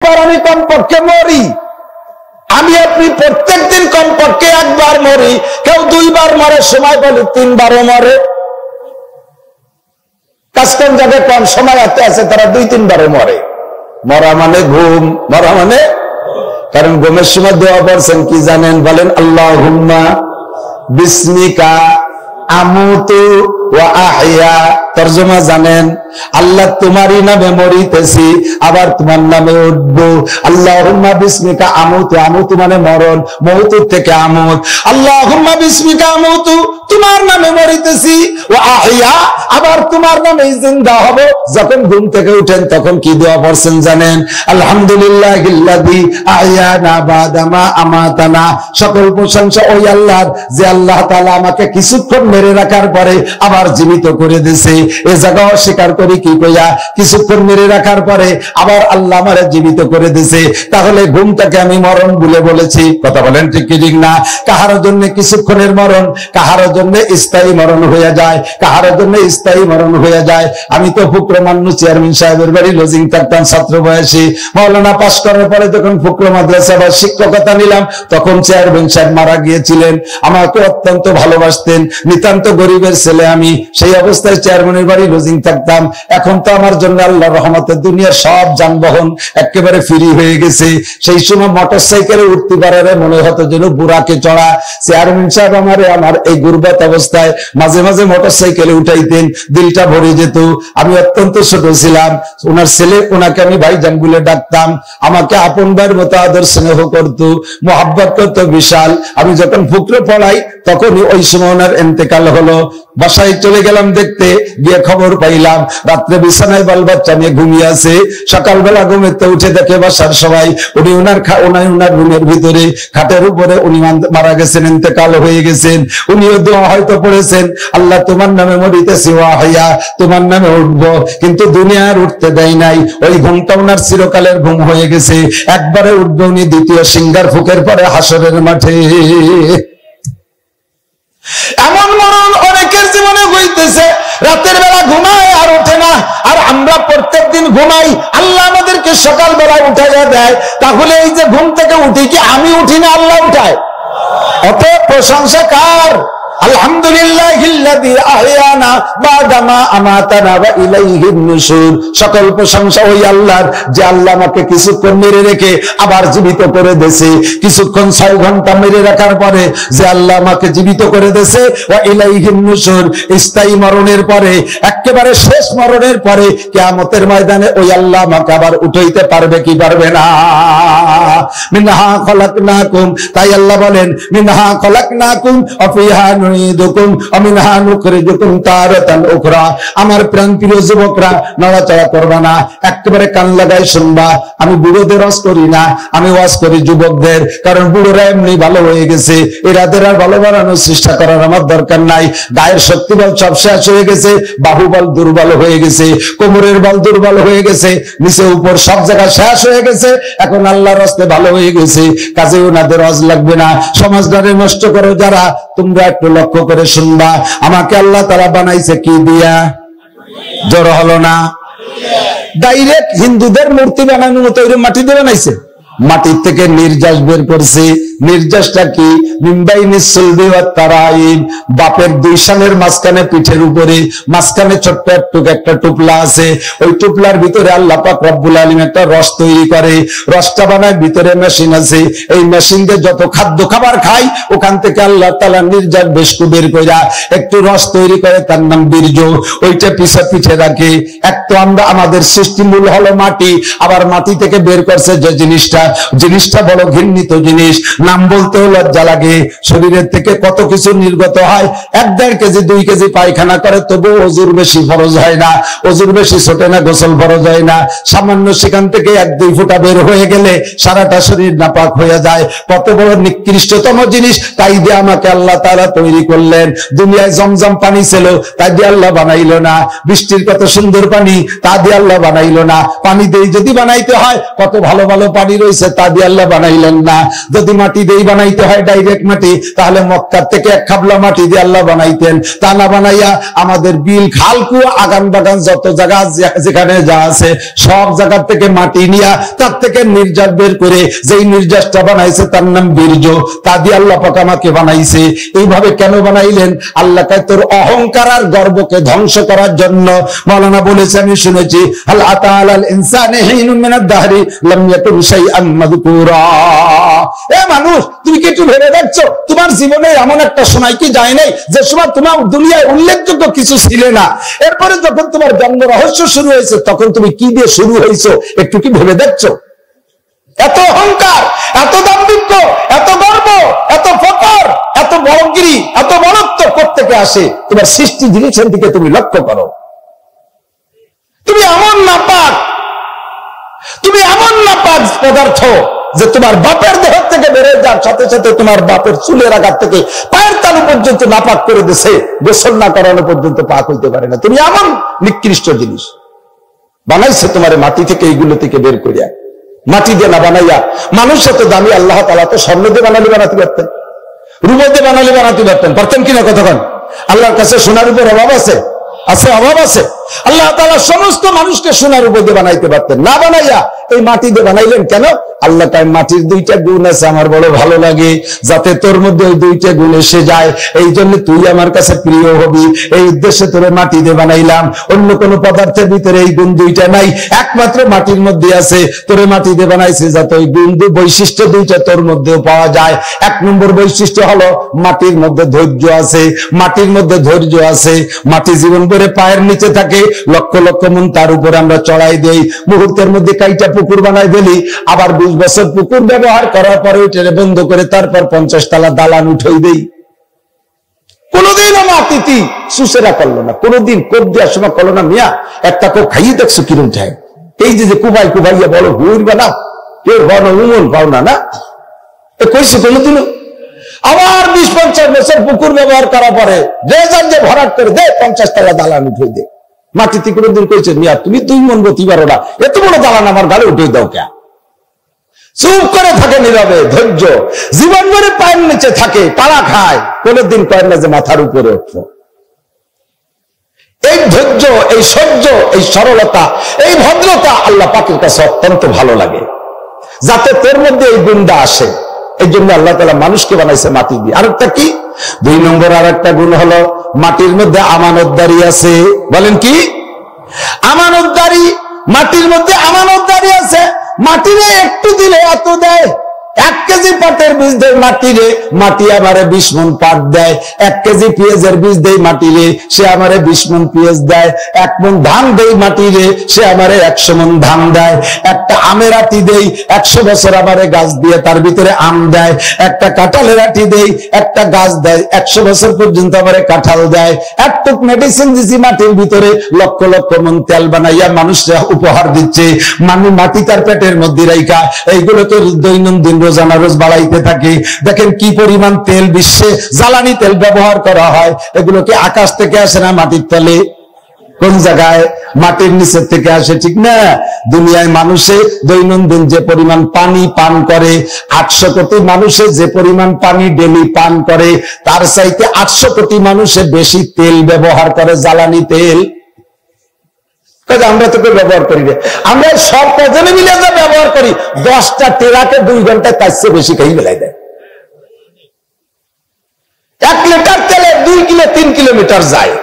প্রতিবার আমি কমপক্ষে মরি। আমি আপনি প্রত্যেকদিন কমপক্ষে একবার মরি, কেউ 2 বার মরে, সময় বলে 3 বারও মরে। কাজ কোন জায়গায় কম সময় আছে তারা 2-3 বারও মরে। মরা মানে ঘুম, মরা মানে, কারণ ঘুমের সময় দোয়া পড়ছেন কি জানেন? বলেন আল্লাহুম্মা বিসমিকা আমুতু ওয়া আহইয়া। তরজমা জানেন? আল্লাহ তোমারই নামে মরিতেছি, আবার তোমার নামে উঠবো। আল্লাহুম্মা বিসমিকা আমুতু, আমুতু মানে মরণ, মউতু থেকে আমুত। আল্লাহুম্মা বিসমিকা আমুতু, তোমার নামে মরিতেছি, ওয়া আহইয়া, আবার তোমার নামে জিন্দা হব। যখন ঘুম থেকে উঠেন তখন কি দোয়া পড়ছেন জানেন? আলহামদুলিল্লাহিল্লাযী আহইয়ানা বাদা মা আমাতানা। সকল প্রশংসা ওই আল্লাহর, যে আল্লাহ তাআলা আমাকে কিছুক্ষণ মেরে রাখার পরে আবার জীবিত করে দিয়েছে। এই জায়গা অস্বীকার করি কি কইয়া? কিছুক্ষণ মেরে রাখার পরে আবার আল্লাহ আমারে জীবিত করে দিয়েছে। তাহলে ঘুমটাকে আমি মরণ বলে বলেছি। কথা বলেন ঠিক কি ঠিক না? কাহার জন্য কিছুক্ষণের মরণ, কাহার জন্য স্থায়ী মরণ হয়ে যায়, কাহার জন্য স্থায়ী মরণ হয়ে যায়। আমি তো ফুকরমান্নু চেয়ারম্যান সাহেবের বাড়ি লজিং থাকতাম ছাত্র বয়সী। মাওলানা পাস করার পরে যখন ফুকর মাদ্রাসা বা শিক্ষকতা নিলাম, তখন চেয়ারম্যান সাহেব মারা গিয়েছিলেন। আমাকে অত্যন্ত ভালোবাসতেন, নিতান্ত গরিবের ছেলে আমি। সেই অবস্থায় চেয়ারম্যানের বাড়ি লজিং থাকতাম। এখন তো আমার জন্য আল্লাহর রহমতে দুনিয়ার সব যানবাহন একেবারে ফ্রি হয়ে গেছে। সেই সময় মোটর সাইকেলে উঠতে পারে মনে হতো যেন বুড়াকে চড়া। চেয়ারম্যান সাহেব আমার এই গুরবাত অবস্থায় মাঝে মাঝে মোটর সাইকেলে উঠাইতেন, দিলটা ভরে যেত। আমি অত্যন্ত ছোট ছিলাম, ওনার ছেলে, ওনাকে আমি ভাইজান বলে ডাকতাম। আমাকে আপন ভাইয়ের মতো আদর স্নেহ করতো, মোহাব্বত করতো বিশাল। আমি যখন ফুকরে পড়াই তখনই ওই সময় ওনার ইন্তেকাল হলো। বাসায় চলে গেলাম দেখতে, গিয়ে খবর পাইলাম রাত্রে বিছানায় বাল বাচ্চা নিয়ে ঘুমিয়ে আছে। সকালবেলা ঘুমেতে উঠে দেখে বাসার সবাই উনি ওনার রুমের ভিতরে খাটের উপরে উনি মারা গেছেন, ইন্তেকাল হয়ে গেছেন। উনিও দোয়া হয়তো পড়েছেন, আল্লাহ তোমার নামে মরিতেছি ওয়া হাইয়া, তোমার নামে উঠবো, কিন্তু দুনিয়ার উঠতে দেয় নাই। ওই ঘুমটা ওনার চিরকালের ঘুম হয়ে গেছে। একবারে উঠবে উনি দ্বিতীয় সিঙ্গার ফুকের পরে হাসরের মাঠে। এমন মরণ অনেকের জীবনে হইতেছে, রাতের বেলা ঘুমায় আর ওঠে না। আর আমরা প্রত্যেক দিন ঘুমাই, আল্লাহ আমাদেরকে সকাল বেলা উঠাইয়া দেয়। তাহলে এই যে ঘুম থেকে উঠি, কি আমি উঠি না আল্লাহ উঠায়? অতএব প্রশংসা কার? আলহামদুলিল্লাহিল্লাযী আহইয়ানা বাদা মা আমাতানা ওয়া ইলাইহিন নুশুর। সকল প্রশংসা ওই আল্লাহর, যে আল্লাহ আমাকে কিছুক্ষণ মেরে রেখে আবার জীবিত করে দিয়েছে। কিছুক্ষণ 6 ঘন্টা মেরে রাখার পরে যে আল্লাহ আমাকে জীবিত করে দিয়েছে। ওয়া ইলাইহিন নুশুর, স্থায়ী মরণের পরে, একেবারে শেষ মরণের পরে কিয়ামতের ময়দানে ওই আল্লাহ আমাকে আবার উঠাইতে পারবে কি পারবে না? মিনহা খলাকনাকুম, তাই আল্লাহ বলেন মিনহা খলাকনাকুম ওয়া ফিহা নুইদুকুম ওয়া মিনহা নুখরিজুকুম তারাতান উখরা। আমার প্রাণপ্রিয় যুবকরা, নড়াচড়া করবা না, একেবারে কান লাগাই শুনবা। আমি বুড়োদের ওয়াজ করি না, আমি ওয়াজ করি যুবকদের। কারণ বুড়োরা এমনি ভালো হয়ে গেছে, এরাদের আর ভালো বানানোর চেষ্টা করার আমার দরকার নাই। গায়ের শক্তি বল সব শেষ হয়ে গেছে, বাহু বল দুর্বল হয়ে গেছে, কোমরের বল দুর্বল হয়ে গেছে, নিচে উপর সব জায়গা শেষ হয়ে গেছে। এখন আল্লাহর রাস্তায় ভালো হয়ে গেছে, কাজে ওনাদের ওয়াজ লাগবে না। সমাজটারে নষ্ট করো যারা, তোমরা একটু লক্ষ্য করে শুনবা। আমাকে আল্লাহ তাআলা বানাইছে কি দিয়া? জোর হলো না? ডাইরেক্ট হিন্দুদের মূর্তি বানানোর মতো মাটি দিয়ে বানাইছে। মাটির থেকে নির্যাস বের করছে। নির্যাসটা কি? বাপের 2 সালের মাঝখানে, পিঠের উপরে মাঝখানে ছোট্ট একটা টুপলা আছে। ওই টুপলার ভিতরে আল্লাহ পাক রব্বুল আলামিন একটা রস তৈরি করে। রসটা বানায়, ভিতরে মেশিন আছে। এই মেশিন দিয়ে যত খাদ্য খাবার খাই, ওখান থেকে আল্লাহ তাআলা নির্যাস বেশকু বের করে একটু রস তৈরি করে, তার নাম বীর্য। ওইটা পিঠে রাখে। এক তো আমরা, আমাদের সৃষ্টিমূল হলো মাটি, আবার মাটি থেকে বের করছে যে জিনিসটা বড় ঘৃণিত জিনিস, নাম বলতেও লজ্জা লাগে। শরীরের থেকে কত কিছু নির্গত হয়। 1-1.5 কেজি 2 কেজি পায়খানা করে, তবু অজুর বেশি ফরজ হয় না, অজুর বেশি ছোটে না, গোসল ফরজ হয় না। সামান্য সেখান থেকে 1-2 ফোঁটা বের হয়ে গেলে সারাটা শরীর নাপাক হয়ে যায়। কত বড় নিকৃষ্টতম জিনিস, তাই দিয়ে আমাকে আল্লাহ তাআলা তৈরি করলেন। দুনিয়ায় জমজম পানি ছিল, তাই দিয়ে আল্লাহ বানাইলো না। বৃষ্টির কত সুন্দর পানি, তা দিয়ে আল্লাহ বানাইলো না। পানি দিয়ে যদি বানাইতে হয়, কত ভালো ভালো পানি রয়েছে, হয়েছে তা দিয়ে আল্লাহ বানাইলেন না। যদি মাটি দিয়ে বানাইতে হয় ডাইরেক্ট মাটি, তাহলে মক্কার থেকে এক খাবলা মাটি দিয়ে আল্লাহ বানাইতেন। তা না বানাইয়া আমাদের বিল খালকু আগান বাগান যত জায়গা যেখানে যা আছে সব জায়গা থেকে মাটি নিয়া তার থেকে নির্যাস বের করে যেই নির্যাসটা বানাইছে তার নাম বীর্য, তা দিয়ে আল্লাহ পাক আমাকে বানাইছে। এইভাবে কেন বানাইলেন? আল্লাহ কয় তোর অহংকার আর গর্বকে ধ্বংস করার জন্য। মাওলানা বলেছে, আমি শুনেছি, হাল আতা আলাল ইনসানি হিনুম মিনাদ দাহরি লাম ইয়াকুন শাইআন মাযকুরা। এ মানুষ, তুমি কি একটু ভেবে দেখছো তোমার জীবনে এমন একটা সময় কি যায় নাই যে সময় তোমার দুনিয়ায় উল্লেখযোগ্য কিছু ছিল না? এরপরে যখন তোমার জন্ম রহস্য শুরু হয়েছে তখন তুমি কি দিয়ে শুরু হয়েছো একটু কি ভেবে দেখছো? এত অহংকার, এত দাম্ভিক্য, এত গর্ব, এত ফকর, এত বড়গিরি, এত বড়ত্ব কোত্থেকে আসে? তোমার সৃষ্টি জিনিসের দিকে তুমি লক্ষ্য করো। তুমি এমন নাপাক, তুমি এমন নাপাক পদার্থ যে তোমার বাপের দেহ থেকে বেড়ে যাওয়ার সাথে সাথে তোমার বাপের চুলের আঘাত থেকে পায়ের তালু পর্যন্ত নাপাক করে দিছে, গোসল না করানো পর্যন্ত পাক হইতে পারে না। তুমি এমন নিকৃষ্ট জিনিস বানাইছে তোমার মাটি থেকে, এইগুলো থেকে বের করিয়া। মাটি দিয়ে না বানাইয়া মানুষ এত দামি, আল্লাহ তাআলা তো স্বর্ণ দিয়ে বানালে বানাতে পারতেন, রূপো দিয়ে বানালে বানাতে পারতেন, পারতেন কিনা কতক্ষণ? আল্লাহর কাছে সোনার উপর অভাব আছে? আছে, অভাব আছে? আল্লাহ তাআলা সমস্ত মানুষকে সোনার উপর দিয়ে বানাইতে পারতেন, না বানাইয়া এই মাটি দিয়ে বানাইলেন কেন? আল্লাহ তাই মাটির দুইটা গুণ আছে আমার বড় ভালো লাগে, যাতে তোর মধ্যে ওই দুইটা গুণ এসে যায়, এই জন্য তুই আমার কাছে প্রিয় হবি, এই উদ্দেশ্যে তোরে মাটি দিয়ে বানাইলাম। অন্য কোন পদার্থের ভিতরে এই গুণ দুইটা নাই, একমাত্র মাটির মধ্যে আছে। তোরে মাটি দিয়ে বানাইছে যাতে ওই গুণ বৈশিষ্ট্য দুইটা তোর মধ্যেও পাওয়া যায়। এক নম্বর বৈশিষ্ট্য হলো মাটির মধ্যে ধৈর্য আছে, মাটির মধ্যে ধৈর্য আছে। মাটি জীবন ভরে পায়ের নিচে থাকে, লক্ষ লক্ষ মন তার উপরে আমরা চড়াই দেই, মুহূর্তের মধ্যে কাইটা পুকুর বানাই ফেলি, আবার 20 বছর পুকুর ব্যবহার করার পরে ওইটারে বন্ধ করে তারপর 50 তলা দালান উঠাই দেই। কোনদিন আমার অতিথি সুসেরা করলো না, কোনদিন কোপ দেওয়ার সময় করলো না। মিয়া একটা কোপ খাইয়ে দেখছো কিরম চাই? এই যে কুবাই কুবাইয়া বলো হুইর বানাও, কেউ বন উমন পাও না, না কইছে কোনদিন? আবার 20-50 বছর পুকুর ব্যবহার করার পরে রেজার যে ভরাট করে দে 50 তলা দালান উঠাই দে। মাটিতে কোনদিন কইছে মিয়া তুমি 2 মন গতি পারো না, এত বড় দালান আমার ঘরে উঠে দাও কে? চুপ করে থাকে নীরবে, ধৈর্য জীবন ভরে পায়ের নিচে থাকে, পাড়া খায়, কোনদিন কয় না যে মাথার উপরে উঠলো। এই ধৈর্য, এই সহ্য, এই সরলতা, এই ভদ্রতা আল্লাহ পাকের কাছে অত্যন্ত ভালো লাগে, যাতে তোর মধ্যে এই গুণটা আসে। এই জন্য আল্লাহ তাআলা মানুষকে বানাইছে মাটি দিয়ে। আরেকটা কি? 2 নম্বর আরেকটা গুণ হলো মাটির মধ্যে আমানতদারি আছে। বলেন কি? আমানতদারি, মাটির মধ্যে আমানতদারি আছে। মাটিরে একটু দিলে এত দেয়, 1 কেজি পাটের বীজ দেয় মাটিরে, মাটি আমারে 20 মন পাট দেয়। 1 কেজি পেঁয়াজের বীজ দেয় মাটিরে, সে আমারে 20 মন পেঁয়াজ দেয়। 1 মন ধান দেয় মাটিরে, সে আমারে 100 মন ধান দেয়। একটা আমের আটি দেই, 100 বছর আমারে গাছ দিয়ে তার ভিতরে আম দেয়। একটা কাঁঠালের আটি দেই, একটা গাছ দেয়, 100 বছর পর্যন্ত আমারে কাঁঠাল দেয়। একটু মেডিসিন দিছি মাটির ভিতরে, লক্ষ লক্ষ মন তেল বানাইয়া মানুষরা উপহার দিচ্ছে। মাটি তার পেটের মধ্যে রাইখা এইগুলোকে দৈনন্দিন রোজানা রোজ বাড়াইতে থাকে। দেখেন কি পরিমাণ তেল বিশ্বে জ্বালানি তেল ব্যবহার করা হয়। এগুলোকে আকাশ থেকে আসে না, মাটির তলে কোন জায়গায়? মাটির নিচের থেকে আসে, ঠিক না? দুনিয়ায় মানুষে দৈনন্দিন যে পরিমাণ পানি পান করে, 800 কোটি মানুষে যে পরিমাণ পানি ডেলি পান করে, তার চাইতে 800 কোটি মানুষে বেশি তেল ব্যবহার করে, জ্বালানি তেল। আমরা তো ব্যবহার করি না, আমরা সব কজনে মিলে যা ব্যবহার করি, 10টা টেরাকে 2 ঘন্টায় তার চেয়ে বেশি খাই মেলাই দেয়। 1 লিটার তেলে 2 কিলো 3 কিলোমিটার যায়।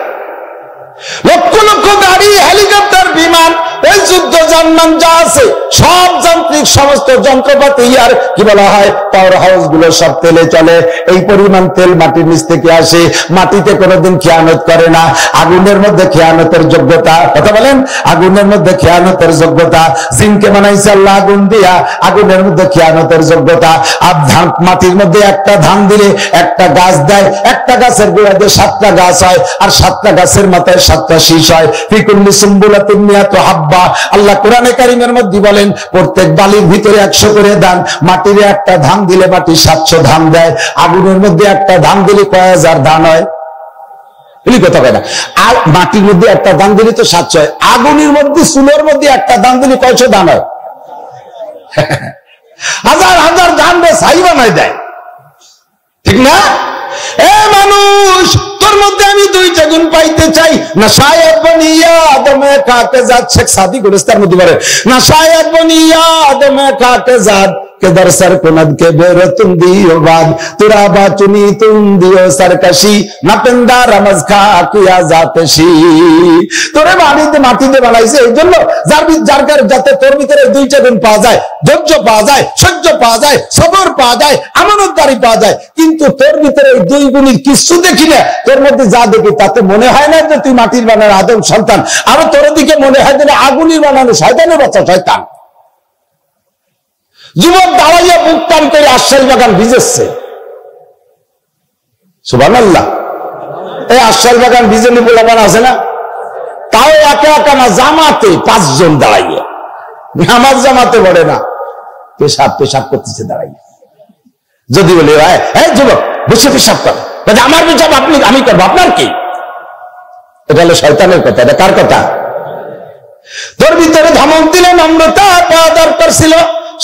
লক্ষ লক্ষ গাড়ি, হেলিকপ্টার, বিমান, এই যুদ্ধ যানবাহন যা আছে সব যান্ত্রিক সমস্ত যন্ত্রপাতি আর কি বলা হয় পাওয়ার হাউস গুলো সব তেলে চলে। এই পরিমাণ তেল মাটির নিচ থেকে আসে। মাটিতে কোনোদিন খেয়ানত করে না। আগুনের মধ্যে খেয়ানতের যোগ্যতা, কথা বলেন, আগুনের মধ্যে খেয়ানতের যোগ্যতা। জিনকে বানাইছে আল্লাহ আগুন দিয়া, আগুনের মধ্যে খেয়ানতের যোগ্যতা। আর ধান, মাটির মধ্যে একটা ধান দিলে একটা গাছ দেয়, একটা গাছের গোড়া দিয়ে 7টা গাছ হয়, আর 7টা গাছের মাথায় 7টা শীষ হয়। ফি কুল্লি সুম্বুলাতিন মিয়াতু হাব্বা। আল্লাহ কোরআনে কারীমের মধ্যে বলেন প্রত্যেক বালির ভিতরে 100 করে দান। মাটিরে একটা ধান দিলে মাটি 700 ধান দেয়। আগুনের মধ্যে একটা ধান দিলে কয় হাজার ধান হয়? এই কথা কয় না। আর মাটির মধ্যে একটা ধান দিলে তো 700 হয়। আগুনের মধ্যে, চুলোর মধ্যে একটা ধান দিলে কয়শো ধান হয়? হাজার হাজার জানবে ছাই বানাই দেয়, ঠিক না? এ মানুষ, তোর মধ্যে আমি দুইটা গুণ পাইতে চাই। না শায়দ বনিয়া আদমে কাকে জাত, শেখ সাদি গুলিস্তান মধ্যে বলে, না শায়দ বনিয়া আদমে কাকে জাত के दर सर कुनद के बेर तुम दियो बाद तुरा बाचुनी तुम दियो सरकशी नपिंदा रमज खा किया जातशी। তোরে বাড়িতে মাটিতে বানাইছে এই জন্য যার যাতে তোর ভিতরে দুইটা গুণ পাওয়া যায়, ধৈর্য পাওয়া যায়, সহ্য পাওয়া যায়, সবর পাওয়া যায়, আমানতদারি পাওয়া যায়। কিন্তু তোর ভিতরে এই দুই গুণের কিছু দেখি না। তোর মধ্যে যা দেখি তাতে মনে হয় না যে তুই মাটির বানানো আদম সন্তান, আরো তোর দিকে মনে হয় যে আগুনের বানানো শয়তানের বাচ্চা, শয়তান। যুবক দাঁড়াইয়া বুক টান করে আশ্বাস বাগান ভিজেছে, সুবহানাল্লাহ। এই আশ্বাস বাগান ভিজেনি পোলাপান আছে না, তাও একা একা না, জামাতে 5 জন দাঁড়াইয়া, নামাজ জামাতে পড়ে না, পেশাব করতেছে দাঁড়াইয়া। যদি বলে হ্যাঁ যুবক বসে পেশাব কর, আমার পেশাব আমি করবো, আপনার কি? এটা হলো শয়তানের কথা। এটা কার কথা? তোর ভিতরে ধমক দিলে নম্রতা পাওয়া দরকার ছিল,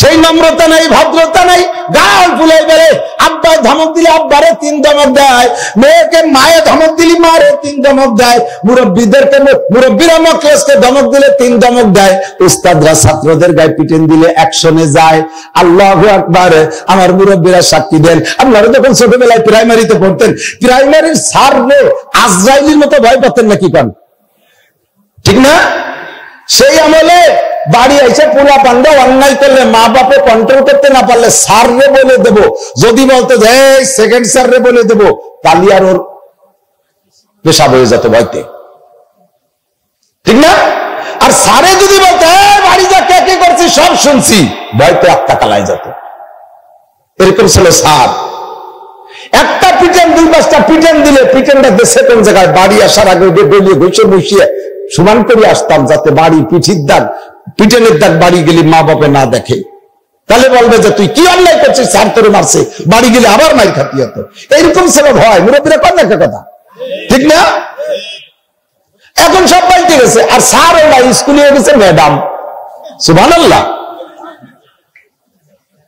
সেই নম্রতা নাই, ভদ্রতা নাই, গাল ফুলাই বেড়ে। আব্বায় ধমক দিলে আব্বারে 3 ধমক দেয়, মেয়েকে মায়ে ধমক দিলি মারে 3 ধমক দেয়, মুরব্বীরা মক্কেসকে ধমক দিলে 3 ধমক দেয়, উস্তাদরা ছাত্রদের গায়ে পিটেন দিলে অ্যাকশনে যায়। আল্লাহু আকবার। আমার মুরব্বীরা সাক্ষী দেন, আপনারা যখন ছোটবেলায় প্রাইমারিতে পড়তেন, প্রাইমারির স্যাররে আজরাইলের মতো ভয় পাতেন নাকি পান, ঠিক না? সেই আমলে বাড়ি এসে পোলা পান্ডা অন্যায় করলে মা বাপে কন্ট্রোল করতে না পারলে স্যাররে বলে দেব, যদি বলতো যে সেকেন্ড স্যাররে বলে দেব, তাহলে আর ওর পেশাব হয়ে যেত ভয়তে, ঠিক না? আর স্যারে যদি বলতো বাড়ি যা কে কে করছি সব শুনছি, ভয়তে আত্মা কালায় যেত। এরকম ছিল স্যার। একটা পিটেন 2-5টা পিটেন দিলে পিটেনটা দেশে কোন জায়গায়, বাড়ি আসার আগে ডলিয়ে ঘুষে বসিয়ে সমান করে আসতাম, যাতে বাড়ি পিঠির দাগ, পিটেনের দাগ বাড়ি গেলে মা বাপে না দেখে। তাহলে বলবে যে তুই কি অন্যায় করছিস, স্যার তোরে মারছে, বাড়ি গেলে আবার মাইর খাতি হতো। এইরকম ছিল ভয়। মুরব্বীরা কন একটা কথা, ঠিক না? এখন সব পাল্টে গেছে। আর স্যার ওরা স্কুলে হয়ে গেছে ম্যাডাম, সুবহানাল্লাহ।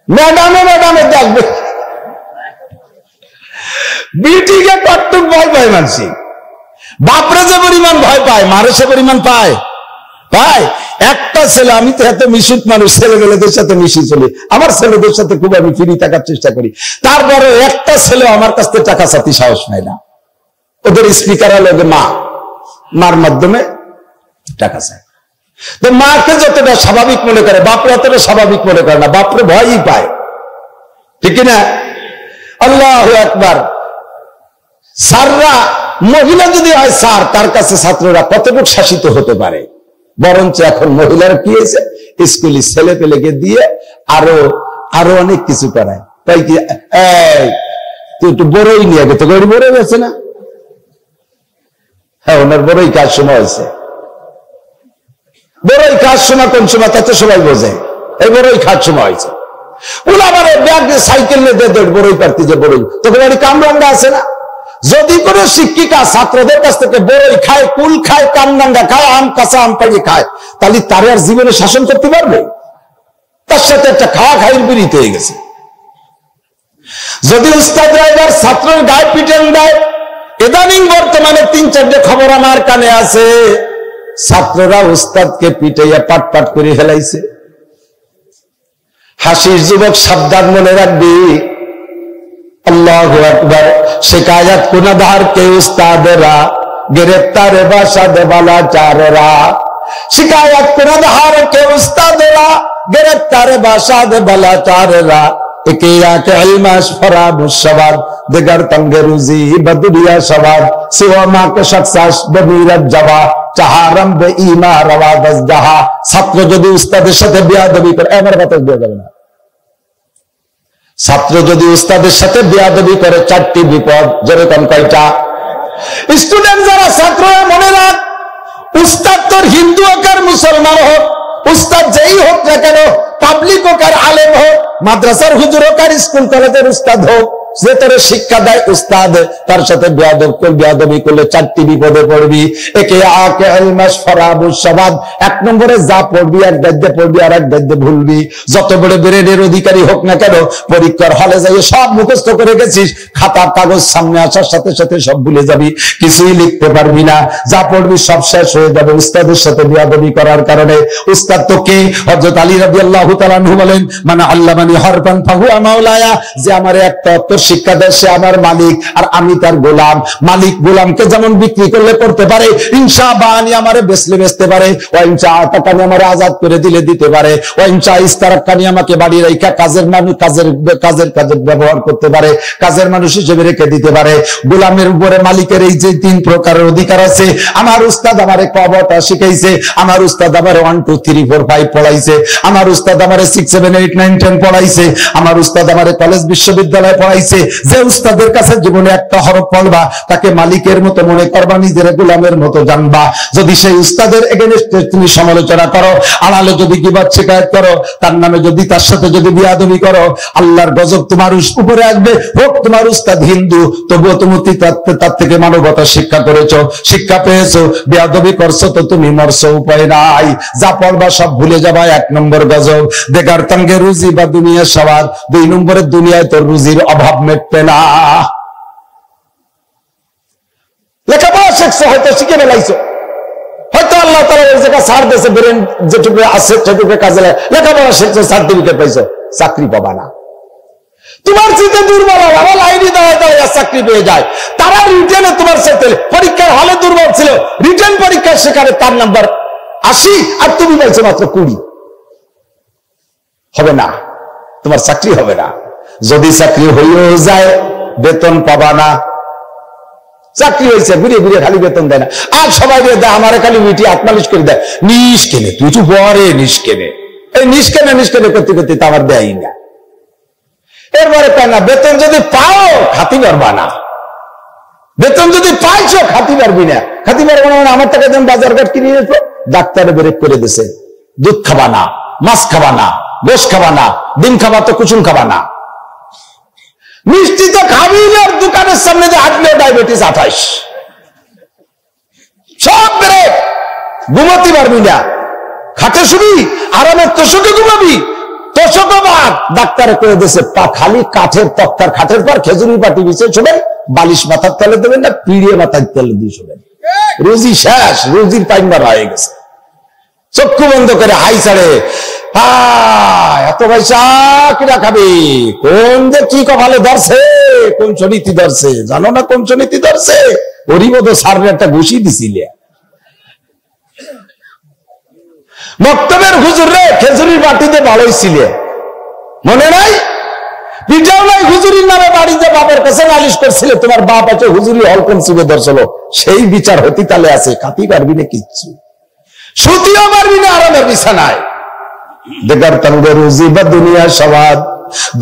ম্যাডামে দেখবে বিটিকে কতটুক ভয় পায় মানসি, বাপরে যে পরিমাণ ভয় পায়, মারে সে পরিমাণ পায়। একটা ছেলে, আমি তো এত মিশুক মানুষ, ছেলেবেলেদের সাথে মিশি চলি, আমার ছেলেদের সাথে খুব আমি ফ্রি থাকার চেষ্টা করি, তারপরে একটা ছেলে আমার কাছ থেকে টাকা চাতি সাহস পায় না। ওদের স্পিকার হলো মার মাধ্যমে টাকা চায়। তো মাকে যতটা স্বাভাবিক মনে করে, বাপরে অতটা স্বাভাবিক মনে করে না, বাপরে ভয়ই পায়, ঠিক না? আল্লাহু আকবার। স্যাররা, মহিলা যদি হয় স্যার, তার কাছে ছাত্ররা কতটুকু শাসিত হতে পারে। বরঞ্চ এখন মহিলারা কি হয়েছে, স্কুলে ছেলে পেলেকে দিয়ে আরো অনেক কিছু করায়। তাই কি তুই একটু বড়ই নিয়ে গে, তো গরিব বড়ই হয়েছে না? হ্যাঁ, ওনার বড়ই কাজ সময় হয়েছে। বড়ই কাজ সময় কোন সময় তাতে সবাই বোঝে, এই বড়ই খাওয়ার সময় হয়েছে। ওলা আমার ব্যাগ সাইকেল নিয়ে বড়ই পারতি, যে বড়ই তোকে বাড়ি কামরাঙ্গা আছে না? যদি কোনো শিক্ষিকা ছাত্রদের কাছ থেকে বড়ই খায়, কুল খায়, কামরাঙ্গা খায়, আম কাঁচা আম পাড়ি খায়, তাহলে তার আর জীবনে শাসন করতে পারবে? তার সাথে একটা খাওয়া খাইর বিরিত হয়ে গেছে। যদি উস্তাদরা এবার ছাত্রের গায়ে পিটেন দেয়, ইদানিং বর্তমানে 3-4টে খবর আমার কানে আছে, ছাত্ররা উস্তাদকে পিটাইয়া পাট করে ফেলাইছে। হাসির যুবক সাবধান, মনে রাখবি, আল্লাহু আকবার। শিকায়ত কুনাদার কে উস্তাদেরা, গ্রেফতারে বাসাদ বালা চাররা। শিকায়ত কুনাদার কে উস্তাদেরা, গ্রেফতারে বাসাদ বালা চাররা। একিয়া কে ইলমাশ ফরাবুশ শাবাব, দিগার তঙ্গে রুজি বদুরিয়া শাবাব। সিওয়া মা কে শখসাস ববিরাত জাবা, চাহারম বে ইমা রওয়াদাস জাহা। ছাত্র যদি উস্তাদের সাথে বেয়াদবি করে, আমার কথা দিয়ে যাবে না। ছাত্র যদি উস্তাদের সাথে বেয়াদবি করে, 4টি বিপদ। যেরকম কয়টা? স্টুডেন্ট যারা ছাত্র, মনে রাখ, উস্তাদ তোর হিন্দু হোক আর মুসলমান হোক, উস্তাদ যেই হোক না কেন, পাবলিক হোক আর আলেম হোক, মাদ্রাসার হুজুর হোক আর স্কুল কলেজের উস্তাদ হোক, যে তোর শিক্ষা দেয় উস্তাদ, তার সাথে বেয়াদবি করলে 4টি বিপদে পড়বি। একে আকে আলমাস ফরাবুস সাবাদ, 1 নম্বরে যা পড়বি এক গদ্যে পড়বি আর এক গদ্যে ভুলবি। যত বড় ব্রেনের অধিকারী হোক না কেন, পরীক্ষার হলে যাই সব মুখস্থ করে গেছিস, খাতা কাগজ সামনে আসার সাথে সাথে সব ভুলে যাবি, কিছুই লিখতে পারবি না। যা পড়বি সব শেষ হয়ে যাবে উস্তাদের সাথে বেয়াদবি করার কারণে। উস্তাদ তো কে? হযরত আলী রাদিয়াল্লাহু তাআলা আনহু বলেন, মানে আল্লামানি হারফান ফাহুয়া মাওলায়া, যে আমারে একটা অক্ষর শিক্ষা দেয় সে আমার মালিক আর আমি তার গোলাম। মালিক গোলামকে যেমন বিক্রি করলে করতে পারে, ইনশা বানি আমারে বেচতে পারে, ও ইনশা আতাকানি আমারে আজাদ করে দিলে দিতে পারে, ও ইনশা ইস্তারাকানি আমাকে বাড়ি রাখা কাজের মানুষ কাজের ব্যবহার করতে পারে, কাজের মানুষ হিসেবে রেখে দিতে পারে। গোলামের উপরে মালিকের এই যে 3 প্রকারের অধিকার আছে। আমার উস্তাদ আমারে কবটা শিখাইছে, আমার উস্তাদ আমারে 1 2 3 4 5 পড়াইছে, আমার উস্তাদ আমারে 6 7 8 9 10 পড়াইছে, আমার উস্তাদ আমারে কলেজ বিশ্ববিদ্যালয়ে পড়াইছে। যে উস্তাদের কাছে জীবনে একটা হরফ পড়বা, তাকে মালিকের মতো মনে করবা, নিজের গোলামের মতো জানবা। যদি সেই উস্তাদের এগেইনস্টে তুমি সমালোচনা করো, আড়ালে যদি গীবত শিকায়ত করো, তার নামে যদি তার সাথে যদি বিয়াদবি করো, আল্লাহর গজব তোমার উপরে আসবে। হোক তোমার উস্তাদ হিন্দু, তবুও তুমি তার থেকে মানবতা শিক্ষা করেছো, শিক্ষা পেয়েছো, বিয়াদবি করছো তো তুমি মরছো, উপায় নাই। যা পড়বা সব ভুলে যাবা। 1 নম্বর গজব। বেকার তঙ্গে রুজি বা দুনিয়ার সবাদ। 2 নম্বরে দুনিয়ায় তোর রুজির অভাব মেটবে না। লেখাপড়া শিখছো, হয়তো শিখে ফেলাইছো, হয়তো আল্লাহ তাআলা এই জায়গা ছাড় দিয়েছে, ব্রেন যেটুকু আছে সেটুকু কাজে লাগে। লেখাপড়া শিখছো, সার্টিফিকেট পাইছো, চাকরি পাবা না। তোমার চিন্তা দুর্বল, আমার লাইনে দাঁড়ায় চাকরি পেয়ে যায়। তারা রিটেনে তোমার সাথে পরীক্ষার হলে দুর্বল ছিল, রিটেন পরীক্ষার সেখানে তার নাম্বার 80 আর তুমি পাইছো মাত্র 20। হবে না, তোমার চাকরি হবে না। যদি চাকরি হইও যায় বেতন পাবা না। চাকরি হয়েছে ঘুরে ঘুরে খালি বেতন দেয় না, আর সবাই দেয় আমার খালি মিটি আত্মালিশ করে দেয়। নিস কেনে তুই তো পরে নিস কেনে, এই নিস কেনে করতে করতে তো আমার দেয় না। এরপরে পায় না। বেতন যদি পাও খাতি পারবা না, বেতন যদি পাইছো খাতি পারবি না। খাতি পারবো না মানে আমার টাকা যেন বাজার ঘাট কিনে যেত, ডাক্তারে ব্রেক করে দিছে, দুধ খাবা না, মাছ খাবা না, গোশ খাবা না, ডিম খাবা তো কুসুম খাবা না। মিষ্টি তো খাবি না, দোকানের সামনে যে হাঁটলে ডায়াবেটিস 28, সব ব্রেক। ঘুমাতে পারবি না, খাটে শুবি, আরামের তোষকে ঘুমাবি, তোষকও বাদ। ডাক্তারে করে দিয়েছে খালি কাঠের তক্তার খাটের পর খেজুরি পাটি বিছে শোবেন, বালিশ মাথার তলে দেবেন না, পিড়িয়ে মাথার তলে দিয়ে শোবেন। রুজি শেষ, রুজির টাইম বার হয়ে গেছে। চক্ষু বন্ধ করে হাই ছাড়ে, এত পয়সা কিনা খাবি, কোন যে কি কপালে ধরছে, কোন শনীতি ধরছে জানো না, কোন শনীতি ধরছে? ওরই মতো সারের একটা ঘুষি দিছিলে। মক্তবের হুজুরে খেজুরির বাটিতে বাড়াইছিল, মনে নাই? পিঠাও নাই, হুজুরির নামে বাড়িতে বাপের কাছে নালিশ করছিল, তোমার বাপ আছে হুজুরি হলকম চিবে ধরছিল। সেই বিচার হতি তালে আছে, খাতি পারবি না কিচ্ছু, সুতিও পারবি না আরামের বিছানায়। বেকার তঙ্গে রুজি বা দুনিয়ার সবাদ।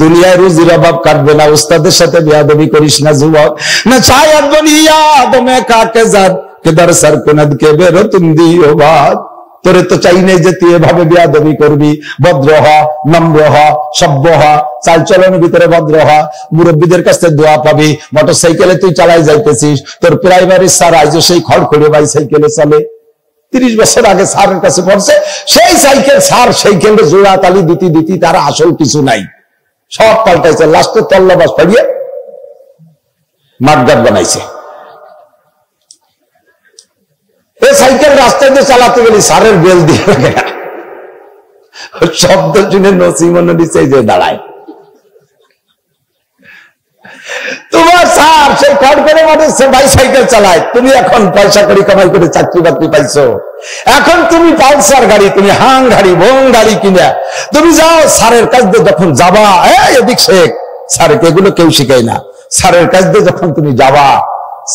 দুনিয়ায় রুজির অভাব কাটবে না। উস্তাদের সাথে বিয়াদবি করিস না যুবক। না ছায়াত বনিয়া দমে কাকে জাত কেদার সর কুনদ কে বেরো তুম দিও বাদ। তোরে তো চাই নাই যে তুই এভাবে বিয়াদবি করবি। ভদ্র হ, নম্র হ, সভ্য হ, চাল চলনের ভিতরে ভদ্র হ। মুরব্বীদের কাছে দোয়া পাবি। মোটরসাইকেলে তুই চালাই যাইতেছিস, তোর প্রাইমারি স্যার আইজ সেই খড়খড়ে বাইসাইকেলে চলে। 30 বছর আগে স্যারের কাছে পড়ছে, সেই সাইকেল স্যার সাইকেলের জোড়া তালি দিতি তার আসল কিছু নাই, সব পাল্টাইছে। লাস্টে তল্লাবাস পাইয়ে মাঠঘাট বানাইছে। এই সাইকেল রাস্তায় দিয়ে চালাতে গেলে স্যারের বেল দিয়ে লাগে না, শব্দ শুনে নসিমনে নিচে যে দাঁড়ায়। তোমার স্যার সেই খড় করে মাঠে বাইসাইকেল চালায়, তুমি এখন পয়সা করে কামাই করে চাকরি বাকরি পাইছো, এখন তুমি পালসার গাড়ি, তুমি হাং গাড়ি, ভোং গাড়ি কিনা তুমি যাও। স্যারের কাছ দিয়ে যখন যাবা, এদিক শেখ, স্যারকে এগুলো কেউ শিখায় না। স্যারের কাছ দিয়ে যখন তুমি যাবা,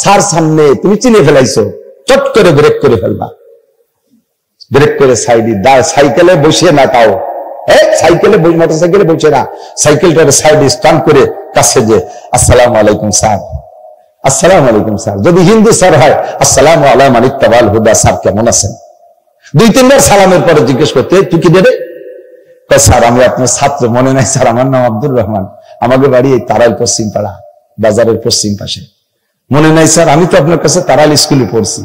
স্যার সামনে তুমি চিনে ফেলাইছো, চট করে ব্রেক করে ফেলবা। ব্রেক করে সাইকেলে বসে না, তাও সাইকেলে মোটরসাইকেলে বসে না, সাইকেলটার সাইডে স্টান্ড করে কাছে যে আসসালামু আলাইকুম স্যার, আসসালামু আলাইকুম স্যার। যদি হিন্দু স্যার হয় আসসালামু আলাইকুম মানিকতাবাল হুদা স্যার কেমন আছেন। 2-3 বার সালামের পরে জিজ্ঞেস করতে তুই কি দেবে? স্যার আমি আপনার ছাত্র। মনে নাই স্যার, আমার নাম আব্দুর রহমান, আমাদের বাড়ি এই তারাই পশ্চিম পাড়া। বাজারের পশ্চিম পাশে। মনে নাই স্যার? আমি তো আপনার কাছে তারাল স্কুলে পড়ছি।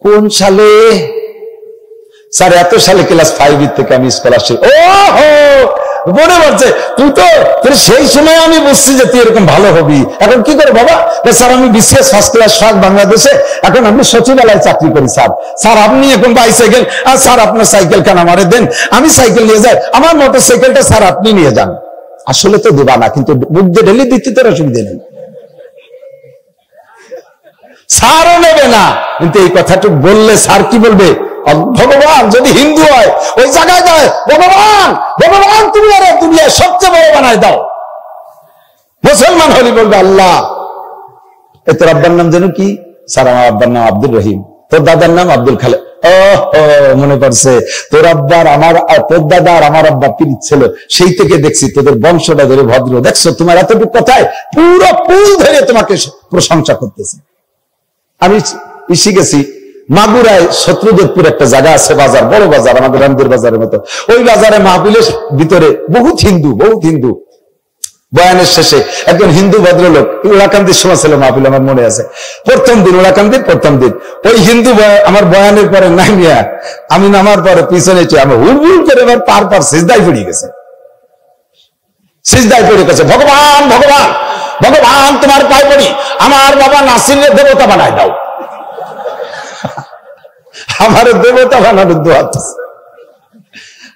কোন সালে স্যার? এত সালে, ক্লাস 5 থেকে আমি স্কলারশিপ। ও হো, মনে পড়ছে। তুই তো সেই সময় আমি বুঝছি যে তুই এরকম ভালো হবি। এখন কি করে বাবা? স্যার আমি BCS ফার্স্ট ক্লাস বাংলাদেশে, এখন আমি সচিবালয়ে চাকরি করি স্যার। স্যার আপনি এখন বাইসাইকেল, আর স্যার আপনার সাইকেল কেন আমারে দেন, আমি সাইকেল নিয়ে যাই, আমার মোটর সাইকেলটা স্যার আপনি নিয়ে যান। আসলে তো দেবা না, কিন্তু বুক দিয়ে ঢেলে দিতে তোর অসুবিধা নেই, স্যারও নেবে না। কিন্তু এই কথাটুকু বললে স্যার কি বলবে? ভগবান যদি হিন্দু হয় ওই জায়গায় যায়, ভগবান ভগবান তুমি আরে দুনিয়ায় সবচেয়ে বড় বানায় দাও। মুসলমান হলি বলবে আল্লাহ। এ তোর আব্বার নাম যেন কি? স্যার আমার আব্বার নাম আব্দুর রহিম। তোর দাদার নাম আব্দুল খালেক। ও মনে পড়ছে, তোর আব্বার আমার, তোর দাদা আর আমার আব্বা পীড়িত ছিল, সেই থেকে দেখছি তোদের বংশটা ধরে ভদ্র। দেখছো তোমার এতটুকু কথায় পুরো পুল ধরে তোমাকে প্রশংসা করতেছে। আমি শিখেছি মাগুরায় শত্রুদেবপুর একটা জায়গা আছে, বাজার, বড় বাজার, আমাদের রামদের বাজারের মতো। ওই বাজারে মাহফিলের ভিতরে বহুত হিন্দু। বয়ানের শেষে একজন হিন্দু ভদ্রলোক, ওলাকান্দির সময় ছিল মাহফিল, আমার মনে আছে, প্রথম দিন, ওলাকান্দির প্রথম দিন, ওই হিন্দু আমার বয়ানের পরে নামিয়া, আমি নামার পরে পিছনে আমি হুড় করে এবার পার সিজদায় পড়ে গেছে। ভগবান ভগবান ভগবান তোমার পায়ে পড়ি, আমার বাবা নাসিরের দেবতা বানায় দাও। আমার দেবতা বানানোর দোয়া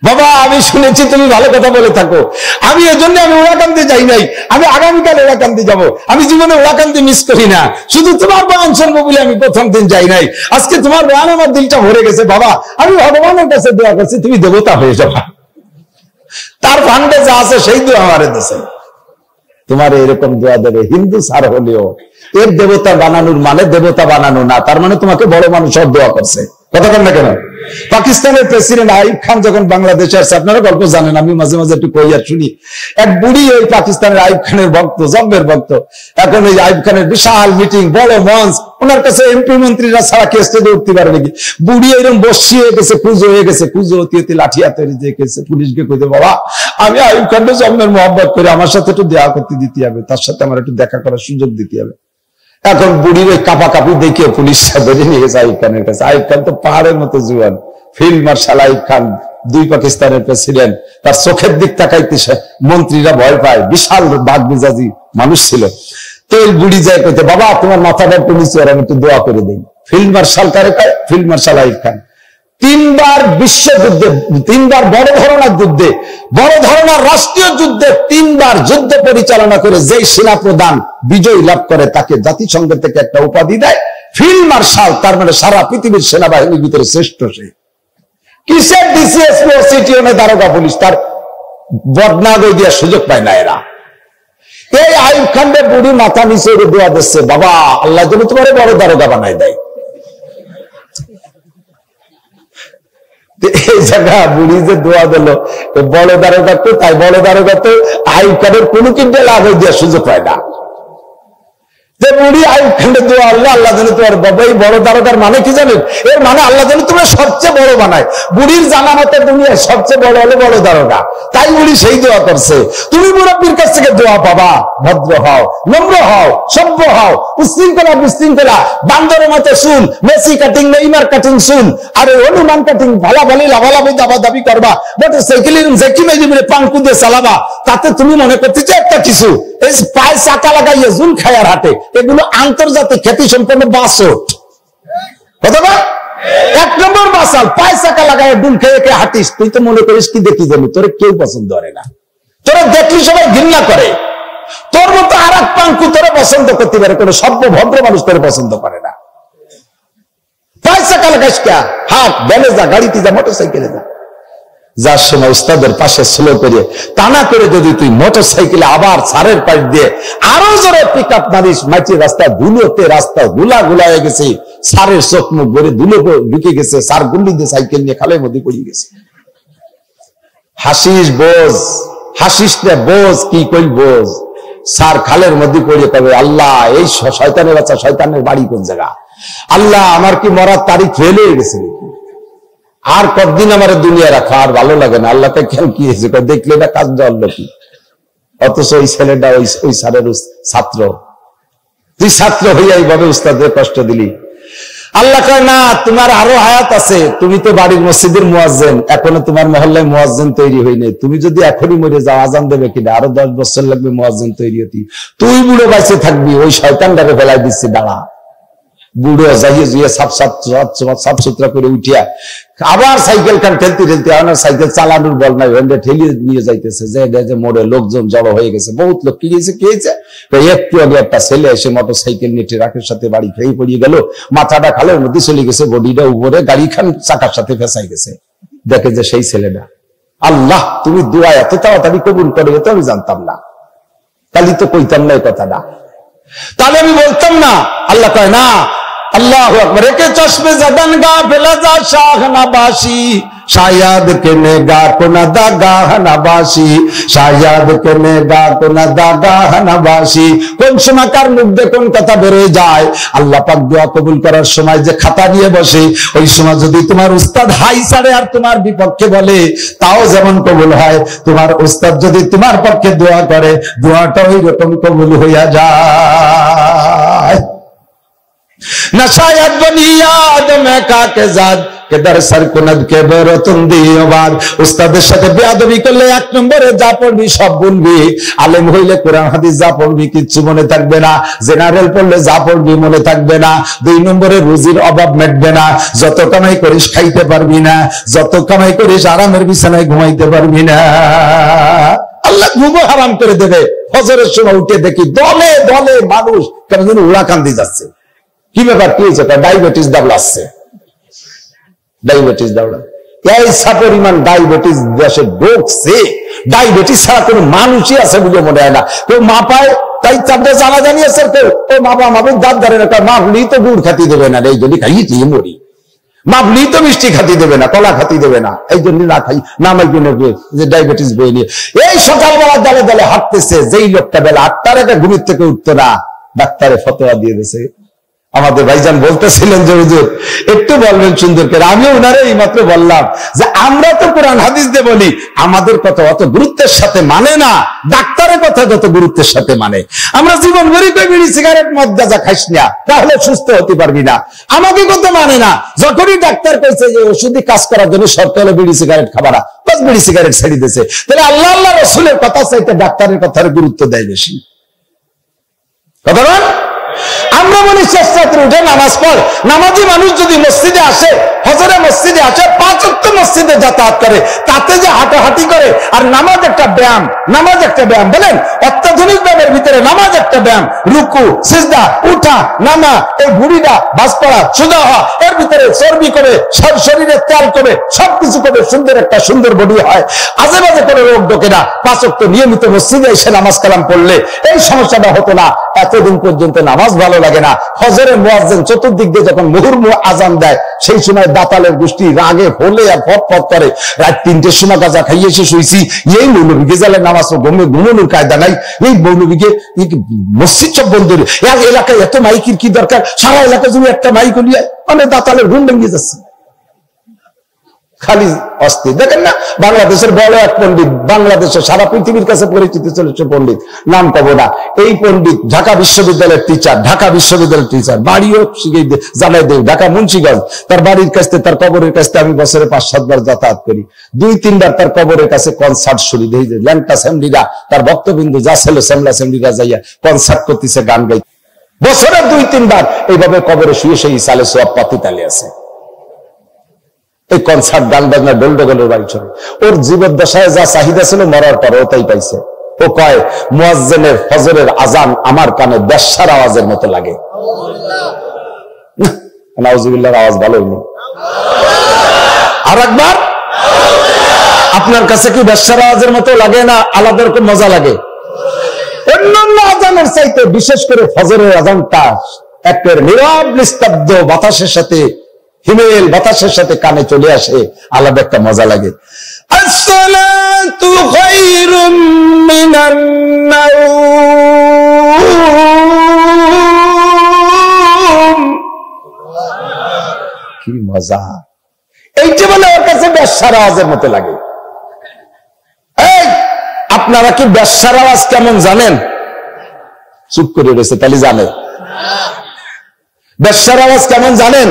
বাবা, আমি শুনেছি তুমি ভালো কথা বলে থাকো, আমি এর জন্য আমি ওলাকান্দি যাই নাই, আমি আগামীকাল ওলাকান্দি যাব। আমি জীবনে ওলাকান্দি মিস করি না, শুধু তোমার বয়ান শুনবো বলে আমি প্রথম দিন যাই নাই। আজকে তোমার বয়ান আমার দিলটা ভরে গেছে বাবা, আমি ভগবানের কাছে দোয়া করছি তুমি দেবতা হয়ে যাবা, তার ফান্ডে যা আছে সেই দোয়া আমার দেশে তোমার এরকম দোয়া দেবে। হিন্দু সার হলেও এর দেবতা বানানোর মানে দেবতা বানানো না, তার মানে তোমাকে বড় মানুষ দোয়া করছে। কথা বল না কেন? পাকিস্তানের প্রেসিডেন্ট আইয়ুব খান যখন বাংলাদেশে আসছে, আপনারা গল্প জানেন, আমি মাঝে মাঝে একটু কইয়া শুনি। এক বুড়ি ওই পাকিস্তানের আইয়ুব খানের ভক্ত, জম্মের ভক্ত। এখন ওই আইয়ুব খানের বিশাল মিটিং, বড় মঞ্চ, ওনার কাছে এমপি মন্ত্রীরা ছাড়া কে স্টেজে উঠতে পারে নাকি? বুড়ি এরকম বসিয়ে গেছে, কুজো হয়ে গেছে, কুজো অতি লাঠি হাতে গেছে। পুলিশকে কইতে, বাবা আমি আইয়ুব খানের জম্মের মহব্বত করে, আমার সাথে একটু দেখা করতে দিতে হবে, তার সাথে আমার একটু দেখা করার সুযোগ দিতে হবে। এখন বুড়ির ওই কাপাকাপি দেখে পুলিশরা ধরে নিয়ে গেছে আইয়ুব খানের কাছে। আইয়ুব খান তো পাহাড়ের মতো জুয়ান, ফিল্ড মার্শাল আইয়ুব খান, 2 পাকিস্তানের প্রেসিডেন্ট, তার চোখের দিক তাকাইতে মন্ত্রীরা ভয় পায়, বিশাল বাঘ মেজাজি মানুষ ছিল। তো ওই বুড়ি যায় কইতে, বাবা তোমার মাথাটা একটু নিচু, আর আমি একটু দোয়া করে দিই। ফিল্ড মার্শাল কারে কয়? Field marshal Ayub Khan. 3 বার বিশ্বযুদ্ধে, 3 বার বড় ধরনের যুদ্ধে, বড় ধরনের রাষ্ট্রীয় যুদ্ধে 3 বার যুদ্ধ পরিচালনা করে যেই সেনা প্রধান বিজয় লাভ করে, তাকে জাতিসংঘ থেকে একটা উপাধি দেয় ফিল্ড মার্শাল। তার মানে সারা পৃথিবীর সেনাবাহিনীর ভিতরে শ্রেষ্ঠ সে। কিসের ডিসিএসপি ও সিটিওনে দারোগা পুলিশ, তার বদনাগই দেওয়ার সুযোগ পায় না এরা। এই আইয়ুব খানের বুড়ি মাথা নিচে দোয়া দিচ্ছে, বাবা আল্লাহ যেন তোমার বড় দারোগা বানায় দেয়। এই জায়গা বুড়ি যে দোয়া দিল, বড় দারোগা তো, তাই বড় দারোগা তো আইয়ুব খানের কোনো কিন্তু লাভ দেওয়ার সুযোগ পায় না। যে বুড়ি আইয়ুব খানের দোয়া, আল্লাহ আল্লাহ যেন তোমার বাবা, এই বড় দারোগার মানে কি জানেন? এর মানে আল্লাহ যেন তোমার সবচেয়ে বড় বানায়। বুড়ির জানা মতো দুনিয়ায় সবচেয়ে বড় হলো বড় দারোগা, তাই বুড়ি সেই দোয়া করছে। তুমি মুরব্বীর কাছ থেকে দোয়া পাবা, ভদ্র হও, নম্র হও, সভ্য হও, উশৃঙ্খলা বিশৃঙ্খলা, বান্দরের মতো চুল, মেসি কাটিং নেইমার কাটিং চুল, আর হনুমান কাটিং ভালাভালি লাভালাভি দাবাদাবি করবা, মোটর সাইকেলের জেকি মেজিবরে পাঙ্কু দিয়ে চালাবা, তাতে তুমি মনে করতেছো একটা কিছু। এই পায়ে চাকা লাগাইয়া জুল খায়ার হাটে, এগুলো আন্তর্জাতিক খ্যাতি সম্পন্ন বাসট। কথা বল, 1 নম্বর বাসাল, পায়ে চাকা লাগাইয়া ডুল খেয়ে হাঁটিস, তুই তো মনে করিস কি দেখি জানি, তোরে কেউ পছন্দ করে না, তোরা দেখলি সবাই ঘৃণা করে। তোর মতো আর এক পাঙ্কু তোরা পছন্দ করতে পারে, কোনো সভ্য ভদ্র মানুষ তোরে পছন্দ করে না। পায়ে চাকা লাগাইস কে? হাট, বেলে যা, গাড়িতে যা, মোটর সাইকেলে যা। যার সময় উস্তাদের পাশে স্লো করে টানা করে যদি তুই মোটর সাইকেলে আবার সারের পাশ দিয়ে আরো জোরে পিক আপ মারিস, মাটির রাস্তা ধুলোতে, রাস্তা ধুলা গুলা হয়ে গেছে, সারের চোখ মুখ ভরে ধুলো ঢুকে গেছে, সার গুল্লি দিয়ে সাইকেল নিয়ে খালের মধ্যে পড়ে গেছে। হাসিস বোঝ, হাসিস না বোঝ, কি কই বোঝ, সার খালের মধ্যে পড়ে কবে, আল্লাহ এই শয়তানের বাচ্চা, শয়তানের বাড়ি কোন জায়গা, আল্লাহ আমার কি মরার তারিখ ফেল হয়ে গেছে, আর কতদিন আমার দুনিয়া রাখা, আর ভালো লাগে না, আল্লাহকে কেন কি হয়েছে, দেখলে না কাজ জল কি। অথচ ওই ছেলেটা ওই স্যারের ছাত্র। তুই ছাত্র হইয়া এইভাবে উস্তাদের কষ্ট দিলি। আল্লাহ কয় না, তোমার আরো হায়াত আছে। তুমি তো বাড়ির মসজিদের মুয়াজ্জিন, এখনো তোমার মহল্লায় মুয়াজ্জিন তৈরি হই নাই। তুমি যদি এখনই মরে যাও, আজান দেবে কিনা? আরো 10 বছর লাগবে মুয়াজ্জিন তৈরি হতে। তুই বুড়ো বাইসে থাকবি, ওই শয়তানটাকে ফেলাই দিচ্ছি। দাঁড়া, বুড়ো যাইয়ে জুয়ে সাফ সুতরা করে উঠিয়া আবার সাইকেল খান ঠেলতে ঠেলতে, আমার সাইকেল চালানোর বল নাই, ঠেলিয়ে নিয়ে যাইতেছে। যে মোড়ে লোকজন জড়ো হয়ে গেছে, বহুত লোক। কি গেছে একটু আগে একটা ছেলে এসে মোটর সাইকেল নিয়ে ট্রাকের সাথে বাড়ি খেয়ে পড়িয়ে গেল, মাথাটা খালের মধ্যে চলে গেছে, বডিটা উপরে, গাড়ি খান চাকার সাথে ফেসাই গেছে। দেখে যে সেই ছেলেটা। আল্লাহ, তুমি দোয়া এত তাড়াতাড়ি কবুল করে, তো আমি জানতাম না, তাহলে তো কইতাম না এই কথাটা, তাহলে আমি বলতাম না। আল্লাহ কয় না, আল্লাহু আকবার। একে চশমে জাদান গা ফেলা যা শাহনাবাসী, শায়াদ কেনে গা কোনা দাগা হানাবাসী, শায়াদ কেনে গা কোনা দাগা হানাবাসী। কোন সময় কার মুখ দিয়ে কোন কথা বেরোয় যায়। আল্লাহ পাক দোয়া কবুল করার সময় যে খাতা নিয়ে বসে, ওই সময় যদি তোমার উস্তাদ হাই ছাড়ে আর তোমার বিপক্ষে বলে, তাও যেমন কবুল হয়। তোমার উস্তাদ যদি তোমার পক্ষে দোয়া করে, দোয়াটা ওই রকম কবুল হইয়া যায়। না শায়দ বনি আদম কা কে জাদ কে দরসর কুনদ কে বেরতুন দিওবাদ। উস্তাদের সাথে বেয়াদবি করলে 1 নম্বরে যা পড়বি সব ভুলবি। আলেম হইলে কোরআন হাদিস যা পড়বি কিচ্ছু মনে থাকবে না। জেনারেল পড়লে যা পড়বি মনে থাকবে না। 2 নম্বরে রুজির অভাব মিটবে না। যত কামাই করিস খাইতে পারবি না, যত কামাই করিস আরামের বিছানায় ঘুমাইতে পারবি না। আল্লাহ ঘুমও হারাম করে দেবে। ফজরের সময় উঠে দেখি দলে দলে মানুষ কেন যেন উড়াকান্দি যাচ্ছে। কি ব্যাপার, কি হয়েছে? ডায়াবেটিস দাবলাচ্ছে, ডায়াবেটিস দাবলা। এই পরিমাণ ডায়াবেটিস দেশে ঢুকছে, ডায়াবেটিস ছাড়া কোন মানুষই আছে বলে মনে হয় না। কেউ মা পায় তাই চাপটা জানা জানিয়েছে, কেউ ও বাবা মাবুর দাঁত ধরে না, মাপলি তো গুড় খাতি দেবে না, এই জন্য খাইয়েছি মরি। মাপলি তো মিষ্টি খাতি দেবে না, কলা খাতি দেবে না, এই জন্য না খাই না মাই কিনে যে ডায়াবেটিস বই নিয়ে। এই সকালবেলা দলে দলে হাঁটতেছে, যেই লোকটা বেলা 8টার আগে ঘুমের থেকে উঠতো না, ডাক্তারে ফতোয়া দিয়ে দিয়েছে। আমাদের ভাইজান বলতেছিলেন যে হুজুর একটু বলবেন সুন্দর করে। আমিও উনারে এই মাত্র বললাম যে আমরা তো কোরআন হাদিস দিয়ে বলি, আমাদের কথা অত গুরুত্বের সাথে মানে না, ডাক্তারের কথা যত গুরুত্বের সাথে মানে। আমরা জীবন ভরি করে বিড়ি সিগারেট মদ গাঁজা খাইস না, তাহলে সুস্থ হতে পারবি না। আমাকে কত মানে না, যখনই ডাক্তার কইছে যে ওষুধই কাজ করার জন্য শর্ত হলো বিড়ি সিগারেট খাবারা, বাস বিড়ি সিগারেট ছেড়ে দিয়েছে। তাহলে আল্লাহ আল্লাহ রসুলের কথা চাইতে ডাক্তারের কথার গুরুত্ব দেয় বেশি। কথা বল। আমরা বলি চেষ্টা করে উঠে নামাজ পড়। নামাজি মানুষ যদি মসজিদে আসে, হজরে মসজিদে আসে, 5 ওয়াক্ত মসজিদে যাতায়াত করে, তাতে যে হাঁটাহাঁটি করে। আর নামাজ একটা ব্যায়াম, নামাজ একটা ব্যায়াম বলেন, অত্যাধুনিক ব্যায়ামের ভিতরে নামাজ একটা ব্যায়াম। রুকু, সিজদা, উঠা, নামা, এই ভুঁড়িটা বাস পড়া, সোজা হওয়া, এর ভিতরে চর্বি করে, সব শরীরে তেল করে, সবকিছু করে সুন্দর একটা সুন্দর বডি হয়। আজে বাজে করে রোগ ঢোকে না। 5 ওয়াক্ত নিয়মিত মসজিদে এসে নামাজ কালাম পড়লে এই সমস্যাটা হতো না। এতদিন পর্যন্ত নামাজ ভালো লাগে না। ফজরের মুয়াজ্জিন চতুর্দিক দিয়ে যখন মুহুর্মুহ আজান দেয়, সেই সময় দাতালের গোষ্ঠী রাগে ফলে আর ফটফট করে। রাত 3টের সময় গাঁজা খাইয়ে এসে শুইছি, এই মৌলবীকে জ্বালে নামাজ ঘুমানোর কায়দা নাই। এই মৌলবীকে মসজিদ সব বন্ধ, এলাকায় এত মাইকের কি দরকার? সারা এলাকা জুড়ে একটা মাইক হলিয়া মানে দাতালের ঘুম ভেঙে যাচ্ছে। খালি অস্থির। দেখেন না, বাংলাদেশের বড় এক পণ্ডিত, বাংলাদেশের সারা পৃথিবীর কাছে পরিচিত চলেছে পণ্ডিত, নাম কব না। এই পণ্ডিত ঢাকা বিশ্ববিদ্যালয়ের টিচার, ঢাকা বিশ্ববিদ্যালয়ের টিচার, বাড়িও জানাই দেব ঢাকা মুন্সিগঞ্জ। তার বাড়ির কাছে, তার কবরের কাছে আমি বছরে 5-7 বার যাতায়াত করি। 2-3 বার তার কবরের কাছে কনসার্ট শুরু দেই। ল্যাংটা সেমলিরা, তার ভক্তবিন্দু যা ছিল, সেমলা সেমলিরা যাইয়া কনসার্ট করতেছে, গান গাই। বছরে 2-3 বার এইভাবে কবরে শুয়ে সেই সালে সব পাতি তালে আছে। এই কনসার্ট, গান বাজনা, ডোল ডগলের বাড়ি চলে। ওর জীবদ্দশায় যা চাহিদা ছিল, মরার পরেও তাই পাইছে। ও কয়, মুয়াজ্জিনের ফজরের আজান আমার কানে বেশ্যার আওয়াজের মতো লাগে। নাউজুবিল্লাহর আওয়াজ ভালো হয়নি। আর একবার, আপনার কাছে কি বেশ্যার আওয়াজের মতো লাগে না আলাদা রকম মজা লাগে? অন্যান্য আজানের চাইতে বিশেষ করে ফজরের আজানটা একের নীরব নিস্তব্ধ বাতাসের সাথে, হিমেল বাতাসের সাথে কানে চলে আসে, আলাদা একটা মজা লাগে। আসসালাতু খায়রুম মিনান নাওম। কি মজা! এইটা বলে ওর কাছে বেশ্যার আওয়াজের মতো লাগে। আপনারা কি ব্যবসার আওয়াজ কেমন জানেন? চুপ করে রয়েছে, তাহলে জানে ব্যবসার আওয়াজ কেমন জানেন?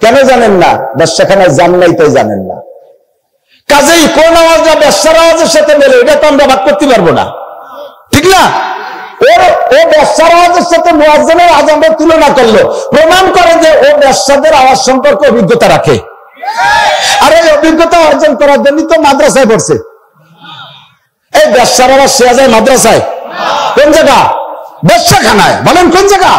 কেন জানেন না? ব্যবসাখানায় যান নাই তাই জানেন না। কাজেই কোন আওয়াজটা ব্যবসার আওয়াজের সাথে মেলে এটা তো আমরা ভাগ করতে পারবো না, ঠিক না? ও ব্যবসার আওয়াজের সাথে মুয়াজ্জিনের আযানটা তুলনা করলো, প্রমাণ করে যে ও ব্যবসাদের আওয়াজ সম্পর্কে অভিজ্ঞতা রাখে। আর এই অভিজ্ঞতা অর্জন করার জন্য তো মাদ্রাসায় পড়ছে। এই ব্যবসার আওয়াজ শেয়া যায় মাদ্রাসায়? কোন জায়গা? ব্যবসাখানায়। বলেন কোন জায়গা?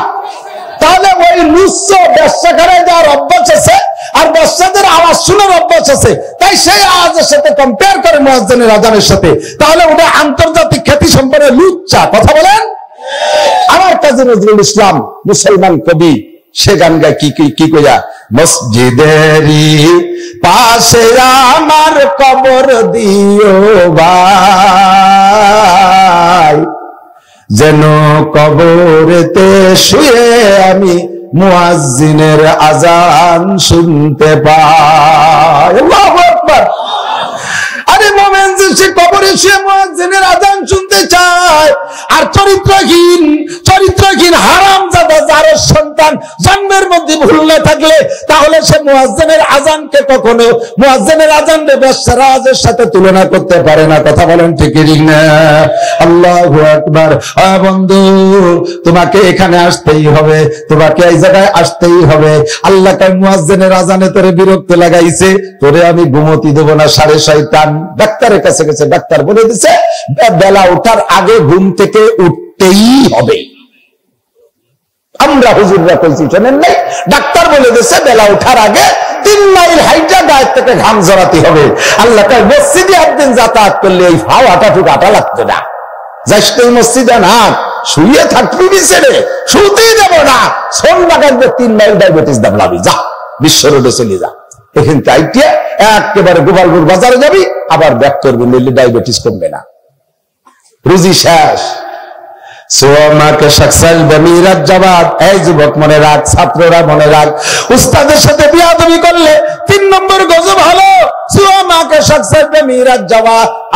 তাহলে ওই লুচ্চ ব্যবসাখানায় যাওয়ার অভ্যাস আছে আর ব্যবসাদের আওয়াজ শোনার অভ্যাস আছে, তাই সেই আওয়াজের সাথে কম্পেয়ার করে মুয়াজ্জিনের আযানের সাথে, তাহলে ওটা আন্তর্জাতিক খ্যাতি সম্পন্ন লুচ্চা। কথা বলেন। আমার কাজী নজরুল ইসলাম মুসলমান কবি, সে গান গায় কি কইয়া, মসজিদেরই পাশে আমার কবর দিও ভাই, যেন কবরেতে শুয়ে আমি মুয়াজ্জিনের আযান শুনতে পাই। আল্লাহু আকবার। আরে মুমিন যে সে কবরে শুয়ে মুয়াজ্জিনের আযান শুনতে চায়, আর চরিত্রহীন হারামজাদা যার সন্তান জন্মের মধ্যে ভুল না থাকলে, তাহলে সে মুয়াজ্জিনের আযানকে কখনো মুয়াজ্জিনের আযানকে ব্যবসার আওয়াজের সাথে তুলনা করতে পারে না। কথা বলেন ঠিক না? আল্লাহু আকবার। বন্ধু, তোমাকে এখানে আসতেই হবে, তোমাকে এই জায়গায় আসতেই হবে। আল্লাহ কয় মুয়াজ্জিনের আযানে তোরে বিরক্ত লাগাইছে, তোরে আমি ঘুমোতে দেব না। সাড়ে শয়তান ডাক্তারের কাছে গেছে, ডাক্তার বলে দিছে বেলা ওঠার আগে ঘুম থেকে উঠতেই হবে। আমরা হুজুররা কইছি শোনেন নাই, ডাক্তার বলে দিছে বেলা ওঠার আগে 3 মাইল হাইটা গায়ের থেকে ঘাম ঝরাতে হবে। আল্লাহ কয় মসজিদে একদিন যাতায়াত করলে এই হাওয়াটাটুকু আটা লাগতো না, যাইস তুই মসজিদে না, শুয়ে থাকবি বিছেড়ে, শুতেই দেব না। সোন লাগাইবে 3 মাইল ডায়াবেটিস দাবলাবি, যা বিশ্ব রোডে চলে যা। এখান থেকে একেবারে গোপালপুর বাজারে যাবি, আবার ব্যাক করবি, নইলে ডায়াবেটিস কমবে না। রুজি শেষ। এই যুবক মনে রাখ, ছাত্ররা মনে রাখ, উস্তাদের সাথে বিয়াদবি করলে 3 নম্বর গজব হলো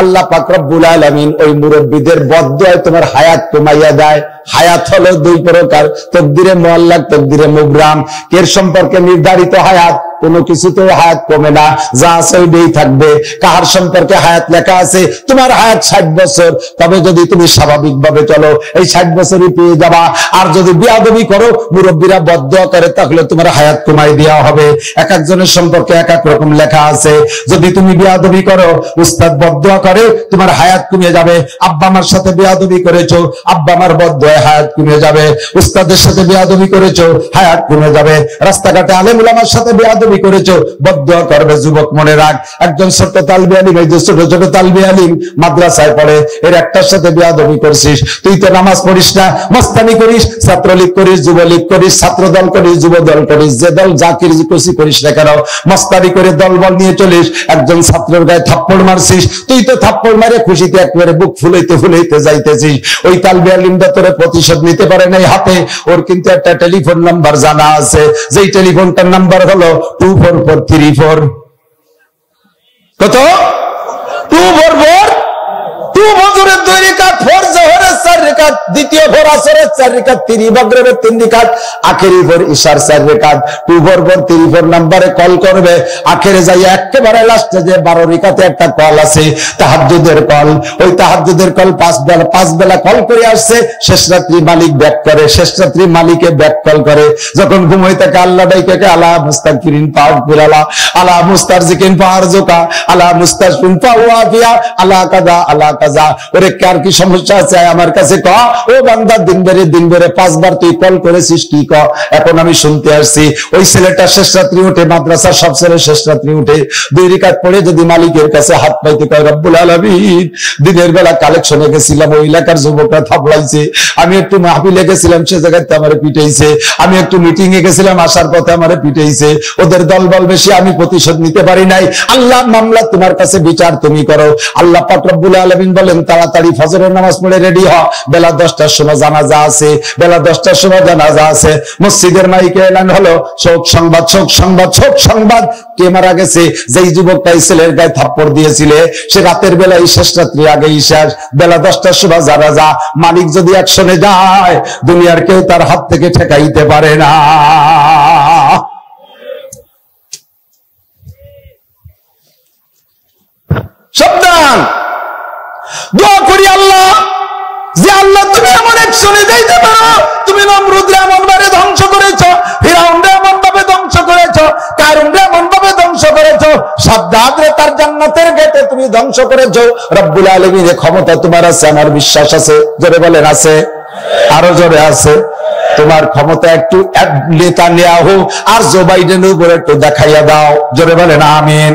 আল্লাহ পাক রব্বুল আলামিন ওই মুরব্বিদের বদদুয়ায় তোমার হায়াত কমাইয়া দেয়। হায়াত হলো 2 প্রকার, তাকদীরে মুআল্লাক, তাকদীরে মুবরাম। এর সম্পর্কে নির্ধারিত হায়াত, কোনো কিছুতে হায়াত কমে না, যা আছে ওইটাই থাকবে। কাহার সম্পর্কে হায়াত লেখা আছে তোমার হায়াত 60 বছর, তবে যদি তুমি স্বাভাবিকভাবে চলো এই 60 বছরই পেয়ে যাবা। আর যদি বিয়াদবি করো, মুরব্বীরা বদদুয়া করে, তাহলে তোমার হায়াত কমাই দেওয়া হবে। এক একজনের সম্পর্কে এক এক রকম লেখা আছে। যদি তুমি বিয়াদবি করো, উস্তাদ বদদুয়া করে, তোমার হায়াত কমে যাবে। আব্বা আমার সাথে বিয়াদবি করেছো, আব্বা আমার বদদুয়ায় হায়াত কমে যাবে। উস্তাদের সাথে বিয়াদবি করেছো, হায়াত কমে যাবে। রাস্তাঘাটে আলেম উলামার সাথে বিয়াদবি করেছো, বদদুয়া করবে। যুবক মনে রাখ, একজন ছোট্ট তালবে আলিম, এই যে ছোট ছোট তালবে আলিম মাদ্রাসায় পড়ে, এর একটার সাথে বিয়াদবি করছিস। তুই তো নামাজ পড়িস না, মস্তানি করিস, ছাত্রলীগ করিস, যুবলীগ করিস, ছাত্র দল করিস, যুব দল করিস, যে দল যা করিস না কেন, মস্তানি করে দল বল নিয়ে চলিস। একজন ছাত্রের গায়ে থাপ্পড় মারছিস, তুই তো থাপ্পড় মারে খুশিতে একেবারে বুক ফুলাইতে ফুলাইতে যাইতেছিস। ওই তালবে আলিমটা তোরে প্রতিশোধ নিতে পারে নাই হাতে, ওর কিন্তু একটা টেলিফোন নাম্বার জানা আছে, যেই টেলিফোনটার নাম্বার হলো 24434। কত? 244। 2 ফজরের 2 রাকাত, 4 যোহরের 4 রাকাত, দ্বিতীয় ভোর আসরের 4 রাকাত, 3 মাগরিবের 3 রাকাত, আখেরি ভোর ইশার 4 রাকাত। 24434 নম্বরে কল করবে। আখেরে যাই একেবারে লাস্টে যে 12 রাকাতে একটা কল আছে, তাহাজ্জুদের কল। ওই তাহাজ্জুদের কল 5 বেলা কল করে আসছে। শেষ রাত্রি মালিক ব্যাক করে, শেষ রাত্রি মালিকে ব্যাক কল করে। যখন ঘুমাই থাকে আল্লাহ ডাইকে আলা মুস্তাগফিরিন ফাগফিরালা, আলা মুস্তারজিকিন ফারজুকা, আলা মুস্তাশফিন ফাওয়াফিয়া, আলা কাযা আলা কাযা। ওরে কার কি সমস্যা আছে আমার কাছে ক। ও বান্দা, দিন বেড়ে 5 বার তুই কল করেছিস, কি ক? এখন আমি শুনতে আসছি ওই ছেলেটা শেষ রাত্রি উঠে, মাদ্রাসার সব ছেলে শেষ রাত্রি উঠে 2 রাকাত পড়ে যদি মালিকের কাছে হাত পাইতে কয়, রব্বুল আলামিন দিনের বেলা কালেকশনে গেছিলাম, ওই এলাকার যুবকরা থাপলাইছে, আমি একটু মাহফিলে গেছিলাম, সে জায়গাতে আমারে পিটাইছে, আমি একটু মিটিং এ গেছিলাম, আসার পথে আমারে পিটাইছে, ওদের দলবল বেশি, আমি প্রতিশোধ নিতে পারি নাই। আল্লাহ মামলা তোমার কাছে, বিচার তুমি করো। আল্লাহ পাক রব্বুল আলামিন বলেন তাড়াতাড়ি ফজরের নামাজ পড়ে রেডি হ, বেলা 10টার সময় জানাজা আছে, বেলা 10টার সময় জানাজা আছে। মসজিদের মাইকে এলান হলো শোক সংবাদ, শোক সংবাদ, শোক সংবাদ। কে মারা গেছে? যেই যুবকটা ছেলের গায়ে থাপ্পড় দিয়েছিলে, সে রাতের বেলায় শেষ, রাত্রি আগেই শেষ, বেলা 10টার সময় জানাজা। মালিক যদি অ্যাকশনে যায়, দুনিয়ার কেউ তার হাত থেকে ঠেকাইতে পারে না। সাবধান, দোয়া করি আল্লাহ, যে আল্লাহ তুমি এমন অ্যাকশনে যাইতে পারো। তুমি নমরুদরে এমন ভাবে ধ্বংস করেছো, ফিরাউনরে এমন ভাবে ধ্বংস করেছো, কারুনরে এমন ভাবে ধ্বংস করেছো, সাদ্দাতরে তার জান্নাতের গেটে তুমি ধ্বংস করেছো। রব্বুল আলামিনের ক্ষমতা তোমার আছে, আমার বিশ্বাস আছে। জোরে বলেন আছে, আরো জোরে আছে। তোমার ক্ষমতা একটু নেতানিয়াহু আর জো বাইডেনের উপরে একটু দেখাইয়া দাও। জোরে বলেন আমিন।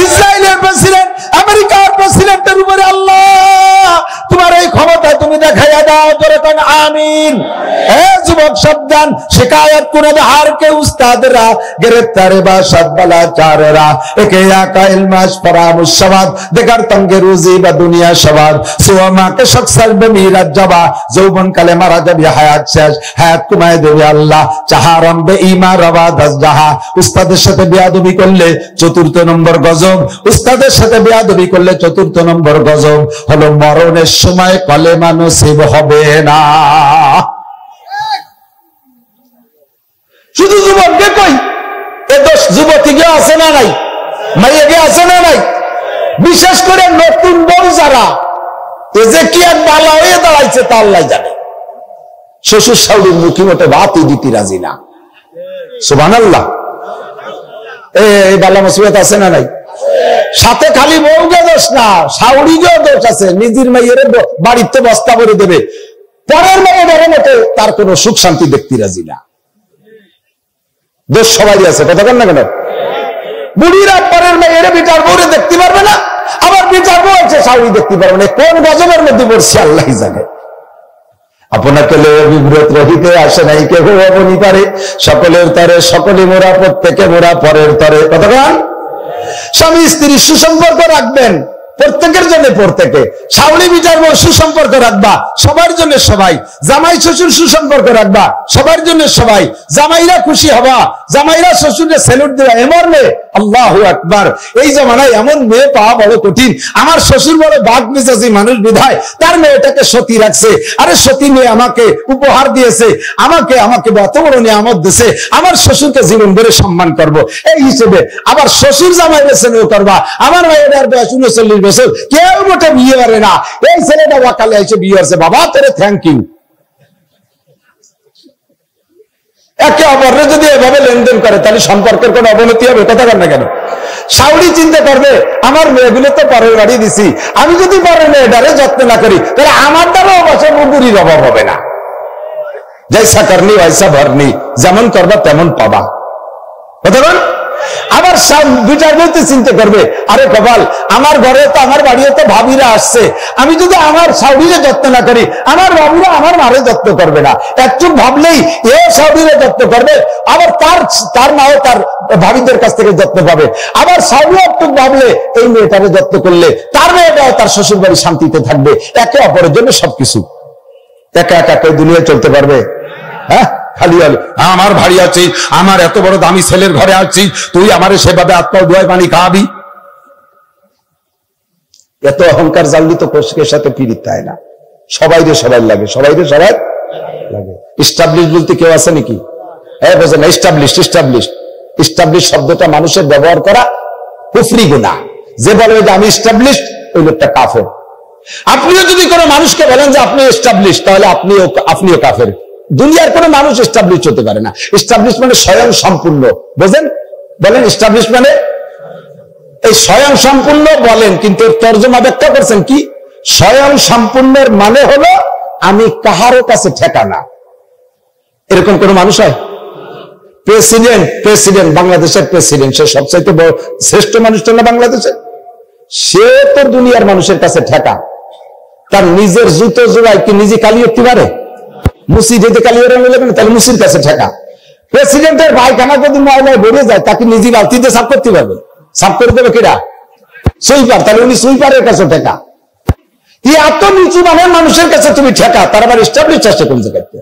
ইসরায়েলের প্রেসিডেন্ট, আমেরিকার প্রেসিডেন্টের উপরে আল্লাহ তোমার এই ক্ষমতা তুমি দেখাইয়া দাও। জোরে বলেন আমিন। যুবক সাবধান, শিকায়ত করে হার কে উস্তাদরা, গ্রেফতারে বা সাতবালা চারেরা, একে আকা ইলমাস ফরামুস সবাদ, দেখার তঙ্গে রুজি বা দুনিয়া সবাদ, সুয়ামাকে শখসার বেমিরাজ যাবা, যৌবন কালে মারা যাবে, হায়াত শেষ, হায়াত কুমায় দেবে আল্লাহ, চাহারম বে ইমা রবা দাস জাহা। উস্তাদের সাথে বেয়াদবি করলে 4th নম্বর গজব, উস্তাদের সাথে বেয়াদবি করলে 4th নম্বর গজব হলো মরণের সময় কলেমা নসিব হবে না। শুধু যুবককে কই, এ দোষ যুবতী গে আছে না নাই, মাইয়ে গে আছে না নাই? বিশেষ করে নতুন বউ যারা, এ যে কি এক বালা হয়ে দাঁড়াইছে তা আল্লাহ জানে। শ্বশুর শাশুড়ির মুখী মতো ভাতই দিতে রাজি না। সুবহানাল্লাহ। এই বালা মুসিবত আছে না নাই? সাথে খালি বউকে দোষ না, শাশুড়িকেও দোষ আছে। নিজের মাইয়ের বাড়িতে বস্তা ভরে দেবে, পরের মেয়েদের মতো তার কোনো সুখ শান্তি দেখতে রাজি না। দোষ সবাই আছে, কথা বল না কেন? বুড়িরা পরের মেয়ের বিটার বউরে দেখতে পারবে না, আবার বিটার বউ আছে শাশুড়ি দেখতে পারবে না। কোন গজবের মধ্যে পড়ছে আল্লাহ জানে। আপনাকে বিব্রত রহিতে আসে নাই কেহ আপনি পারে, সকলের তরে সকলে মোরা, প্রত্যেকে মোরা পরের তরে। কথা বল। স্বামী স্ত্রী সুসম্পর্ক রাখবেন, প্রত্যেকের জন্য প্রত্যেকে। শাশুড়ি বিচার সুসম্পর্ক রাখবা, সবার জন্য সবাই। জামাই শ্বশুর সুসম্পর্ক রাখবা, সবার জন্য সবাই। জামাইরা খুশি হবা, জামাইরা শ্বশুরকে স্যালুট দেবা। এমন মেয়ে, আল্লাহু আকবার, এই জমানায় এমন মেয়ে পাওয়া বড় কঠিন। আমার শ্বশুর বড় বাঘ মেজাজি মানুষ বিধায় তার মেয়েটাকে সতী রাখছে। আরে সতী মেয়ে আমাকে উপহার দিয়েছে, আমাকে এত বড় নিয়ামত দিয়েছে, আমার শ্বশুরকে জীবন ভরে সম্মান করব। এই হিসেবে আবার শ্বশুর জামাই বেছে করবা। আমার মেয়েটার বয়স 39 বছর, কেউ মোটে বিয়ে করে না। এই ছেলেটা ওয়াকালে এসে বিয়ে হচ্ছে, বাবা তোরে থ্যাংক ইউ। একে অপরে যদি এভাবে লেনদেন করে তাহলে সম্পর্কের কোন অবনতি হবে? কথা বল না কেন? শাশুড়ি চিন্তা করবে আমার মেয়েগুলো তো পরের বাড়ি দিছি, আমি যদি পরের মেয়েটারে যত্ন না করি তাহলে আমার দ্বারাও বছর বুড়ির অভাব হবে না। জৈসা করনি ওইসা ভরনি, যেমন করবা তেমন পাবা। কথা বল। আবার দুইটার মধ্যে চিন্তা করবে, আরে কপাল, আমার ঘরে তো আমার বাড়িও তো ভাবিরা আসছে, আমি যদি আমার শাশুড়িরে যত্ন না করি আমার ভাবিরা আমার মারে যত্ন করবে না। একটু ভাবলেই এ শাশুড়িরে যত্ন করবে, আবার তার মাও তার ভাবিদের কাছ থেকে যত্ন পাবে। আবার শাশুড়ি একটু ভাবলে এই মেয়েটারে যত্ন করলে তার মেয়েটাও তার শ্বশুর বাড়ি শান্তিতে থাকবে। একে অপরের জন্য সবকিছু। একা একা কেউ দুনিয়া চলতে পারবে? হ্যাঁ, খালি আমার ভারী আছি, আমার এত বড় দামি ছেলের ঘরে আছি, তুই আমার সেভাবে আত্মা ধোয়ায় পানি খাওয়াবি? এত অহংকার জানলি তো কোষকের সাথে পিরিত হয় না। সবাই লাগে, সবাই লাগে। ইস্টাবলিশ বলতে কেউ আছে নাকি? বোঝেন না? ইস্টাবলিশ শব্দটা মানুষের ব্যবহার করা কুফরি গুনাহ। যে বলবে যে আমি ইস্টাবলিশ, ওই লোকটা কাফের। আপনিও যদি কোনো মানুষকে বলেন যে আপনি এস্টাবলিশ, তাহলে আপনিও কাফের। দুনিয়ার কোনো মানুষ এস্টাবলিশ হতে পারে না। এস্টাবলিশ মানে স্বয়ং সম্পূর্ণ। বুঝেন? বলেন এস্টাবলিশ মানে এই স্বয়ং সম্পূর্ণ বলেন, কিন্তু এর তর্জমা ব্যাখ্যা করছেন কি? স্বয়ং সম্পূর্ণের মানে হলো আমি কাহারও কাছে ঠেকানা। এরকম কোন মানুষ হয়? প্রেসিডেন্ট, বাংলাদেশের প্রেসিডেন্ট, সে সবচাইতে বড় শ্রেষ্ঠ মানুষটা না বাংলাদেশের? সে তো দুনিয়ার মানুষের কাছে ঠেকা। তার নিজের জুতো জোড়ায় কি নিজে কালি উঠতে পারে? মুসি যেতে কালি লাগবে, তাহলে মুসির কাছে ঠেকা। প্রেসিডেন্টের পায়খানা যদি ময়লায় ভরে যায়, তাকে নিজে বালতিতে সাফ করতে পারবে? সাফ করে দেবে কিরা? সুইপার, তাহলে উনি সুইপারের কাছে ঠেকা। কি এত নিচু মানের মানুষের কাছে তুমি ঠেকা, তার আবার এস্টাবলিশ আসছে কোন জায়গাতে?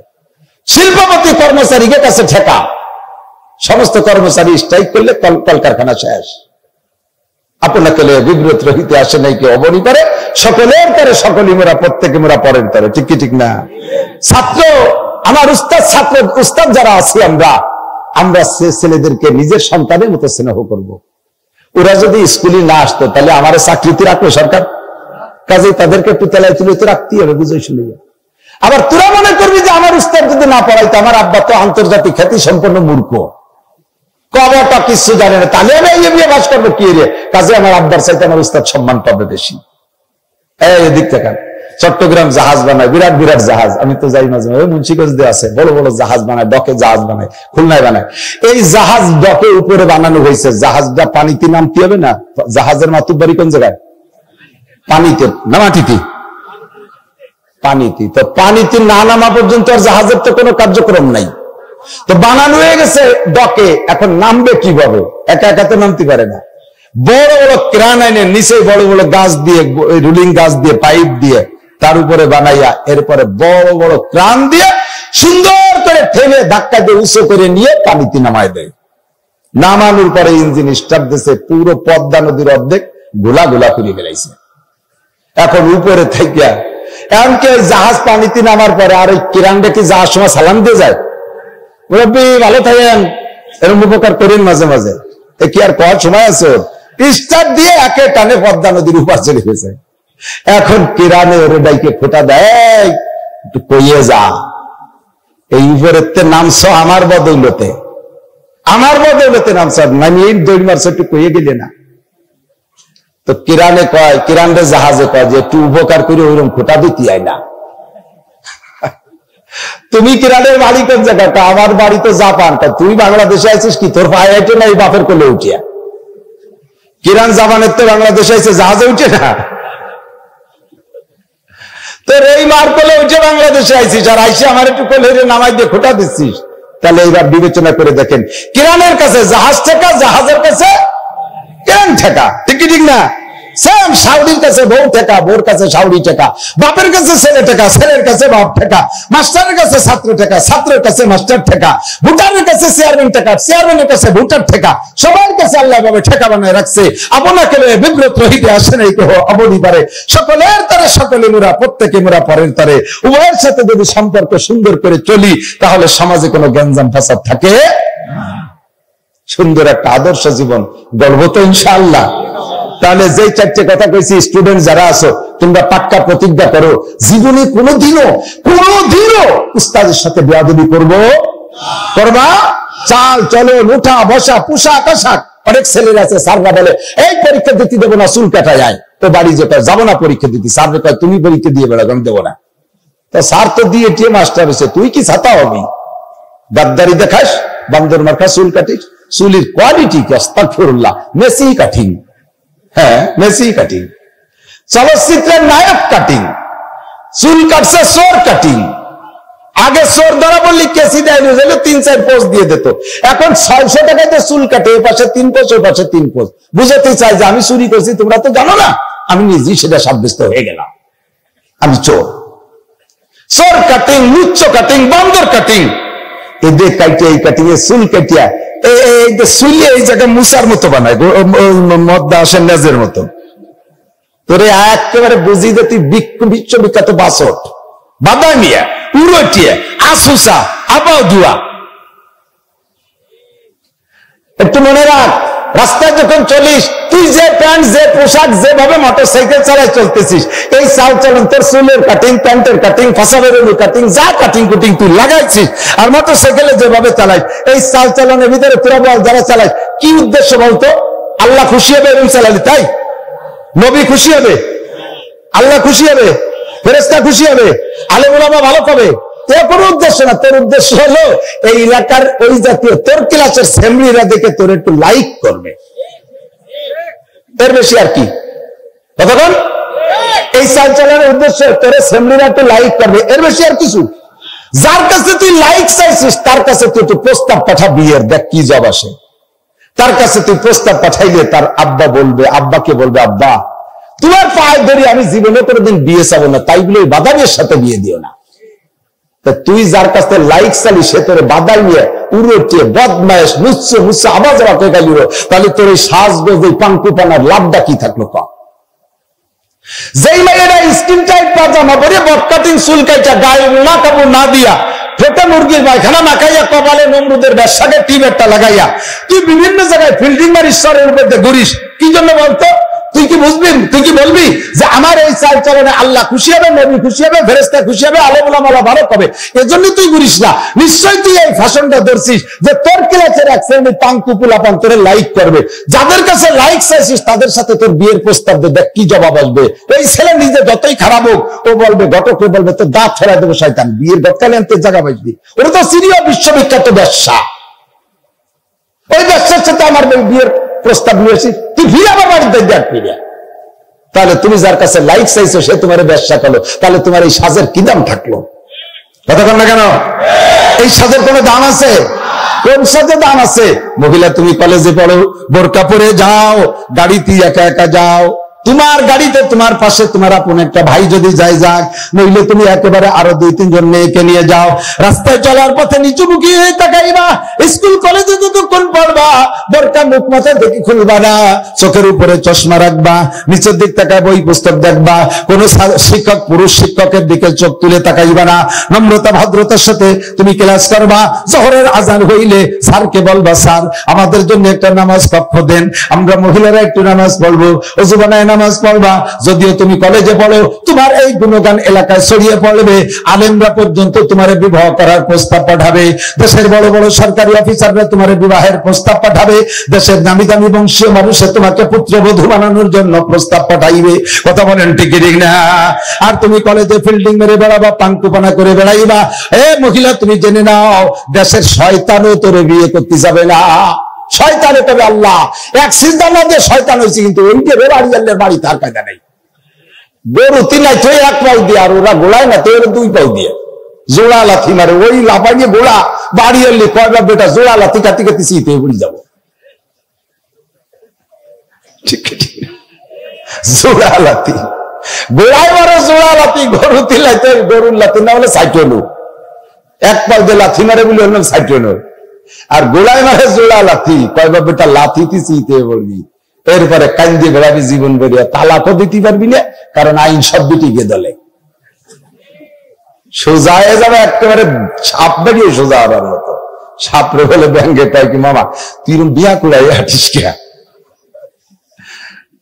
শিল্পপতি কর্মচারীকে কাছে ঠেকা, সমস্ত কর্মচারী স্ট্রাইক করলে কলকারখানা শেষ। আপনাকে বিব্রত রহিতে আসে নাই কেউ অবনী করে, সকলের করে সকলই মোরা, প্রত্যেকে মোরা পরের তরে, ঠিক কি ঠিক না? ছাত্র আমার উস্তাদ, ছাত্র উস্তাদ যারা আছি আমরা ছেলেদেরকে নিজের সন্তানের মতো স্নেহ করব। ওরা যদি স্কুলে না আসতো তাহলে আমার চাকরিতে রাখবে সরকার, কাজে তাদেরকে একটু তেলায় তুলে তো রাখতেই হবে, বুঝে শুনে। আবার তোরা মনে করবি যে আমার উস্তাদ যদি না পড়াইতো, আমার আব্বা তো আন্তর্জাতিক খ্যাতি সম্পন্ন মূর্খ, কবটা কিছু জানে না, তাহলে আমি এই বিয়ে বাস করবো কি রে? কাজে আমার আব্বার চাইতে আমার উস্তাদ সম্মান পাবে বেশি। এদিক থেকে চট্টগ্রাম জাহাজ বানায়, বিরাট বিরাট জাহাজ, আমি তো যাই মাঝে মাঝে, মুন্সিগঞ্জে আছে বড় বড় জাহাজ বানায়, ডকে জাহাজ বানায়, খুলনায় বানায়। এই জাহাজ ডকে উপরে বানানো হয়েছে, জাহাজটা পানিতে নামতে হবে না? জাহাজের মাতুব্বাড়ি কোন জায়গায়? পানিতে না মাটিতে? পানিতে। তো পানিতে না নামা পর্যন্ত আর জাহাজের তো কোনো কার্যক্রম নাই, তো বানানো হয়ে গেছে ডকে, এখন নামবে কিভাবে? একা একা তো নামতে পারে না, বড় বড় ক্রান আইনে নিচে বড় বড় গাছ দিয়ে, রুলিং গাছ দিয়ে, পাইপ দিয়ে তার উপরে বানাইয়া, এরপরে বড় বড় ক্রান দিয়ে সুন্দর করে ঠেলে ধাক্কা দিয়ে উঁচু করে নিয়ে পানিতে নামায় দেয়। নামানোর পরে ইঞ্জিন স্টার্ট দিয়েছে, পুরো পদ্মা নদীর অর্ধেক গোলা গোলা করে ফেলাইছে। এখন উপরে থেকে এমনকি জাহাজ পানিতে নামার পরে আর ওই কিরানটা কি যাওয়ার সময় সালাম দিয়ে যায়, মুরব্বী ভালো থাকেন, এরকম উপকার করেন মাঝে মাঝে, এ কি আর কর সময় আছে? স্টার্ট দিয়ে একে টানে পদ্মা নদীর উপর চলে গেছে। এখন কিরানে ওরে ডাইকে খোটা দেয়, একটু কইয়ে যা, এই উপরের নামছ আমার বদৌলতে, আমার বদৌলতে নামছ, নামিয়ে দৌড় মারছ, একটু কইয়ে গেলে না? তো কিরানে কয়, কিরানরে জাহাজে কয় যে একটু উপকার করে ওইরকম খোটা দিতে হয় না। তুমি কিরানের বাড়ি কোন জায়গাটা? আমার বাড়ি তো জাপান। তুই বাংলাদেশে আছিস কি, তোর পায়ে হেঁটে না এই বাপের কোলে উঠিয়া? কিরান জাপানের তো বাংলাদেশে আছে, জাহাজে উঠে না, তোর এই মার কোলে উঠে বাংলাদেশে আইছিস, আর আইসে আমার একটু কোলে নামাই দিয়ে খোটা দিচ্ছিস। তাহলে এইবার বিবেচনা করে দেখেন, কিরানের কাছে জাহাজ ঠেকা, জাহাজের কাছে কিরান ঠেকা, ঠিক ঠিক না? সেম সাউরির কাছে বউ ঠেকা, বউর কাছে সাউরি ঠেকা, বাপের কাছে ছেলে ঠেকা, ছেলের কাছে বাপ ঠেকা, মাস্টারের কাছে ছাত্র ঠেকা, ছাত্রের কাছে মাস্টার ঠেকা, ভোটারের কাছে চেয়ারম্যান ঠেকা, চেয়ারম্যানের কাছে ভোটার ঠেকা, সবার কাছে আল্লাহ ভাবে ঠেকা বানায় রাখছে। আপনাকে বিব্রত রহিতে আসে নাই কেহ অবধি পারে, সকলের তরে সকলে মোরা, প্রত্যেকে মোরা পরের তরে। উভয়ের সাথে যদি সম্পর্ক সুন্দর করে চলি, তাহলে সমাজে কোনো গ্যাঞ্জাম ফাসাদ থাকে, সুন্দর একটা আদর্শ জীবন গড়ব তো ইনশাআল্লাহ। তাহলে যে চারটে কথা কইছি, স্টুডেন্ট যারা আছো তোমরা পাক্কা প্রতিজ্ঞা করো, জীবনে কোনোদিনও উস্তাদের সাথে বেয়াদবি করবা। চাল চলন, উঠা বসা, পোশাক আশাক, অনেক ছেলেরা আছে স্যাররা বলে এই পরীক্ষা দিতে দেবো না, চুল কাটা যায়, তো বাড়ি যেটা যাবো না পরীক্ষা দিতে, স্যাররা কয় তুমি পরীক্ষা দিয়ে বেড়াবে, আমি দেবো না। তো স্যার তো দিয়ে টিয়ে মাস্টার হয়েছে, তুই কি ছাতা হবি? গাদ্দারি দেখাস, বান্দর মার্কা চুল কাটিস, চুলির কোয়ালিটি কি আস্তাগফিরুল্লাহ, মেসি কাটিং, হ্যাঁ মেসি কাটিং, চলচ্চিত্রের নায়ক কাটিং, চুল কাটছে চোর কাটিং। আগে চোর ধরা বললি কেসি দেয়, 3-4 পোস্ট দিয়ে দিত, এখন 600 টাকাতে চুল কাটে, এ পাশে 3 পোস্ট, ওই পাশে 3 পোস্ট। বুঝাতে চাই যে আমি চুরি করছি, তোমরা তো জানো না, আমি নিজেই সেটা সাব্যস্ত হয়ে গেলাম, আমি চোর। চোর কাটিং, লুচ্চ কাটিং, বান্দর কাটিং, এদের কাটিয়ে এই কাটিয়ে চুল কাটিয়া শুইলে এই জায়গায় মুসার মতো বানায়, মদ্দা আসেন লেজের মতো। তোরে একেবারে বুঝি যে তুই বিশ্ববিখ্যাত বাসট, বাদামিয়া, উরটিয়া, আসুসা, আবাও দুয়া। একটু মনে রাখ, রাস্তায় যখন চলিস, তুই যে প্যান্ট, যে পোশাক, যেভাবে মোটরসাইকেল চালায় চলতেছিস, এই চাল চলন তোর চুলের কাটিং, প্যান্টের কাটিং, ফাঁসাবের কাটিং, যা কাটিং কুটিং তুই লাগাইছিস, আর মোটরসাইকেলে যেভাবে চালাইস, এই চাল চালনের ভিতরে তোরা বল যারা চালাইস, কি উদ্দেশ্য বলতো? আল্লাহ খুশি হবে এবং চালালি, তাই? নবী খুশি হবে, আল্লাহ খুশি হবে, ফেরেশতা খুশি হবে, আলেম ওলামা ভালো পাবে, কোনো উদ্দেশ্য না। তোর উদ্দেশ্য হলো এই এলাকার ওই জাতীয় তোর ক্লাসের সেমরিরা দেখে তোর একটু লাইক করবে, এর বেশি আর কি? কতক্ষণ এই চাল চালানোর উদ্দেশ্য তোর সেমরিরা একটু লাইক করবে, এর বেশি আর কিছু? যার কাছে তুই লাইক চাইছিস তার কাছে তুই একটু প্রস্তাব পাঠা বিয়ের, দেখ কি জব আসে। তার কাছে তুই প্রস্তাব পাঠাইলে তার আব্বা বলবে, আব্বাকে বলবে, আব্বা তোমার পায়ে ধরে আমি জীবনে কোনোদিন বিয়ে চাবো না, তাই বলে বাধা বিয়ের সাথে বিয়ে দিও না। তুই যার কাছ থেকে লাইক চালি সে তোর বাদাই নিয়ে উড়োটিয়ে বদমায়েশ মুচ্ছে মুচ্ছে আওয়াজ রাখে গেল, তাহলে তোর এই সাজগোজ এই পাঙ্কুপানার লাভটা কি থাকলো? কম যেই মেয়েরা স্কিন টাইট পাজামা পরে বটকাটিং চুল কাইটা গায়ে না কাপড় না দিয়া ফেটে মুরগির পায়খানা না খাইয়া কপালে নমরুদের ব্যবসাকে টিবেরটা লাগাইয়া তুই বিভিন্ন জায়গায় ফিল্ডিং মার ঈশ্বরের উপর ঘুরিস, কি জন্য বলতো? তুই কি বুঝবি, তুই কি বলবি যে আমার এই চাল চলনে আল্লাহ খুশি হবে, নবী খুশি হবে, ফেরেশতা খুশি হবে, আলেম ওলামা ভালো হবে, এজন্য তুই ঘুরিস না। নিশ্চয়ই তুই এই ফ্যাশনটা ধরছিস যে তোর ক্লাসের এক শ্রেণীর টাঙ্কু পোলাপান তোরে লাইক করবে, যাদের কাছে লাইক চাইছিস তাদের সাথে তোর বিয়ের প্রস্তাব দে, দেখ কি জবাব আসবে। ওই ছেলে নিজে যতই খারাপ হোক ও বলবে, ঘটককে বলবে তোর দাঁত ফেরা দেবো শয়তান, বিয়ের গতকালে আনতে জায়গা বাঁচবি। ওরা তো সিরিয়া বিশ্ববিখ্যাত ব্যবসা, ওই ব্যবসার সাথে আমার বিয়ের প্রস্তাব নিয়েছি, তুই ফিরে আবার বাড়িতে দেখ ফিরে। তাহলে তুমি যার কাছে লাইক চাইছো সে তোমার ব্যবসা করলো, তাহলে তোমার এই সাজের কি দাম থাকলো? কথা বল না কেন? এই সাজের কোনো দাম আছে? কোন সাজে দাম আছে? মহিলা তুমি কলেজে পড়ো, বোরকা পরে যাও, গাড়িতে একা একা যাও, তোমার গাড়িতে তোমার পাশে তোমার আপন একটা ভাই যদি যায় যাক, নইলে তুমি একেবারে আরো 2-3 জন মেয়েকে নিয়ে যাও। রাস্তায় চলার পথে নিচুমুখী হয়ে তাকাইবা, স্কুল কলেজে যতক্ষণ পড়বা বোরকা মুখ মাথা দেখে খুলবা না, চোখের উপরে চশমা রাখবা, নিচের দিক তাকায় বই পুস্তক দেখবা, কোন শিক্ষক পুরুষ শিক্ষকের দিকে চোখ তুলে তাকাইবা না, নম্রতা ভদ্রতার সাথে তুমি ক্লাস করবা। জোহরের আজান হইলে স্যারকে বলবা, স্যার আমাদের জন্য একটা নামাজ কক্ষ দেন, আমরা মহিলারা একটু নামাজ পড়বো, ওযু বানায় নামাজ পড়বা। যদিও তুমি কলেজে পড়ো, তোমার এই গুণগান এলাকায় ছড়িয়ে পড়বে, আলেমরা পর্যন্ত তোমার বিবাহ করার প্রস্তাব পাঠাবে, দেশের বড় বড় সরকারি অফিসাররা তোমার বিবাহের প্রস্তাব পাঠাবে, দেশের নামি দামি বংশীয় মানুষে তোমাকে পুত্রবধূ বানানোর জন্য প্রস্তাব পাঠাইবে। কথা বলেন ঠিক না? আর তুমি কলেজে ফিল্ডিং মেরে বেড়াবা, পাঙ্কুপানা করে বেড়াইবা। এ মহিলা তুমি জেনে নাও, দেশের শয়তানও তোরে বিয়ে করতে যাবে না। শয়তানে তবে আল্লাহ এক সিজদা না দিয়ে শয়তান হয়েছে, কিন্তু ওই যে বাড়ি আল্লাহর বাড়ি তার কায়দা নেই। গরু তিনাই তুই 1 পাও দিয়ে, আর ওরা গোলায় না তো 2 পাও দিয়ে জোড়া লাথি মারে, ওই লাফাইয়ে গোড়া বাড়ি আনলি কয়বার বেটা জোড়া লাথি কাটি কাটি শীতে পড়ে যাবো। ঠিক জোড়া লাথি গোড়ায় মারে, জোড়া লাথি গরু তিলাই তো গরুর লাথি না হলে সাইকেলু 1 পাও দিয়ে লাথি মারে বলে হলাম সাইকেল, আর গোড়ায় মারে জোড়া লাথি কয়বার বেটা লাথি চিতে পড়বি। এরপরে কান্দি বেড়াবি জীবন বেরিয়ে, তালাকও দিতে পারবি না, কারণ আইন সব দিকে দলে সোজা হয়ে যাবে, একেবারে সাপ বেরিয়ে সোজা হবার মতো। সাপরে বলে ব্যাঙ্গে পাই কি মামা তুই বিয়া কুড়াই হাঁটিস কে?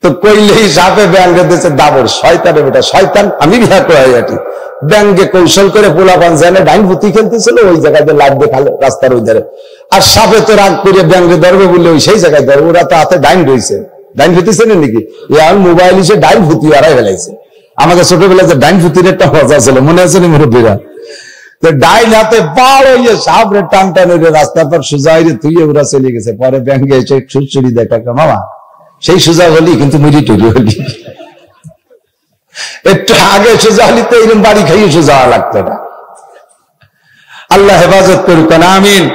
তো কইলেই সাপে ব্যাঙ্গে দিয়েছে দাবর, শয়তানে বেটা শয়তান, আমি বিয়া কুড়াই হাঁটি। ব্যাঙ্গে কৌশল করে পোলাপান জানে ডাইন ভুতি খেলতেছিল, ওই জায়গায় লাইট দেখালো রাস্তার ওই ধারে, আর সাপে তো রাগ করে ব্যাঙ্গে ধরবে বললে ওই সেই জায়গায় ধরবে। ওরা তো হাতে ডাইন রয়েছে, ডাইন ভুতিছে নাকি এখন মোবাইল এসে ডাইন ভুতি হারাই ফেলাইছে। আমাদের ছোটবেলায় যে ডাইন ভুতির একটা মজা ছিল, মনে আছে না মুরব্বীরা? তো ডাইন হাতে পাড় হইয়ে সাপরে টান টান হইলে রাস্তার পর সোজা হইলে তুই ওরা চলে গেছে। পরে ব্যাঙ্গে এসে ছুটছুড়ি দেখা, মামা সেই সোজা হলি কিন্তু মুড়ি টুরি হলি, একটু আগে সোজা হলি তো এরকম বাড়ি খাইয়ে সোজা লাগতো না। আল্লাহ হেফাজত করুক, আমিন।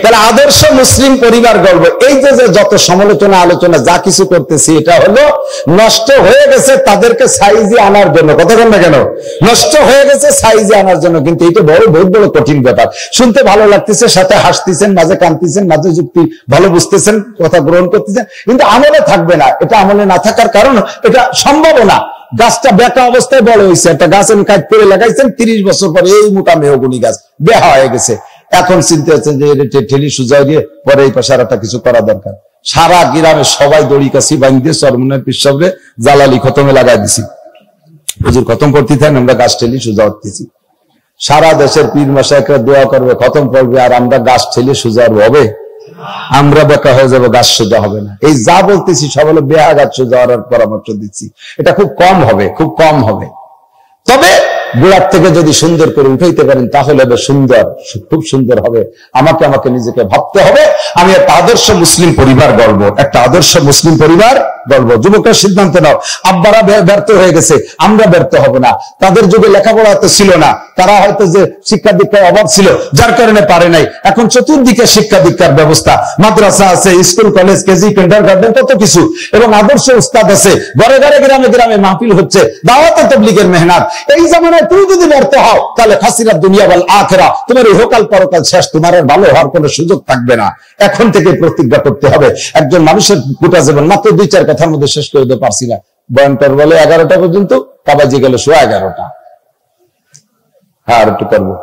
তাহলে আদর্শ মুসলিম পরিবার গল্প, এই যে যত সমালোচনা আলোচনা যা কিছু করতেছি, এটা হলো নষ্ট হয়ে গেছে তাদেরকে সাইজে আনার জন্য। কথা বল না কেন? নষ্ট হয়ে গেছে সাইজে আনার জন্য, কিন্তু এটা বহুত বড় কঠিন ব্যাপার। শুনতে ভালো লাগতেছে, সাথে হাসতেছেন, মাঝে কাঁদতেছেন, মাঝে যুক্তি ভালো বুঝতেছেন, কথা গ্রহণ করতেছেন, কিন্তু আমলে থাকবে না। এটা আমলে না থাকার কারণ এটা সম্ভব না। গাছটা বেকা অবস্থায় বড় হয়েছে, একটা গাছ আমি কাট করে লাগাইছেন, 30 বছর পরে এই মোটা মেহগুনি গাছ বেহা হয়ে গেছে। এখন চিন্তা হচ্ছে যে ঠেলি সুজা দিয়ে পরে এই পাশে একটা কিছু করা দরকার। সারা গ্রামে সবাই দড়ি কাছি বাঁধিয়ে চরমনের পিসাবে জালালি খতমে লাগাই দিছি, হুজুর খতম করতে থাকেন, আমরা গাছ ঠেলি সুজা উঠতেছি। সারা দেশের পীর মাশায়েখরা দোয়া করবে, খতম করবে, আর আমরা গাছ ঠেলে সুজা হবে? আমরা বেকা হয়ে যাবো, গাছ সোজা হবে না। এই যা বলতেছি সব হলো বেহা গাছ সোজা হওয়ার পরামর্শ দিচ্ছি। এটা খুব কম হবে, খুব কম হবে। তবে গোড়ার থেকে যদি সুন্দর করে উঠাইতে পারেন তাহলে হবে সুন্দর, খুব সুন্দর হবে। আমাকে নিজেকে ভাবতে হবে, আমি একটা আদর্শ মুসলিম পরিবার গড়ব, একটা আদর্শ মুসলিম পরিবার গল্প। যুবকরা সিদ্ধান্ত নাও, আব্বারা ব্যর্থ হয়ে গেছে, আমরা ব্যর্থ হব না। তাদের যুগে লেখাপড়া তো ছিল না, তারা হয়তো যে শিক্ষা দীক্ষার অভাব ছিল যার কারণে পারে নাই। এখন চতুর্দিকে শিক্ষা দীক্ষার ব্যবস্থা, মাদ্রাসা আছে, স্কুল কলেজ, কেজি, কিন্ডারগার্টেন, কত কিছু, এবং আদর্শ উস্তাদ আছে, ঘরে ঘরে গ্রামে গ্রামে মাহফিল হচ্ছে, দাওয়াতে তাবলীগের মেহনত। এই জামানায় তুমি যদি ব্যর্থ হও তাহলে খাসিরাত দুনিয়া ওয়াল আখিরা, তোমার ইহকাল পরকাল শেষ, তোমার আর ভালো হওয়ার কোনো সুযোগ থাকবে না। এখন থেকে প্রতিজ্ঞা করতে হবে। একজন মানুষের গোটা জীবন মাত্র 2-4 কথার মধ্যে শেষ করে দিতে পারছি না। বয়ানটার বলে 11টা পর্যন্ত, কাবাজি গেল 11:15। হ্যাঁ, আর একটু করবো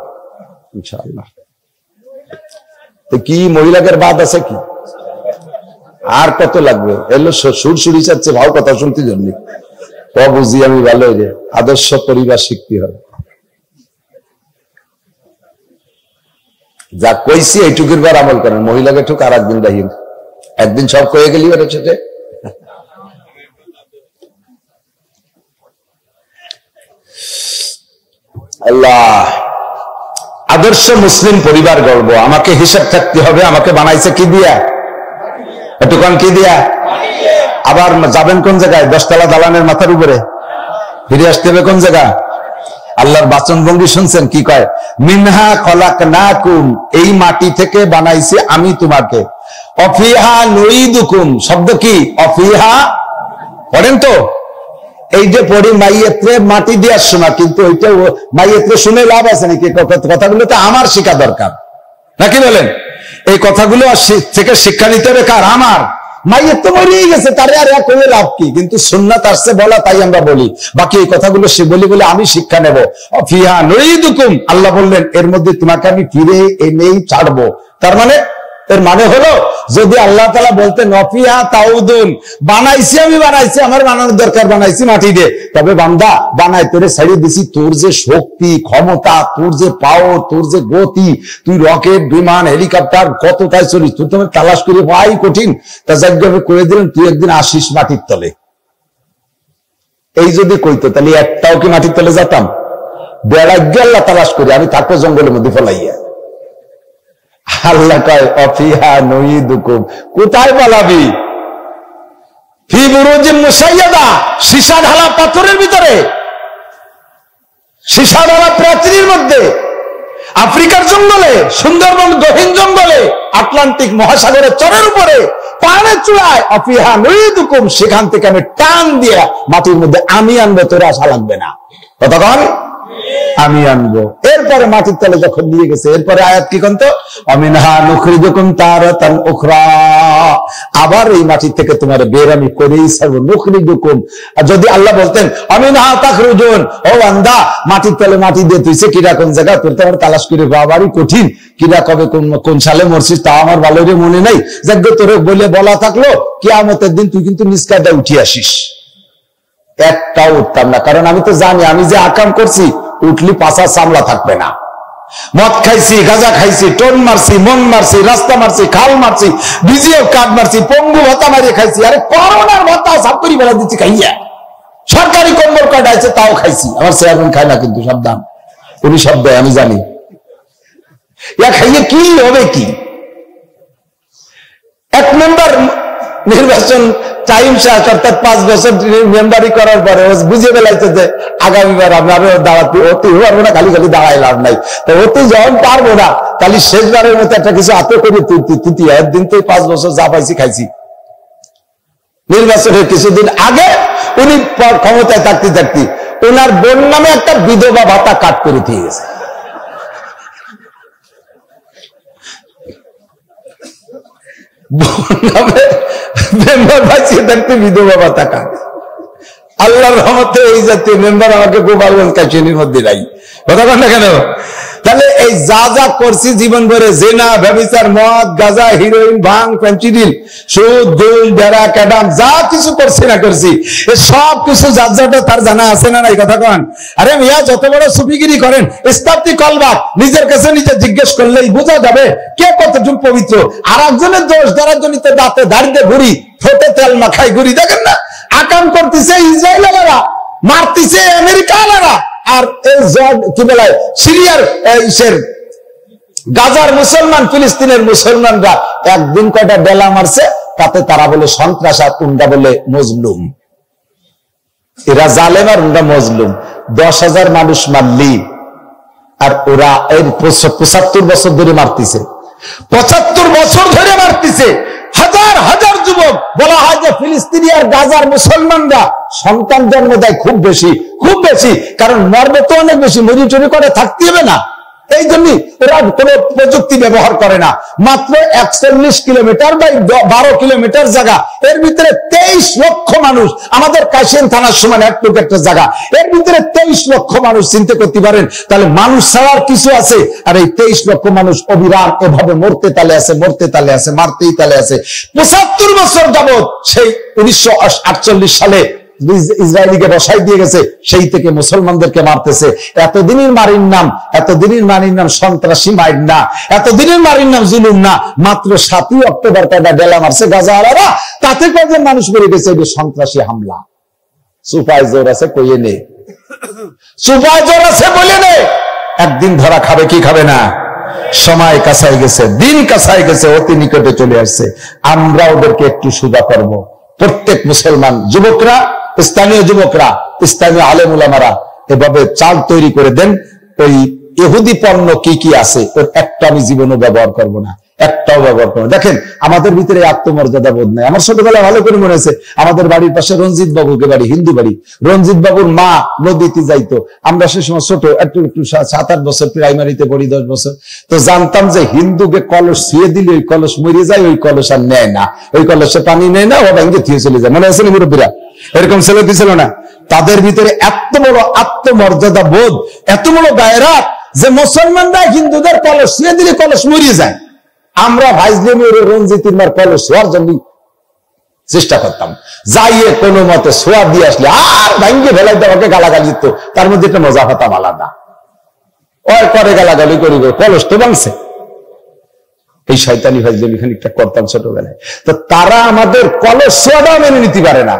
ইনশাআল্লাহ। তো কি মহিলাদের বাদ আছে কি? আর কত লাগবে? এলো সুরসুরি চাচ্ছে ভাও কথা শুনতে জন্য। বুঝি আমি ভালো যে আদর্শ পরিবার শিখতে হবে। যা কইছি এইটুকুর বার আমল করেন, মহিলাকে ঠুক আর একদিন দাহিন, একদিন সব কয়ে গেলি ওরা ছেটে। আল্লাহ, আদর্শ মুসলিম পরিবার গড়ব, আমাকে হিসাব থাকতে হবে। আমাকে বানাইছে কি দিয়া? একটু কন কি দিয়া? আবার যাবেন কোন জায়গায়? 10 তলা দালানের মাথার উপরে ফিরে আসতে হবে কোন জায়গা? আল্লাহর বাচন ভঙ্গি শুনছেন কি কয়? মিনহা খলাকনাকুম, এই মাটি থেকে বানাইছি আমি তোমাকে, অফিহা নুইদুকুম। শব্দ কি? অফিহা পড়েন তো, এই যে পড়ি মাইয়েত্রে মাটি দিয়ে শোনা, কিন্তু ওইটা মাইয়েত্রে শুনে লাভ আছে নাকি? কথাগুলো তো আমার শিক্ষা দরকার নাকি বলেন? এই কথাগুলো থেকে শিক্ষা নিতে হবে কার? আমার। মাইয়ের তো মরেই গেছে, তারে আর এক হয়ে লাভ কি? কিন্তু সুন্নাত আসছে বলা, তাই আমরা বলি। বাকি এই কথাগুলো সে বলি বলে আমি শিক্ষা নেব। ফিহা নুইদুকুম, আল্লাহ বললেন এর মধ্যে তোমাকে আমি ফিরে এনেই ছাড়বো। তার মানে এর মানে হলো, যদি আল্লাহ তাআলা বলতেন নফিহা তাউদুন, বানাইছি আমি, বানাইছি আমার বানানোর দরকার, বানাইছি মাটি দিয়ে, তবে বান্দা বানাই তোরে ছাড়িয়ে দিছি, তোর যে শক্তি ক্ষমতা, তোর যে পাওয়ার, তোর যে গতি, তুই রকেট বিমান হেলিকপ্টার কত তাই চলিস, তুই তোমার তালাশ করে পাই কঠিন। তা যাকে করে দিলেন তুই একদিন আসিস মাটির তলে। এই যদি কইতো তাহলে একটাও কি মাটির তলে যেতাম? বেড়া গেল্লা তালাশ করি, আমি থাকবো জঙ্গলের মধ্যে ফলাইয়া। আল্লাহ কয় অফিহা নুইদুকুম, কোথায় পালাবি? ফি বুরুজিন মুসাইয়াদা, সীসা ঢালা পাথরের ভিতরে, সীসা ঢালা প্রাচীরের মধ্যে, আফ্রিকার জঙ্গলে, সুন্দরবন গহীন জঙ্গলে, আটলান্টিক মহাসাগরের চরের উপরে, পাহাড়ের চূড়ায়, অফিহা নুইদুকুম, সেখান থেকে আমি টান দিয়ে মাটির মধ্যে আমি আনবো, তোর আশা লাগবে না। কতক্ষণ? আমি আনবো। এরপরে মাটির তলে যখন নিয়ে গেছে, এরপরে আয়াত কি কন্ত? অমিনহা নুখরিজুকুম তারাতান উখরা, আবার এই মাটি থেকে তোমার বের আমি করেই ছাড়বো। নুখরিজুকুম, আর যদি আল্লাহ বলতেন অমিনহা তাখরুজুন, ও বান্দা মাটির তলে মাটি দিয়ে তুইছে কিরা কোন জায়গা, তোর তো আমার তালাশ করে বাবারই কঠিন, কিরা কবে কোন সালে মরছিস তা আমার ভালো রে মনে নাই, যাকে তোরে বলে বলা থাকলো কিয়ামতের দিন তুই কিন্তু নিজ কায়দায় উঠে আসিস। একটাও উঠতাম না, কারণ আমি তো জানি আমি যে আকাম করছি উঠলি পাশা সামলা থাকবে না। মদ খাইছি, গাঁজা খাইছি, টোন মারছি, মন মারছি, রাস্তা মারছি, খাল মারছি, বিজিএফ কার্ড মারছি, পঙ্গু ভাতা মারিয়ে খাইছি, আরে করোনার ভাতা সাপ করি বেলা দিচ্ছি খাইয়া, সরকারি কম্বল কার্ড আছে তাও খাইছি। আমার চেয়ারম্যান খায় না কিন্তু, সাবধান, উনি সব দেয় আমি জানি। ইয়া খাইয়ে কি হবে? কি এক মেম্বার নির্বাচন টাইম শেষ, অর্থাৎ 5 বছর মেম্বারি করার পরে বুঝে ফেলাইছে যে আগামীবার আমরা দাঁড়াতে হতে পারবো না, খালি খালি দাঁড়াই লাভ নাই। তো হতে যখন পারবো না, তাহলে শেষবারের মতো একটা কিছু হাতে করে তুতি, একদিন তো 5 বছর যা পাইছি খাইছি। নির্বাচনের কিছুদিন আগে উনি ক্ষমতায় থাকতে থাকতে ওনার বোন নামে একটা বিধবা ভাতা কাট করে দিয়ে গেছে। মেম্বার বাঁচিয়ে থাকতে বিধবা ভাতা কাট। আল্লাহর রহমতে এই জাতীয় মেম্বার আমাকে গোপালগঞ্জ কাশিনীর মধ্যে নাই। কথা বল না কেন? তাহলে এই যা যা করছি জীবন ভরে, জেনা, ব্যভিচার, মদ, গাঁজা, হিরোইন, ভাং, ফেন্সিডিল, সুদ, দুল, ডেরা, ক্যাডাম, যা কিছু করছি না করছি, এ সব কিছু যার যাটা তার জানা আছে না নাই? কথা কন। আরে মিয়া যত বড় সুফিগিরি করেন, ইস্তাফতি কলবাক নিজের কাছে নিজে জিজ্ঞেস করলেই বোঝা যাবে কে কতটুকু পবিত্র। আর একজনের দোষ ধরার জন্য তো দাঁতে দাঁড়িয়ে ঘুরি, ঠোঁটে তেল মাখাই ঘুরি। দেখেন না, আকাম করতেছে ইসরায়েলেরা, মারতেছে আমেরিকানরা, আর কি বলে সিরিয়ার গাজার মুসলমান, ফিলিস্তিনের মুসলমানরা একদিন কয়টা বেলা মারছে, তাতে তারা বলে সন্ত্রাস আর উন্ডা বলে মজলুম। এরা জালেম আর উন্ডা মজলুম। 10,000 মানুষ মারলি আর ওরা এর 75 বছর ধরে মারতেছে, 75 বছর ধরে মারতেছে। হাজার হাজার যুবক, বলা হয় যে ফিলিস্তিনি আর গাজার মুসলমানরা সন্তান জন্ম দেয় খুব বেশি, খুব বেশি, কারণ মরবে তো অনেক বেশি, মরি চুরি করে থাকতে হবে না। এই জন্যই ওরা কোন প্রযুক্তি ব্যবহার করে না। মাত্র 41 কিলোমিটার বা 12 কিলোমিটার জায়গা, এর ভিতরে 23 লক্ষ মানুষ। আমাদের কাশিয়ান থানার সমান একটুকু একটা জায়গা, এর ভিতরে 23 লক্ষ মানুষ। চিন্তা করতে পারেন তাহলে মানুষ ছাড়ার কিছু আছে? আর এই 23 লক্ষ মানুষ অবিরাম এভাবে মরতে তালে আছে, মরতে তালে আছে, মারতেই তালে আছে। 75 বছর যাবৎ, সেই 1948 সালে ইসরায়েলিকে বসাই দিয়ে গেছে, সেই থেকে মুসলমানদেরকে মারতেছে। এতদিনের মারির নাম সন্ত্রাসী মাইর না, এতদিনের মারির নাম জুলুম না। মাত্র 7ই অক্টোবর কয়টা ডেলা মারছে গাজাওয়ালারা, তাতে কয়জন মানুষ মরে গেছে? সন্ত্রাসী হামলা। সুপায় জোর আছে কইয়ে নে, সুপায় জোর আছে বলে নে। একদিন ধরা খাবে কি খাবে না? সময় কাছাই গেছে, দিন কাছাই গেছে, অতি নিকটে চলে আসছে। আমরা ওদেরকে একটু সুদা করব। প্রত্যেক মুসলমান যুবকরা, স্থানীয় যুবকরা, স্থানীয় আলেম উলামারা এভাবে চাল তৈরি করে দেন। ওই ইহুদি পণ্য কি কি আছে ওর একটা আমি জীবনে ব্যবহার করব না, একটাও ব্যবহার করবো। দেখেন আমাদের ভিতরে আত্মমর্যাদা বোধ নাই। আমার ছোটবেলায় ভালো করে মনে আছে, আমাদের বাড়ির পাশে রঞ্জিত বাবুকে বাড়ি, হিন্দু বাড়ি। রঞ্জিত বাবুর মা নদীতে যাইতো। আমরা সে সময় ছোট, একটু 7-8 বছর, প্রাইমারিতে পড়ি, 10 বছর। তো জানতাম যে হিন্দুকে কলস ছুঁয়ে দিলে ওই কলস মরে যায়, ওই কলস আর নেয় না, ওই কলসে পানি নেয় না, ও ভেঙে থিয়ে চলে যায়। মনে আছে না মুরব্বীরা? এরকম ছেলে কি ছিল না? তাদের ভিতরে এত বড় আত্মমর্যাদা বোধ, এত বড় গায়রাত যে মুসলমানরা হিন্দুদের কলস ছুঁয়ে দিলে কলস মরিয়ে যায়। আমরা ভাইজলেমের রঞ্জিতের মার কলস ছোঁয়ার জন্য চেষ্টা করতাম, যাইয়ে কোনো মতে ছোঁয়া দিয়ে আসলে আর ভাঙ্গে ফেলাই আমাকে গালাগালি দিত। তার মধ্যে একটা মজা হতাম আলাদা, ওর পরে গালাগালি করি, কলস তো ভাঙছে। এই শয়তানি ভাইজলেমি খানিকটা করতাম ছোটবেলায়। তো তারা আমাদের কলস ছোঁয়াটাও মেনে নিতে পারে না।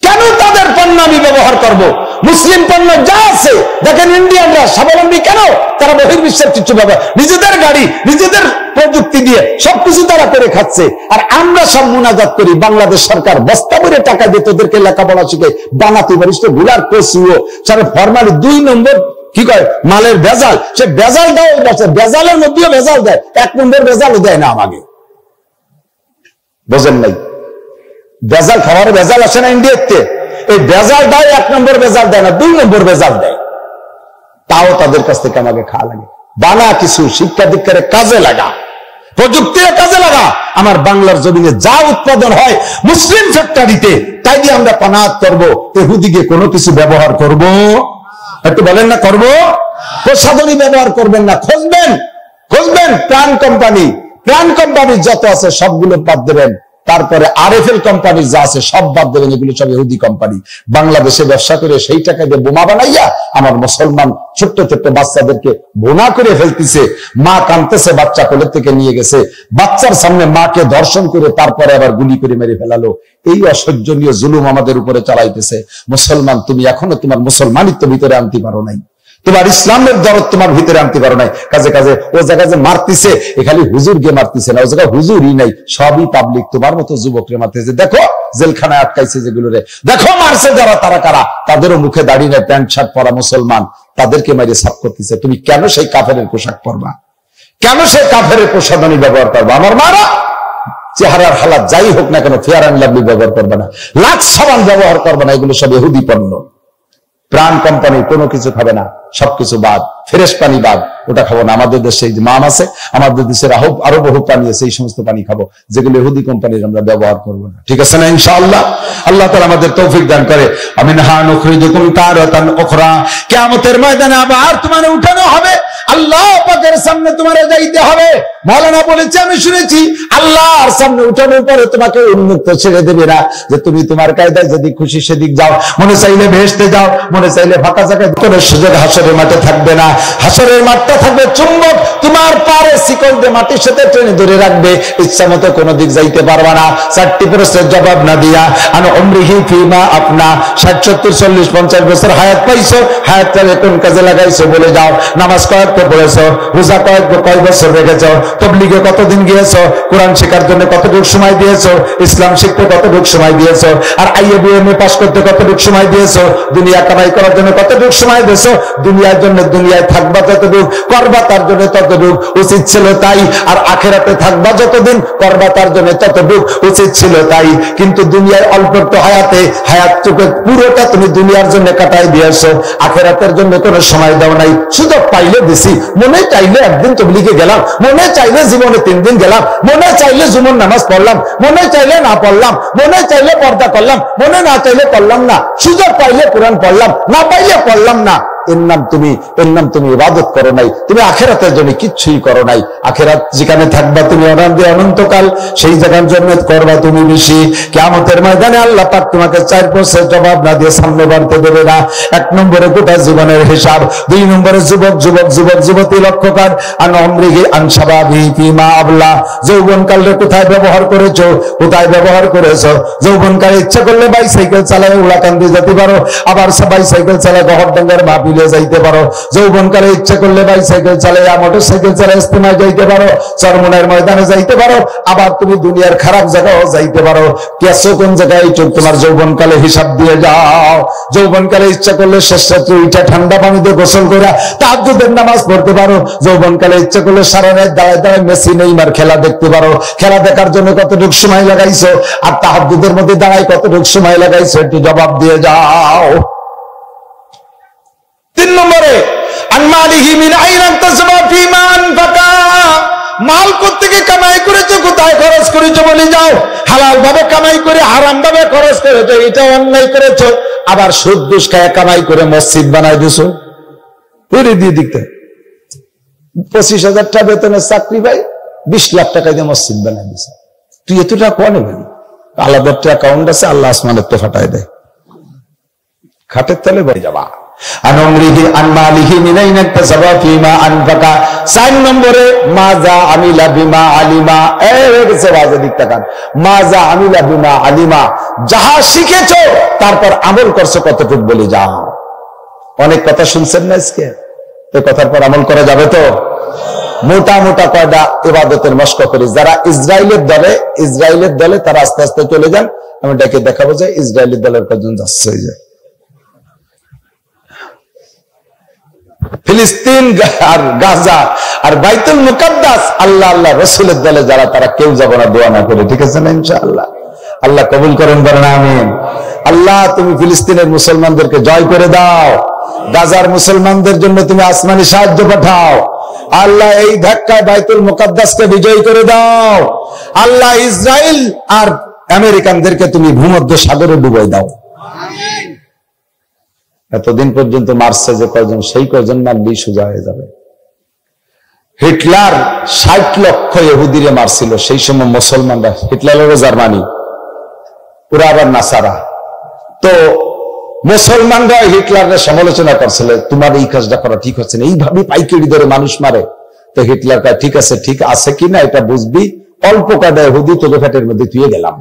কেন তাদের পণ্য আমি ব্যবহার করব? মুসলিম পণ্য যা আছে, দেখেন ইন্ডিয়ানরা স্বাবলম্বী কেন? তারা বহির্বিশ্বের কিছু ব্যবহার, নিজেদের গাড়ি, নিজেদের প্রযুক্তি দিয়ে সবকিছু তারা করে খাচ্ছে। আর আমরা সব মুনাজাত করি, বাংলাদেশ সরকার বস্তা ভরে টাকা দিয়ে তোদেরকে লেখাপড়া শিখে বানাতে পারিস তো গুলার কচিও সারা ফরমালি 2 নম্বর কি কয় মালের ভেজাল। সে ভেজাল দেয়, ভেজালের মধ্যেও ভেজাল দেয়, 1 নম্বর ভেজালও দেয় না আমাকে। বোঝেন নাই? ভেজাল খাবারে ভেজাল আসে না ইন্ডিয়াতে? এই ভেজাল দেয়, 1 নম্বর ভেজাল দেয় না, 2 নম্বর ভেজাল দেয়। তাও তাদের কাছ থেকে আমাকে খাওয়া লাগে। বানা কিছু শিক্ষা দীক্ষারে কাজে লাগা, প্রযুক্তির কাজে লাগা। আমার বাংলার জমিনে যা উৎপাদন হয় মুসলিম ফ্যাক্টরিতে, তাই দিয়ে আমরা পানাত করবো। ইহুদিকে কোনো কিছু ব্যবহার করব? একটু বলেন না করব? প্রসাধনী ব্যবহার করবেন না, খুঁজবেন প্রাণ কোম্পানি যত আছে সবগুলো বাদ দেবেন। তারপরে আরএফএল কোম্পানির যা আছে সব বাদ দেবেন। এগুলো সব ইহুদি কোম্পানি। বাংলাদেশে ব্যবসা করে সেই টাকা দিয়ে বোমা বানাইয়া আমার মুসলমান ছোট্ট ছোট্ট বাচ্চাদেরকে বোনা করে ফেলতেছে। মা কাঁদতেছে, বাচ্চা কোলের থেকে নিয়ে গেছে, বাচ্চার সামনে মাকে ধর্ষণ করে তারপরে আবার গুলি করে মেরে ফেলালো। এই অসহ্যনীয় জুলুম আমাদের উপরে চালাইতেছে। মুসলমান, তুমি এখনো তোমার মুসলমানিত্ব ভিতরে আনতে পারো নাই, তোমার ইসলামের দরদ তোমার ভিতরে আনতে পারো নাই। কাজে কাজে ও জায়গায় যে মারতেছে, এখানে হুজুরকে মারতেছে না, ও জায়গায় হুজুরই নাই, সবই পাবলিক তোমার মতো যুবকরে মারতেছে। দেখো জেলখানায় আটকাইছে যেগুলো রে, দেখো মারছে যারা, তারা কারা? তাদেরও মুখে দাড়ি নেই, প্যান্ট শার্ট পরা মুসলমান, তাদেরকে মাইরে সাফ করতেছে। তুমি কেন সেই কাফেরের পোশাক পরবা? কেন সেই কাফেরের প্রসাধনী ব্যবহার করবা? আমার মারা চেহারার হালাত যাই হোক না কেন, ফেয়ার অ্যান্ড লাভলি ব্যবহার করবে না, লাক্স সাবান ব্যবহার করবে না। এগুলো সব ইহুদি পণ্য। প্রাণ কোম্পানি কোনো কিছু খাবে না, সবকিছু বাদ। ফ্রেশ পানি বাদ, ওটা খাবো না। আমাদের দেশে যে মাম আছে, আমাদের দেশের আরো বহু পানি আছে, এই সমস্ত পানি খাবো যেগুলো ইহুদি কোম্পানির আমরা ব্যবহার করবো না। ঠিক আছে না? ইনশাআল্লাহ আল্লাহ তাআলা আমাদের তৌফিক দান করে। আমিনহা নুখরিজুকুম তারাতান উখরা। কিয়ামতের ময়দানে আবার তোমারে উঠানো হবে, আল্লাহ পাকের সামনে তোমারে যাইতে হবে। মাওলানা বলেছে, আমি শুনেছি আল্লাহর সামনে উঠানোর পরে তোমাকে উন্মুক্ত ছেড়ে দেবে না, যে তুমি তোমার কায়দায় যেদিক খুশি সেদিক যাও, মনে চাইলে বেহেশতে যাও, মনে চাইলে ফাঁকা জায়গায়। কোনো সুযোগ হাসরের মাঠে থাকবে না। হাসরের মাঠটা থাকবে চুম্বক। তোমার পারে শিকল দিয়ে মাটির সাথে টেনে ধরে রাখবে, ইচ্ছা মতো কোনো দিক যাইতে পারবা না। 4টি প্রশ্নের জবাব না দিয়া আন উমরিহি ফিমা আপনা 60 70 40 50 বছর হায়াত পাইছো, হায়াতটাকে কোন কাজে লাগাইছো বলে যাও। নামাজ কয়েকটা পড়েছো, রোজা কয় বছর রেখেছো, তাবলীগে কতদিন গিয়েছো, কোরআন শেখার জন্য কতটুকু সময় দিয়েছো, ইসলাম শিখতে কতটুকু সময় দিয়েছো, আর IABM পাস করতে কতটুকু সময় দিয়েছো, দুনিয়া কামাই করার জন্য কতটুকু সময় দিয়েছো, দুনিয়ার জন্য দুনিয়ায় থাকবা যতটুকু, করবা তার জন্য ততটুকু উচিত ছিল তাই, আর আখেরাতে থাকবা যতদিন, করবা তার জন্য ততটুকু উচিত ছিল তাই। কিন্তু দুনিয়ায় অল্প একটু হায়াতটুকু পুরোটা তুমি দুনিয়ার জন্য কাটাই দিয়েছো, আখেরাতের জন্য কোনো সময় দাও নাই। সুযোগ পাইলে দিছি, মনে চাইলে একদিন তাবলীগে গেলাম, মনে চাইলে জীবনে 3 দিন গেলাম, মনে চাইলে জুমার নামাজ পড়লাম, মনে চাইলে না পড়লাম, মনে চাইলে পর্দা করলাম, মনে না চাইলে করলাম না, সুযোগ পাইলে কোরআন পড়লাম, না পাইলে পড়লাম না। এর নাম তুমি ইবাদত করো নাই, তুমি আখেরাতের জন্য কিচ্ছুই করো নাই। আখেরাত যেখানে থাকবা তুমি অনন্তকাল, সেই জায়গার জন্য করবা তুমি বেশি। কিয়ামতের ময়দানে আল্লাহ পাক তোমাকে 4 প্রশ্নের জবাব না দিয়ে সামনে বাড়তে দেবে না। 1 নম্বরে গোটা জীবনের হিসাব, 2 নম্বরে যুবতী লক্ষ্য কর, আন উমরিহি আন শাবাবিহি ফিমা আবলা, যৌবনকালে কোথায় ব্যবহার করেছো, যৌবনকালে ইচ্ছা করলে বাইসাইকেল চালায় উলাকান্দি যেতে পারো, আবার বাইসাইকেল চালায় গহরডাঙ্গার মাহফিলে যাইতে পারো, যৌবনকালে ইচ্ছা করলে বাইসাইকেল চালায় মোটরসাইকেল চালায় ইস্তেমায় যাইতে পারো, চরমনের ময়দানে যাইতে পারো, আবার তুমি দুনিয়ার খারাপ জায়গাও যাইতে পারো। কেসো কোন জায়গায় তোমার যৌবনকালে হিসাব দিয়ে যাও। যৌবনকালে ইচ্ছা করলে শেষ রাত্রে উঠে ঠান্ডা পানিতে গোসল করে তাহাজ্জুদের নামাজ পড়তে পারো, যৌবনকালে ইচ্ছা করলে সারা রাত দাঁড়ায় মেসি নেইমার খেলা দেখতে পারো। খেলা দেখার জন্য কতটুকু সময় লাগাইছো, আর তাহাজ্জুদের মধ্যে দাঁড়ায় কতটুকু সময় লাগাইছো, একটু জবাব দিয়ে যাও। 3 নম্বরে আন মালিহি মিন আইনা তাসবা ফিমা আনফাকা, মাল কোত্থেকে কামাই করেছো, কোথায় খরচ করেছো বলে যাও। হালাল ভাবে কামাই করে হারাম ভাবে খরচ করেছো, এটা অন্যায় করেছো। আবার সুদ ঘুষ খায় কামাই করে মসজিদ বানাই দিছো, পুরো দিয়ে দিতে 25,000 টাকা বেতনের চাকরি পাই, 20 লাখ টাকা দিয়ে মসজিদ বানাই দিছে। তুই এত টাকা কোয়া নেবেন, আলাদা একটা অ্যাকাউন্ট আছে, আল্লাহ আসমানের তো ফাটাই দেয়, খাটের তলে বই যাবা। 4 নম্বরে মাজা আমিলা বিমা আলিমা, মাজা আমিলা বিমা আলিমা, যাহা শিখেছো তারপর আমল করছো কতটুকু বলে যাও। অনেক কথা শুনছেন না আজকে, এই কথার পর আমল করা যাবে তো? মোটা কয়টা ইবাদতের মশক করি। যারা ইসরায়েলের দলে তারা আস্তে আস্তে চলে যান, আমি ডেকে দেখাবো যে ইসরায়েলের দলের কজন যাচ্ছে। হয়ে যায় ফিলিস্তিন আর গাজা আর বাইতুল মুকাদ্দাস, আল্লাহ রসুলের দলে যারা, তারা কেউ যাবো না দোয়া না করে, ঠিক আছে না? ইনশাআল্লাহ আল্লাহ কবুল করেন, বলেন আমিন। আল্লাহ তুমি ফিলিস্তিনের মুসলমানদেরকে জয় করে দাও, গাজার মুসলমানদের জন্য তুমি আসমানি সাহায্য পাঠাও। আল্লাহ এই ধাক্কায় বাইতুল মুকাদ্দাসকে বিজয় করে দাও। আল্লাহ ইসরায়েল আর আমেরিকানদেরকে তুমি ভূমধ্য সাগরে ডুবাই দাও। এতদিন পর্যন্ত মারছে যে কয়জন, সেই কয়জন মারলেই সোজা হয়ে যাবে। হিটলার 60 লক্ষ ইহুদিরে মারছিল, সেই সময় মুসলমানরা, হিটলারেরও জার্মানি, ওরা আবার নাসারা। তো মুসলমানরা হিটলারের সমালোচনা করছিল, তোমার এই কাজটা করা ঠিক হচ্ছে না, এইভাবে পাইকারি ধরে মানুষ মারে। তো হিটলার কয়, ঠিক আছে কিনা এটা বুঝবি, অল্প কয়টা ইহুদি তোকে ফ্যাটের মধ্যে তুই গেলাম।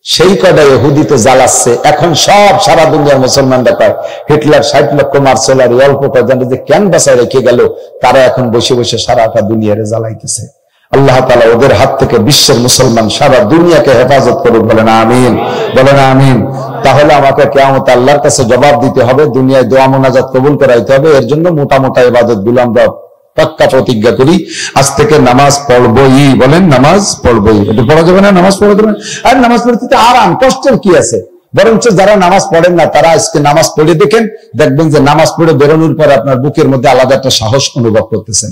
সেই কয়টা ইহুদিতে জ্বালাচ্ছে। এখন সব সারা দুনিয়ার মুসলমানরা কয় হিটলার 60 লক্ষ মারছিল, আর অল্প কয়জন যে কেন বাঁচায় রেখে গেল, তারা এখন বসে বসে সারাটা দুনিয়ারে জ্বালাইতেছে। আল্লাহ তাআলা ওদের হাত থেকে বিশ্বের মুসলমান সারা দুনিয়াকে হেফাজত করুক, বলেন আমিন, বলেন আমিন। তাহলে আমাকে কিয়ামত আল্লাহর কাছে জবাব দিতে হবে, দুনিয়ায় দোয়া মোনাজাত কবুল করাইতে হবে। এর জন্য মোটা ইবাদত গুলো আমরা পাক্কা প্রতিজ্ঞা করি, আজ থেকে নামাজ পড়বই। বলেন নামাজ পড়বই। এটা পড়া যাবে না? নামাজ পড়া যাবে না। আর নামাজ পড়তে আরাম, কষ্টের কি আছে? বরঞ্চ যারা নামাজ পড়েন না, তারা আজকে নামাজ পড়ে দেখবেন যে নামাজ পড়ে বেরোনোর পর আপনার বুকের মধ্যে আলাদা একটা সাহস অনুভব করতেছেন,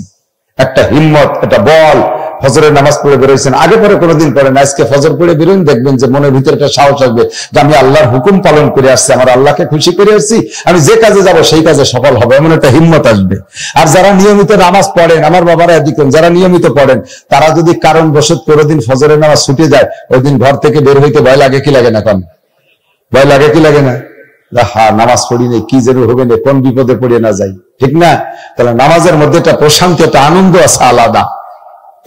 একটা হিম্মত, একটা বল। ফজরের নামাজ পড়ে বেরোইছেন, আগে পরে কোনোদিন পড়েন, আজকে ফজর পড়ে বেরোন, দেখবেন যে মনের ভিতরে একটা সাহস আসবে যে আমি আল্লাহর হুকুম পালন করে আসছি, আমার আল্লাহকে খুশি করে আসছি, আমি যে কাজে যাব সেই কাজে সফল হবে, এমন একটা হিম্মত আসবে। আর যারা নিয়মিত নামাজ পড়েন, আমার বাবারা এদিকে যারা নিয়মিত পড়েন, তারা যদি কারণবশত কোনোদিন ফজরের নামাজ ছুটে যায়, ওই দিন ঘর থেকে বের হইতে ভয় লাগে কি লাগে না? কোন ভয় লাগে কি লাগে না? হ্যাঁ, নামাজ পড়ি নেই, কি যেন হবে না, কোন বিপদে পড়ে না যাই। ঠিক না? তাহলে নামাজের মধ্যে একটা প্রশান্তি, একটা আনন্দ আছে আলাদা।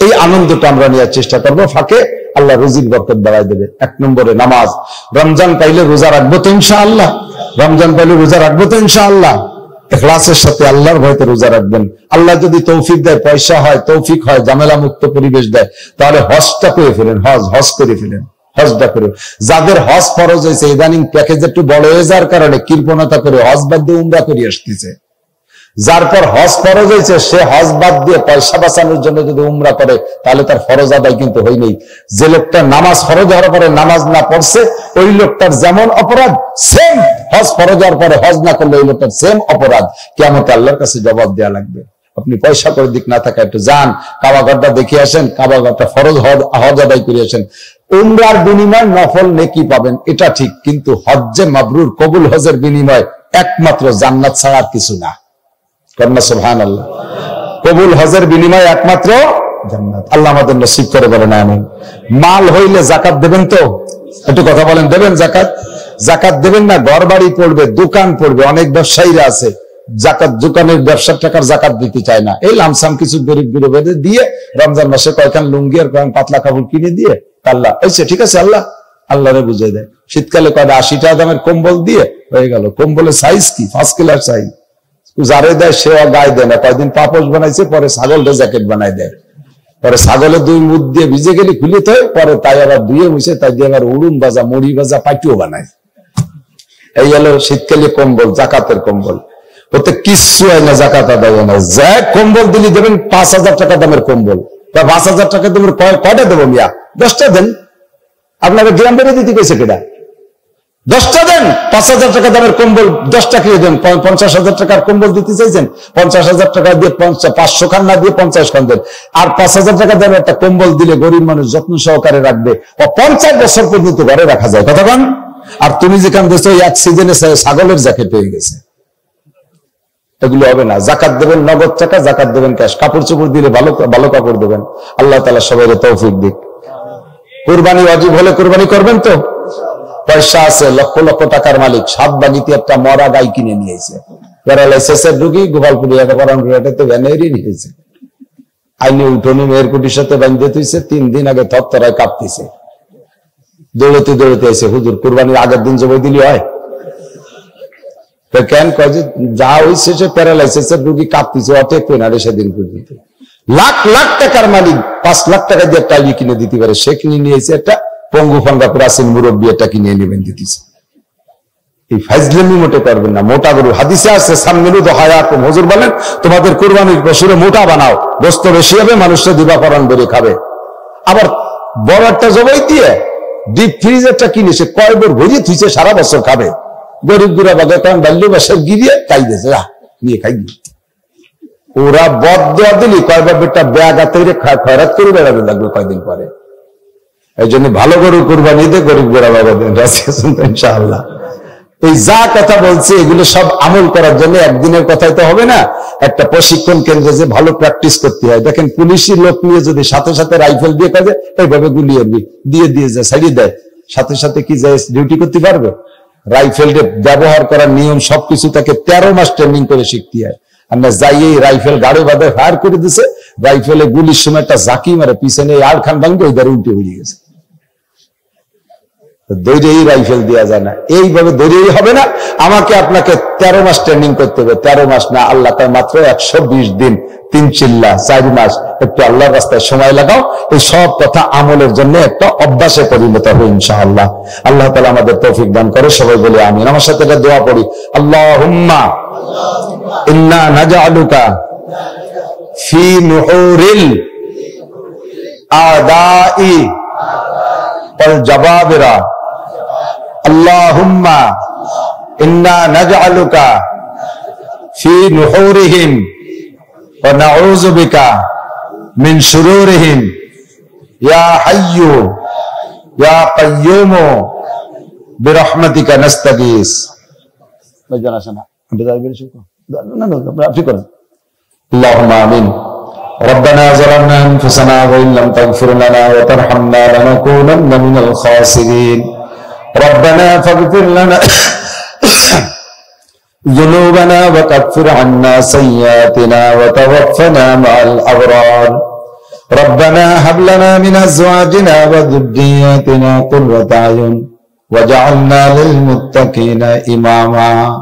এই আনন্দটা আমরা নেওয়ার চেষ্টা করবো, ফাঁকে আল্লাহ রুজির বরকত বাড়াই দেবে। 1 নম্বরে নামাজ। রমজান পাইলে রোজা রাখবো তো ইনশাআল্লাহ, রমজান পাইলে রোজা রাখবো তো ইনশাআল্লাহ। ইখলাসের সাথে আল্লাহর ভয়তে রোজা রাখবেন। আল্লাহ যদি তৌফিক দেয়, পয়সা হয়, তৌফিক হয়, ঝামেলা মুক্ত পরিবেশ দেয়, তাহলে হজটা করে ফেলেন, হজ করে ফেলেন, হজটা করে। যাদের হজ ফরজ হয়েছে, ইদানিং প্যাকেজ একটু বড় হয়ে যাওয়ার কারণে কৃপণতা করে হজ বাদ দিয়ে উমরা করে আসতেছে। যার পর হজ ফরজ হয়েছে, সে হজ বাদ দিয়ে পয়সা বাঁচানোর জন্য যদি উমরা করে, তাহলে তার ফরজ আদায় কিন্তু হয়নি। যে লোকটা নামাজ ফরজ হওয়ার পরে নামাজ না পড়ছে, ওই লোকটার যেমন অপরাধ, সেম হজ ফরজ হওয়ার পরে হজ না করলে ওই লোকটার সেম অপরাধ। কিয়ামতে আল্লাহর কাছে জবাব দেওয়া লাগবে। আপনি পয়সা করে দিক না থাকা একটু যান, কাবাঘরটা দেখে আসেন, কাবাঘরটা ফরজ হজ আদায় করে আসেন। উমরার বিনিময় নফল নেকি পাবেন, এটা ঠিক, কিন্তু হজ্জে মাবরুর, কবুল হজের বিনিময় একমাত্র জান্নাত ছাড়া আর কিছু না। কন্যা সুবহানাল্লাহ। কবুল হজের বিনিময় একমাত্র জান্নাত। আল্লাহ আমাদের নসিব করে বলেন আমিন। মাল হইলে যাকাত দেবেন তো? একটু কথা বলেন, দেবেন যাকাত? যাকাত দেবেন না, ঘর বাড়ি পড়বে, দোকান পড়বে। অনেক ব্যবসায়ীরা আছে যাকাত, দোকানের ব্যবসার টাকার যাকাত দিতে চায় না। এই লামসাম কিছু গরিব গুরুবেদের দিয়ে রমজান মাসে কয়েকখান লুঙ্গি আর কয়েক পাতলা কাপড় কিনে দিয়ে আল্লাহ হয়েছে, ঠিক আছে, আল্লাহরে বুঝিয়ে দেয়। শীতকালে কয়টা 80 টাকা দামের কম্বল দিয়ে হয়ে গেল। কম্বলের সাইজ কি? 5 ক্লাস সাইজ। যারে দেয় সে গায়ে দেয় না। কয়েকদিন পাপোশ বানাইছে, পরে ছাগলটা জ্যাকেট বানাই দেয়। পরে ছাগলের 2 মুখ দিয়ে ভিজে গেলে খুলিতে হয়, পরে তাই আবার ধুয়ে মুছে তাই দিয়ে আবার উড়ুন ভাজা, মুড়ি ভাজা, পাটিও বানায়। এই হলো শীতকালে কম্বল, জাকাতের কম্বল। ওতে কিচ্ছু হয় না, জাকাত আদায় হয় না। যা কম্বল দিলি দেবেন 5,000 টাকা দামের কম্বল, 5,000 টাকা দামের কয়টা দেবো মিয়া? 10টা দেন। আপনাকে গ্রাম বেড়ে দিতে গেছে কেটা? 10টা দেন। 5,000 টাকা দামের কম্বল 10টা কিনে দেন। 50,000 টাকার কম্বল দিতে চাইছেন, 50,000 টাকা দিয়ে 500 খান না দিয়ে 50 খান দেন। আর 5,000 টাকা দামের একটা কম্বল দিলে গরিব মানুষ যত্ন সহকারে রাখবে, ও 50 বছর পর্যন্ত ঘরে রাখা যায়। কথা বলেন। আর তুমি যেখান দেশে এক সিজনে ছাগলের জ্যাকেট হয়ে গেছে, এগুলো হবে না। জাকাত দেবেন নগদ টাকা, জাকাত দেবেন ক্যাশ। কাপড় চোপড় দিলে ভালো কাপড় দেবেন। আল্লাহ তাআলা সবাইকে তৌফিক দিক। কুরবানি ওয়াজিব হলে কুরবানি করবেন তো? পয়সা আছে, লক্ষ লক্ষ টাকার মালিক, 7 বাগিতে একটা মরা গাই কিনে নিয়েছে। প্যারালাইসিসের রোগী, গোপালপুরি এটাতে ভ্যানেরই নিয়েছে। আইনি উঠোনি মেয়ের কুটির সাথে বাঁধতে তুইছে। 3 দিন আগে থরথরায় কাঁপতেছে, দৌড়তে দৌড়তে এসে, হুজুর কুরবানির আগের দিন জবাই দিলি হয়? কেন? কয় যে যা হয়েছে সে প্যারালাইসিসের রোগী কাঁপতেছে, অটেক পেনারে সেদিন পর্যন্ত। লাখ লাখ টাকার মালিক 5 লাখ টাকা দিয়ে একটা আইনি কিনে দিতে পারে, সে কিনে নিয়েছে একটা পঙ্গু ফাঙ্গা প্রাচীন মুরব্বী, এটা কিনে নেবেন দিতেছে। এই ফাইজলামি মোটে করবেন না। মোটা গরু হাদিসে আছে, সামমিলু দহায়াকুম, হুজুর বলেন তোমাদের কুরবানির পশুরে মোটা বানাও, গোশত বেশি হবে, মানুষরা দিবাকরণ করে খাবে। আবার বড় একটা জবাই দিয়ে ডিপ ফ্রিজারটা কিনে সে কয়বার ভরি থুইছে, সারা বছর খাবে। গরিব গুড়া বাগে কারণ বাল্য বাসায় গিরিয়ে খাই দিয়েছে, নিয়ে খাই দিয়ে ওরা বদ দেওয়া দিলি কয়বার বেটা ব্যাগ হাতে খয়রাত করে বেড়াবে লাগবে কয়দিন পরে। এই জন্য ভালো গরু কুরবানি দিয়ে গরিব গোড়া বাবা দেন, ইনশাআল্লাহ। এই যা কথা বলছি এগুলো সব আমল করার জন্য একদিনের কথাই তো হবে না। একটা প্রশিক্ষণ কেন্দ্রে যে ভালো প্র্যাকটিস করতে হয়। দেখেন পুলিশের লোক নিয়ে যদি সাথে সাথে রাইফেল দিয়ে কাজে এইভাবে গুলি দিয়ে যায়, ছাড়িয়ে দেয়, সাথে সাথে কি যায় ডিউটি করতে পারবে? রাইফেলকে ব্যবহার করার নিয়ম সবকিছু তাকে 13 মাস ট্রেনিং করে শিখতে হয়। আমরা যাই রাইফেল গাড়ি বাঁধে ফায়ার করে দিছে, রাইফেলে গুলির সময় একটা জাকি মারে পিছনে আর খান ভাঙবে, ওই দ্বারা উল্টে হয়ে গেছে। দৌড়েই রাইফেল দেওয়া যায় না, এইভাবে দৌড়েই হবে না। আমাকে আপনাকে 13 মাস ট্রেনিং করতে হবে। 13 মাস না, আল্লাহ তার মাত্র 120 দিন, 3 চিল্লা 4 মাস। একটু আল্লাহর রাস্তায় সময় লাগাও, এই সব কথা আমলের জন্য একটা অভ্যাসে পরিণত হবে ইনশাআল্লাহ। আল্লাহ তাআলা আমাদের তৌফিক দান করে। সবাই বলি আমিন। আমার সাথে একটা দোয়া পড়ি, আল্লাহুম্মা ইন্না নাজআলুকা ফি নুহুরিল আদাই ওয়াল জাবাবিরা। আল্লাহুম্মা ইন্না নাজআলুকা ফি নুহুরিহিম ওয়া নাউযু বিকা মিন শুরুরিহিম ইয়া হাইয়্যু ইয়া কাইয়্যুম বিরহমাতিকা নাস্তাগীস। বুঝছেন আসেনা আপনি করেন। আল্লাহুম্মা আমিন। ربنا ظلمنا أنفسنا وإن لم تغفر لنا وترحمنا لنكونن من الخاسرين. ربنا فاغفر لنا ذنوبنا وكفر عنا سيئاتنا وتوفنا مع الأبرار ربنا هب لنا من أزواجنا وذرياتنا قرة أعين وجعلنا للمتقين إماما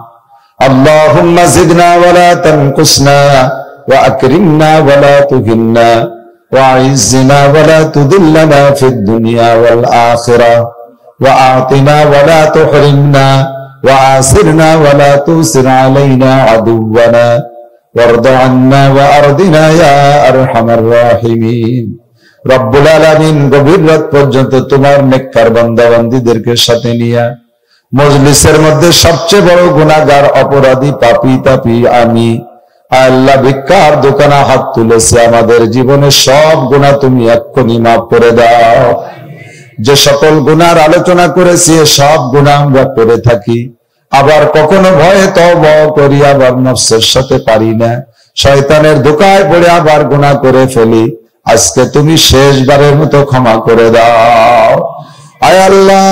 اللهم زدنا ولا تنقصنا وأكرمنا ولا تهنا وأعزنا ولا تذلنا في الدنيا والآخرة وأعطنا ولا تحرمنا وآثرنا ولا تؤثر علينا عدونا وارض عنا وأرضنا يا أرحم الراحمين রব্বুল আলামিন গভীর রাত পর্যন্ত তোমার নেককার বান্দা বান্দীদেরকে সাথে নিয়ে মজলিসের মধ্যে সবচেয়ে বড় গুনাহগার অপরাধী পাপী তাপী আমি আল্লাহ ভিক্ষার দোকানে হাত তুলেছে আমাদের জীবনের সব গুনাহ তুমি এক্ষুনি মাফ করে দাও যে সকল গুনার আলোচনা করেছি সব গুনাহ আমরা করে থাকি আবার কখনো ভয়ে তওবা করি আবার নফসের সাথে পারি না শয়তানের ধোঁকায় পড়ে আবার গুনাহ করে ফেলি আজকে তুমি শেষবারের মতো ক্ষমা করে দাও আয় আল্লাহ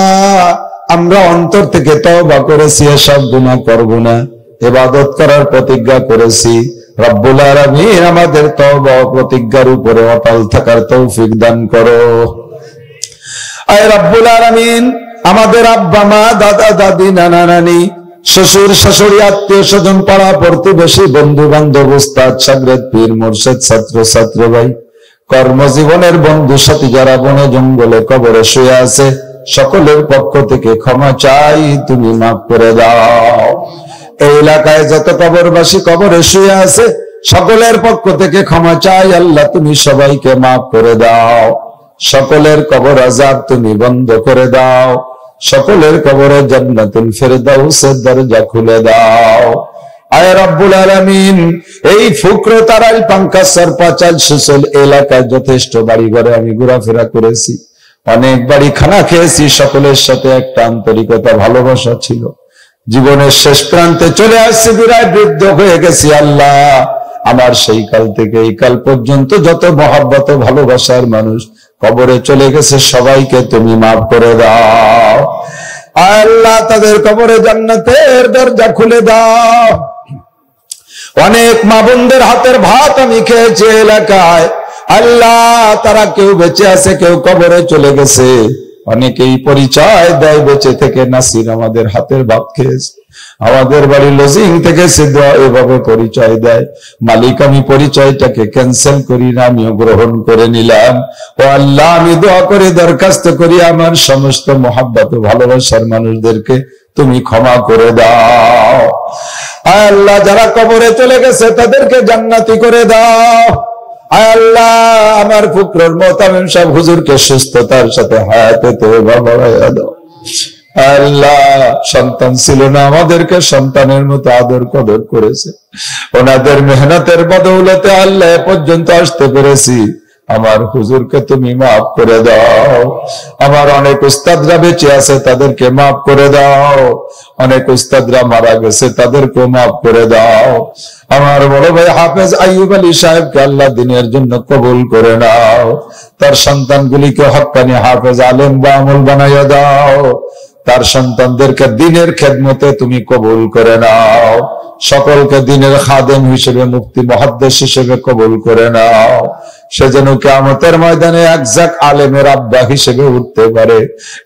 আমরা অন্তর থেকে তওবা করেছি এসব গুনাহ করব না ইবাদত করার প্রতিজ্ঞা করেছি রব্বুল আলামিন আমাদের তওবা ও প্রতিজ্ঞার উপরে অটল থাকার তৌফিক দান করো আয় রব্বুল আলামিন আমাদের আব্বা মা দাদা দাদি নানা নানি শ্বশুর শাশুড়ি আত্মীয় স্বজন পাড়া প্রতিবেশী বন্ধু বান্ধব উস্তাদ শাগরেদ পীর মুর্শিদ ছাত্র ছাত্র ভাই কর্মজীবনের বন্ধু সাথী যারা বনে জঙ্গলে কবরে শুয়ে আছে সকলের পক্ষ থেকে ক্ষমা চাই তুমি মাফ করে দাও এই এলাকায় যত কবরবাসী কবরে শুয়ে আছে সকলের পক্ষ থেকে ক্ষমা চাই আল্লাহ তুমি সবাইকে মাফ করে দাও সকলের কবর আযাব তুমি বন্ধ করে দাও সকলের কবরে জান্নাতুল ফেরদাউসের দরজা খুলে দাও আয় রব্বুল আলামিন এই ফুকর তারাইল পাঙ্কাসর পাঁচাল সুসল এলাকায় যথেষ্ট বাড়ি ঘরে আমি ঘোরাফেরা করেছি অনেক বাড়ি খানা খেয়েছি সকলের সাথে একটা আন্তরিকতা ভালোবাসা ছিল জীবনের শেষ প্রান্তে চলে আসছি বিরাট বৃদ্ধ হয়ে গেছি আল্লাহ আমার সেই কাল থেকে এই কাল পর্যন্ত যত মহব্বত ভালোবাসার মানুষ কবরে চলে গেছে সবাইকে তুমি মাফ করে দাও আল্লাহ তাদের কবরে জান্নাতের দরজা খুলে দাও অনেক মা বোনদের হাতের ভাত আমি খেয়েছি এলাকায় আল্লাহ তারা কেউ বেঁচে আছে কেউ কবরে চলে গেছে অনেকেই পরিচয় দেয় বেঁচে থেকে নাসির আমাদের হাতের ভাত খেয়েছে আমাদের বাড়ি লজিং থেকে সিদ্ধ এভাবে পরিচয় দেয় মালিক আমি পরিচয়টাকে ক্যান্সেল করি না আমিও গ্রহণ করে নিলাম ও আল্লাহ আমি দোয়া করে দরখাস্ত করি আমার সমস্ত মহব্বত ও ভালোবাসার মানুষদেরকে তুমি ক্ষমা করে দাও আল্লাহ যারা কবরে চলে গেছে তাদেরকে জান্নাতি করে দাও আল্লাহ আমার ফুকরুল মোতামিম সাহেব হুজুরকে সুস্থতার সাথে হায়াতে তওবা বাড়ায়া দাও আল্লাহ সন্তান ছিল না আমাদেরকে সন্তানের মতো আদর কদর করেছে ওনাদের মেহনতের বদৌলতে আল্লাহ পর্যন্ত আসতে পেরেছি আমার হুজুরকে তুমি মাফ করে দাও আমার অনেক উস্তাদরা বেঁচে আছে তাদেরকে মাফ করে দাও অনেক উস্তাদরা মারা গেছে তাদেরকে মাফ করে দাও আমার বড় ভাই হাফেজ আইয়ুব আলী সাহেবকে আল্লাহ দিনের জন্য কবুল করে নাও তার সন্তানগুলিকে হক্কানি হাফেজ আলেম বা আমল বানাইয়া দাও তার সন্তানদেরকে দিনের খেদমতে তুমি কবুল করে নাও সকলকে দিনের খাদেম হিসেবে মুফতি মুহাদ্দিস হিসেবে কবুল করে নাও সে যেন কিয়ামতের ময়দানে একজাক আলেমের আব্বা হিসেবে উঠতে পারে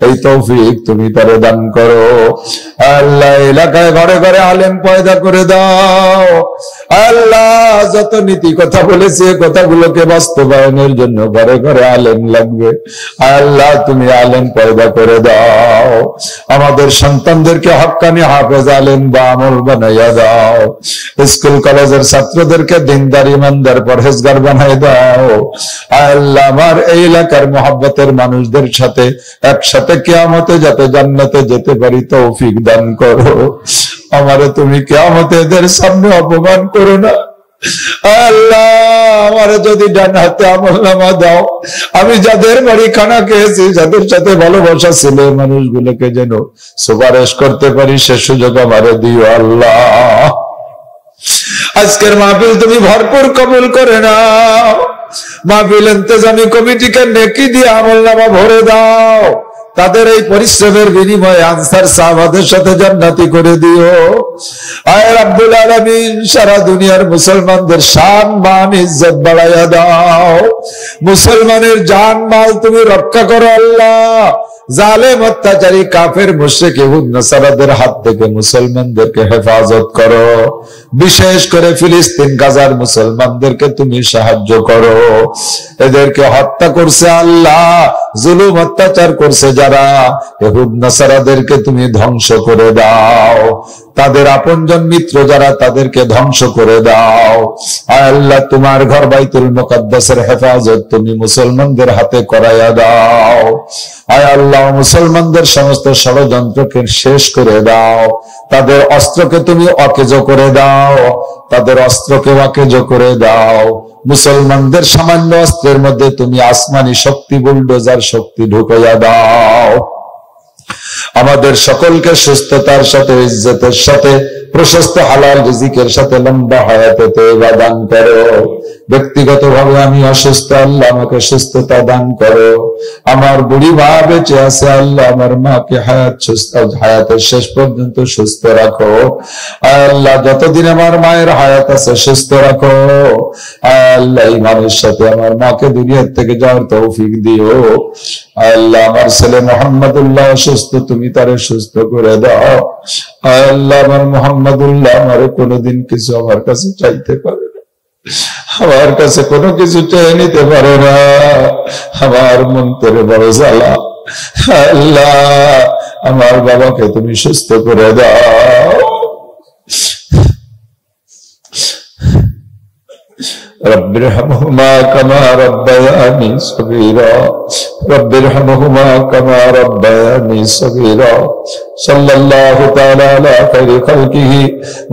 এই তৌফিক তুমি তারে দান করো আল্লাহ এলাকায় ঘরে ঘরে আলেম পয়দা করে দাও আল্লাহ যত নীতি কথা বলেছে কথাগুলোকে বাস্তবায়নের জন্য ঘরে ঘরে আলেম লাগবে আল্লাহ তুমি আলেম পয়দা করে দাও আমাদের সন্তানদেরকে হক্কানি হাফেজ আলেম বা আমল বানাইয়া দাও স্কুল কলেজের ছাত্রদেরকে দিনদার ইমানদার পরহেজগার বানাই দাও আল্লাহ আমার এই এলাকার মহব্বতের মানুষদের সাথে একসাথে কিয়ামতে যাতে জান্নাতে যেতে পারি তৌফিক দান করো আমারে তুমি কিয়ামতে এদের সামনে অপমান করো না আল্লাহ আমারে যদি ডান হাতে আমলনামা দাও আমি যাদের বাড়ি খানা খেয়েছি যাদের সাথে ভালোবাসা ছিল মানুষগুলোকে যেন সুপারিশ করতে পারি সে সুযোগ আমারে দিও আল্লাহ আজকের মাহফিল তুমি ভরপুর কবুল করে নাও মাহফিল ইন্তজামি কমিটিকে নেকি দিয়ে আমলনামা ভরে দাও তাদের এই পরিশ্রমের বিনিময়ে আনসার সাহাবাদের সাথে জান্নাতি করে দিও। আয় রব্বুল আলামিন, সারা দুনিয়ার মুসলমানদের শান মান ইজ্জত বাড়াইয়া দাও। মুসলমানের জান মাল তুমি রক্ষা করো আল্লাহ। জালেম অত্যাচারী কাফের মুশরিক ইহুদ নাসারাদের হাত থেকে মুসলমানদেরকে হেফাজত করো। বিশেষ করে ফিলিস্তিন গাজার মুসলমানদেরকে তুমি সাহায্য করো। এদেরকে হত্যা করছে আল্লাহ, জুলুম অত্যাচার করছে যারা, ইহুদ নাসারাদেরকে তুমি ধ্বংস করে দাও। তাদের আপনজন মিত্র যারা, তাদেরকে ধ্বংস করে দাও। আয় আল্লাহ, তোমার ঘর বাইতুল মুকাদ্দাসের হেফাজত তুমি মুসলমানদের হাতে করাইয়া দাও। আয় আল্লাহ, মুসলমানদের সমস্ত ষড়যন্ত্রকে শেষ করে দাও। তাদের অস্ত্রকে তুমি অকেজো করে দাও, তাদের অস্ত্রকে অকেজো করে দাও। মুসলমানদের সামান্য অস্ত্রের মধ্যে তুমি আসমানি শক্তি, বুলডোজার শক্তি ঢুকাইয়া দাও। আমাদের সকলকে সুস্থতার সাথে, ইজ্জতের সাথে, প্রশস্ত হালাল রিজিকের সাথে লম্বা হায়াতে তওবা দান করো। ব্যক্তিগতভাবে আমি অসুস্থ, আল্লাহ আমাকে সুস্থতা দান করো। আমার বুড়ি মা বেঁচে আছে, আল্লাহ আমার মাকে হায়াতের শেষ পর্যন্ত সুস্থ রাখো। আল্লাহ যতদিন আমার মায়ের হায়াত আছে সুস্থ রাখো। আল্লাহ ইমানের সাথে আমার মাকে দুনিয়ার থেকে যাওয়ার তৌফিক দিও। আল্লাহ আমার ছেলে মোহাম্মদুল্লাহ অসুস্থ, তুমি তারে সুস্থ করে দাও। আল্লাহ আমার মোহাম্মদুল্লাহ আমারে কোনোদিন কিছু আমার কাছে চাইতে পারে না, আমার কাছে কোনো কিছু চেয়ে নিতে পারে না। আমার মন করে বড় জ্বালা। আল্লাহ আমার বাবাকে তুমি সুস্থ করে দাও। رب ارحمهما كما ربياني صغيرا رب ارحمهما كما ربياني صغيرا صلى الله تعالى على خير خلقه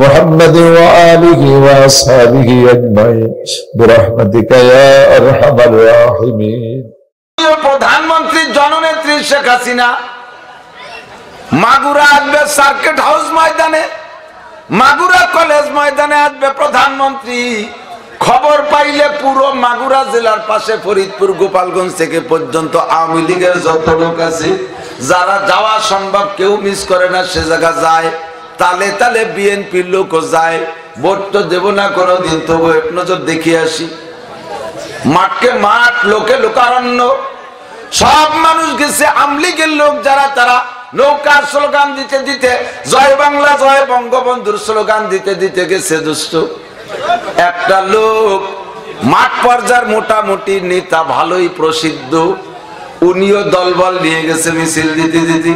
محمد وآله وأصحابه أجمعين برحمتك يا أرحم الراحمين। প্রধানমন্ত্রী জননেত্রী শেখ হাসিনা মাগুরা আসবে সার্কিট হাউস ময়দানে, মাগুরা কলেজ ময়দানে আসবে প্রধানমন্ত্রী। খবর পাইলে পুরো মাগুরা জেলার পাশে ফরিদপুর, গোপালগঞ্জ থেকে পর্যন্ত আওয়ামী লীগের যত লোক আছে, যারা যাওয়া সম্ভব, কেউ মিস করে না, সে জায়গা যায়। তালে তালে বিএনপির লোকও যায়। ভোট তো দেব না কোনোদিন, তবু এক নজর দেখিয়ে আসি। মাঠকে মাঠ, লোকে লোকারণ্য, সব মানুষ গেছে। আওয়ামী লীগের লোক যারা, তারা নৌকার স্লোগান দিতে দিতে, জয় বাংলা জয় বঙ্গবন্ধুর স্লোগান দিতে দিতে গেছে। দুষ্ট একটা লোক মাঠ পর্যায়ের মোটামুটি নেতা, ভালোই প্রসিদ্ধ, উনিও দলবল নিয়ে গেছে মিছিল দিতে দিতে।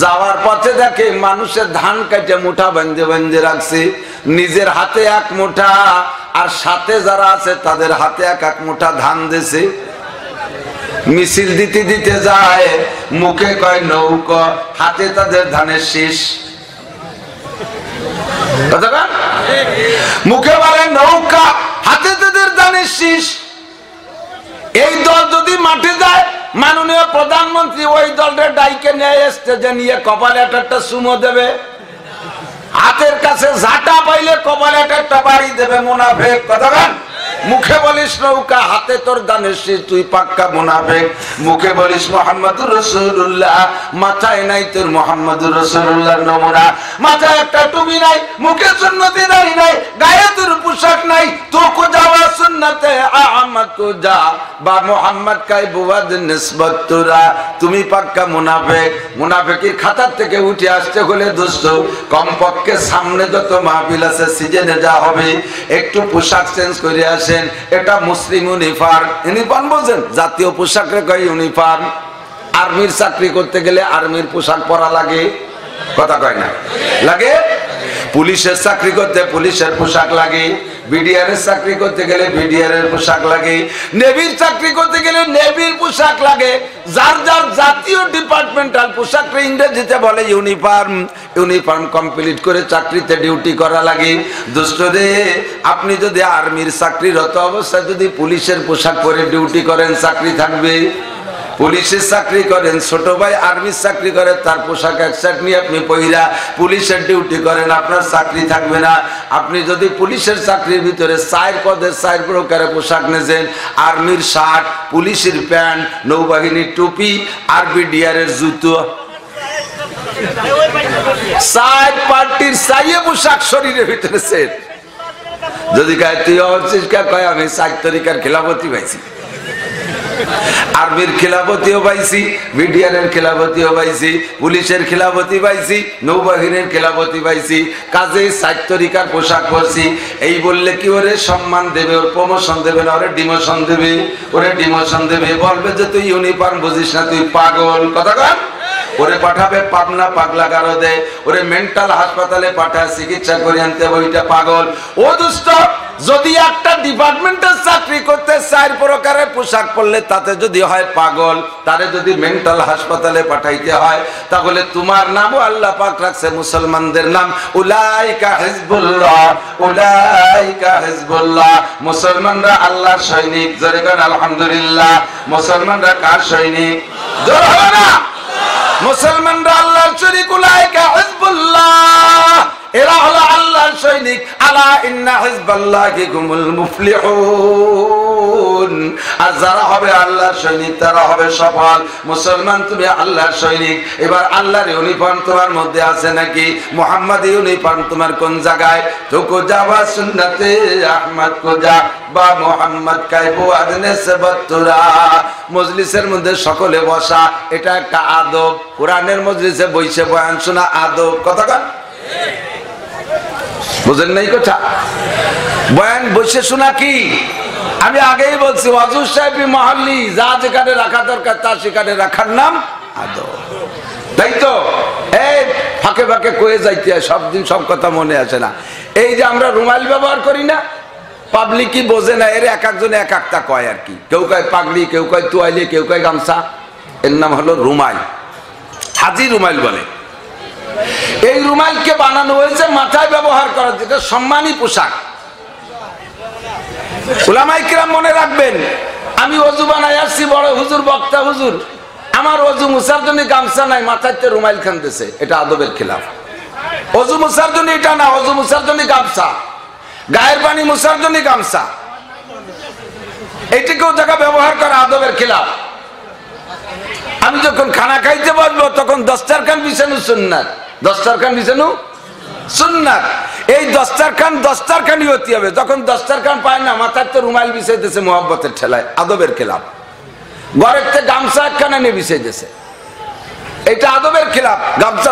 যাওয়ার পথে দেখে মানুষের ধান কাটে মুঠা বেঁধে বেঁধে রাখছে, নিজের হাতে এক মুঠা, আর সাথে যারা আছে তাদের হাতে এক এক মুঠা ধান দিছে। মিছিল দিতে দিতে যায়, মুখে কয় নৌকা, হাতে তাদের ধানের শীষ। মুখে বলে নৌকা, হাতে তাদের ধানের শীষ। এই দল যদি মাঠে যায়, মাননীয় প্রধানমন্ত্রী ওই দলের ডাইকে নিয়ে স্টেজে নিয়ে কপালে একটা চুমো দেবে, হাতের কাছে ঝাঁটা পাইলে কপালে একটা বাড়ি দেবে। মুনাফেক কথা বল। মুখে বলিস নৌকা, হাতে তোর দানের শীষ, তুই পাক্কা মুনাফেক। মুখে বলিস মুহাম্মাদুর রাসূলুল্লাহ, মাথায় নাই তোর মুহাম্মাদুর রাসূলুল্লাহর নমুনা, মাথায় একটা টুপি নাই, মুখে সুন্নতি দাড়ি নাই, গায়ে তোর পোশাক নাই। তো কো যাওয়া সুন্নতে আহমদ কো যা বা মুহাম্মদ কাই বুয়াদ নিসবত তোরা, তুমি পাক্কা মুনাফেক। মুনাফেকের খাতার থেকে উঠে আসতে হলে দোস্ত, কমপক্ষে সামনে যত মাহফিল আছে, সিজনে যা হবে, একটু পোশাক চেঞ্জ করে আসে। এটা মুসলিম ইউনিফর্ম, ইউনিফর্ম বোঝেন? জাতীয় পোশাকের কয় ইউনিফর্ম। আর্মির চাকরি করতে গেলে আর্মির পোশাক পরা লাগে, কথা কয় না লাগে? পুলিশের চাকরি করতে পুলিশের পোশাক লাগে, বিডিআর এর চাকরি করতে গেলে বিডিআর এর পোশাক লাগে, নেভির চাকরি করতে গেলে নেভির পোশাক লাগে। যার যার জাতীয় ডিপার্টমেন্টাল পোশাককে ইংরেজিতে বলে ইউনিফর্ম। ইউনিফর্ম কমপ্লিট করে চাকরিতে ডিউটি করা লাগে। দোস্তরে, আপনি যদি আর্মির চাকরিরত অবস্থায় যদি পুলিশের পোশাক পরে ডিউটি করেন, চাকরি থাকবে? পুলিশের চাকরি করেন, ছোট ভাই আর্মির চাকরি করে, তার পোশাক একসাথে নিয়ে আপনি পইরা পুলিশের ডিউটি করেন, আপনার চাকরি থাকবে না। আপনি যদি পুলিশের চাকরির ভিতরে 4 পদের 4 প্রকারের পোশাক নেছেন, আর্মির শার্ট, পুলিশের প্যান্ট, নৌবাহিনীর টুপি, আরবিডিআরের জুতো, 4 পার্টির 4 পোশাক শরীরের ভিতরে সেট। যদি কয় তুই হচ্ছিস কে, কয় আমি 4 তরিকার খেলাফতি পাইছি, আর্মির খেলাফতিও পাইছি, বিডিআরের খেলাফতিও পাইছি, পুলিশের খেলাফতি পাইছি, নৌবাহিনীর খেলাফতি পাইছি, কাজে 4 তরিকার পোশাক পরছি। এই বললে কি ওরে সম্মান দেবে, ওর প্রমোশন দেবে না, ওরে ডিমোশন দেবে, ওরে ডিমোশন দেবে, বলবে যে তুই ইউনিফর্ম বুঝিস না, তুই পাগল। কথা কন, ওরে পাঠাবে পাবনা পাগলা গারদে, ওরে মেন্টাল হাসপাতালে পাঠায় চিকিৎসা করে আনতে হবে, ওইটা পাগল। ও দুষ্ট, যদি একটা ডিপার্টমেন্টের চাকরি করতে 4 প্রকারের পোশাক পরলে তাতে যদি হয় পাগল, তারে যদি মেন্টাল হাসপাতালে পাঠাইতে হয়, তাহলে তোমার নামও আল্লাহ পাক রাখছে মুসলমানদের নাম, উলাইকা হিজবুল্লাহ, উলাইকা হিজবুল্লাহ। মুসলমানরা আল্লাহর সৈনিক, জোরে বলেন আলহামদুলিল্লাহ। মুসলমানরা কার সৈনিক? জোরে হবে না? মুসলমানরা আল্লাহর সৈনিক, উলাইকা হিজবুল্লাহ, এরা হলো আল্লাহর সৈনিক। আলা ইন্না হিজবাল্লাহি হুমুল মুফলিহুন। আর যারা হবে আল্লাহর সৈনিক তারা হবে সফল। মুসলমান, তুমি আল্লাহর সৈনিক। এবার আল্লাহর ইউনিফর্ম তোমার মধ্যে আছে নাকি? মুহাম্মাদি ইউনিফর্ম তোমার কোন জায়গায়? তো কো যাওয়া সুন্নতে আহমদ কো যা বা মুহাম্মদ কাইবু আদনে সবতুরা। মজলিসের মধ্যে সকলে বসা, এটা একটা আদব। কোরআনের মজলিসে বইসে বয়ান শোনা আদব। কথা কন, বুঝেন নাই কথা? বয়ান বসে শোনা কি? আমি আগেই বলছি, ওয়াজুর সাহেবী মহল্লি, যা যেখানে রাখা দরকার তা সেখানে রাখার নাম আদব। তাই তো এই ফাঁকে ফাঁকে কয়ে যাইতে হয়, সব দিন সব কথা মনে আসে না। এই যে আমরা রুমাল ব্যবহার করি না, পাবলিকই বোঝে না, এর এক একজনে এক একটা কয় আর কি। কেউ কয় পাগড়ি, কেউ কয় তোয়ালি, কেউ কয় গামছা। এর নাম হলো রুমাল, হাজি রুমাল বলে। এই রুমালকে বানানো হয়েছে মাথায় ব্যবহার করার, যেটা সম্মানী পোশাক। উলামায়ে কিরাম মনে রাখবেন, আমি ওযু বানাই আসছি, বড় হুজুর, বক্তা হুজুর, আমার ওযু মুছার জন্য গামছা নাই, মাথাতে রুমাল খানতেছে, এটা আদবের খেলাফ। ওযু মুছার জন্য এটা না, ওযু মুছার জন্য গামছা, গায়ের পানি মুছার জন্য গামছা, এইটাকেও জায়গা ব্যবহার করা আদবের খেলাফ। আমি যখন খানা খাইতে বসবো তখন দস্তারখান বিছানো সুন্নাত, দস্তারখান বিছানো সুন্নাত। এই দস্তারখানই হতে হবে। যখন দস্তারখান পায় না, মাথার তো রুমাল বিছাইতেছে মোহাব্বতের ঠেলায়, আদবের খেলাফ। ঘরের থেকে গামছা একখানা নিয়ে বিছাইতেছে, এটা আদবের খেলাফ। গামছা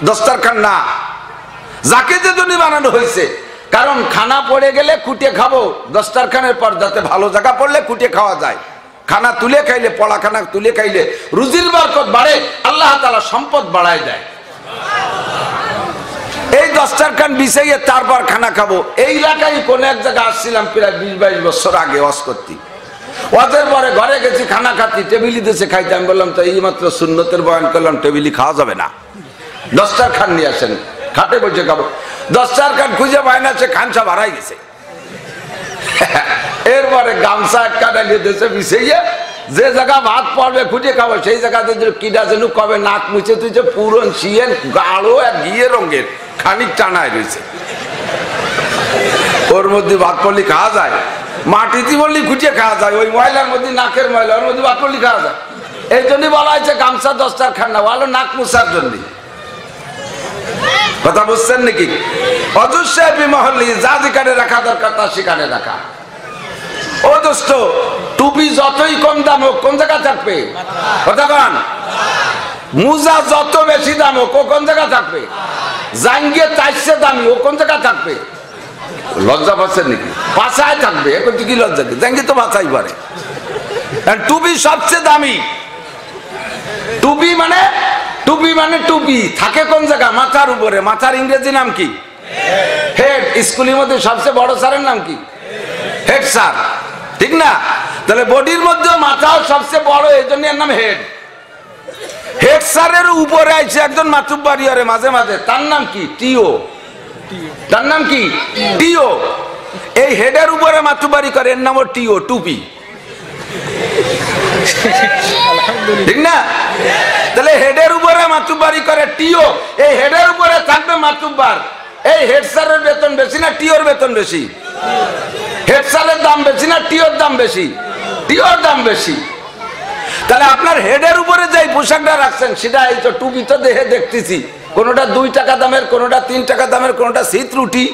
দস্তারখান না, যাকে যে জন্য বানানো হয়েছে। কারণ খানা পড়ে গেলে কুটে খাবো, দস্তারখানের পর যাতে ভালো জায়গা পড়লে কুটে খাওয়া যায়। খানা তুলে খাইলে, পড়া খানা তুলে খাইলে রুজির বরকত বাড়ে, আল্লাহ তাআলা সম্পদ বাড়ায় দেয়। এই দস্তারখান বিছাইয়ে তারপর খানা খাবো। এই এলাকায় কোন এক জায়গায় আসছিলাম প্রায় 20-22 বছর আগে ওয়াজ করতে। ওয়াজের পরে ঘরে গেছি, খানা খাচ্ছি, টেবিলি দিয়েছে খাইতে। আমি বললাম তো এই মাত্র সুন্নতের বয়ান করলাম, টেবিলি খাওয়া যাবে না, দস্তারখান নিয়ে আসেন, খাটে বসে খাবো। দস্তারখান খুঁজে পায় না, সে খানসা ভাড়াই গেছে। এরপরে গামছা একটা নিয়ে দিয়েছে বিছাইয়ে, যে জায়গা ভাত পড়বে খুঁজে খাবো, সেই জায়গাতে কিডা যেন কবে নাক মুছে তুইছে, পুরন শিয়ের গাঢ় আর ঘিয়ে রঙের খানিক টানায় রয়েছে। ওর মধ্যে ভাত পড়লি খাওয়া যায়, মাটিতে বললি খুঁজে খাওয়া যায়, ওই ময়লার মধ্যে নাকের ময়লা, ওর মধ্যে ভাত পড়লি খাওয়া যায়। এই জন্যই বলা হয়েছে গামছা দস্তারখান না, ভালো নাক মুছার জন্য। কথা বুঝছেন নাকি? ওয়াজুর সাহেবী মহল্লি, যা যেখানে রাখা দরকার তা সেখানে রাখা। ও দোস্ত, টুপি যতই কম দাম হোক, কোন জায়গা থাকবে? কথা বল। মুজা যত বেশি দাম হোক, ও কোন জায়গা থাকবে? জাঙ্গিয়ে তাইছে দামি, ও কোন জায়গা থাকবে? লজ্জা পাচ্ছেন নাকি? পাছায় থাকবে। এখন কি লজ্জা? জাঙ্গি তো পাছাই পারে। টুপি সবচেয়ে দামি। টুপি মানে টুপি থাকে কোন জায়গা? মাথার উপরে। মাথার ইংরেজি নাম কি? হেড। স্কুলের মধ্যে সবচেয়ে বড় স্যারের নাম কি? হেড স্যার, ঠিক না? তাহলে বডির মধ্যে মাথাও সবচেয়ে বড়, এই জন্য এর নাম হেড। হেড স্যারের উপরে আছে একজন মাতুব্বারি, মাঝে মাঝে, তার নাম কি? টিও। তার নাম কি? টিও। এই হেডের উপরে মাতুব্বারি করে, এর নাম টিও, টুপি। ঠিক না? তাহলে হেডের উপরে মাতুব্বারি করে টিও, এই হেডের উপরে থাকবে মাতুব্বার। এই হেড স্যারের বেতন বেশি না টিওর বেতন বেশি? হেড স্যারের দাম বেশি না টিওর দাম বেশি? টিওর দাম বেশি। তাহলে আপনার হেডের উপরে যে পোশাকটা রাখছেন সেটা এই তো টুপি তো দেখে দেখতেছি, কোনোটা 2 টাকা দামের, কোনোটা 3 টাকা দামের, কোনোটা শীত রুটি।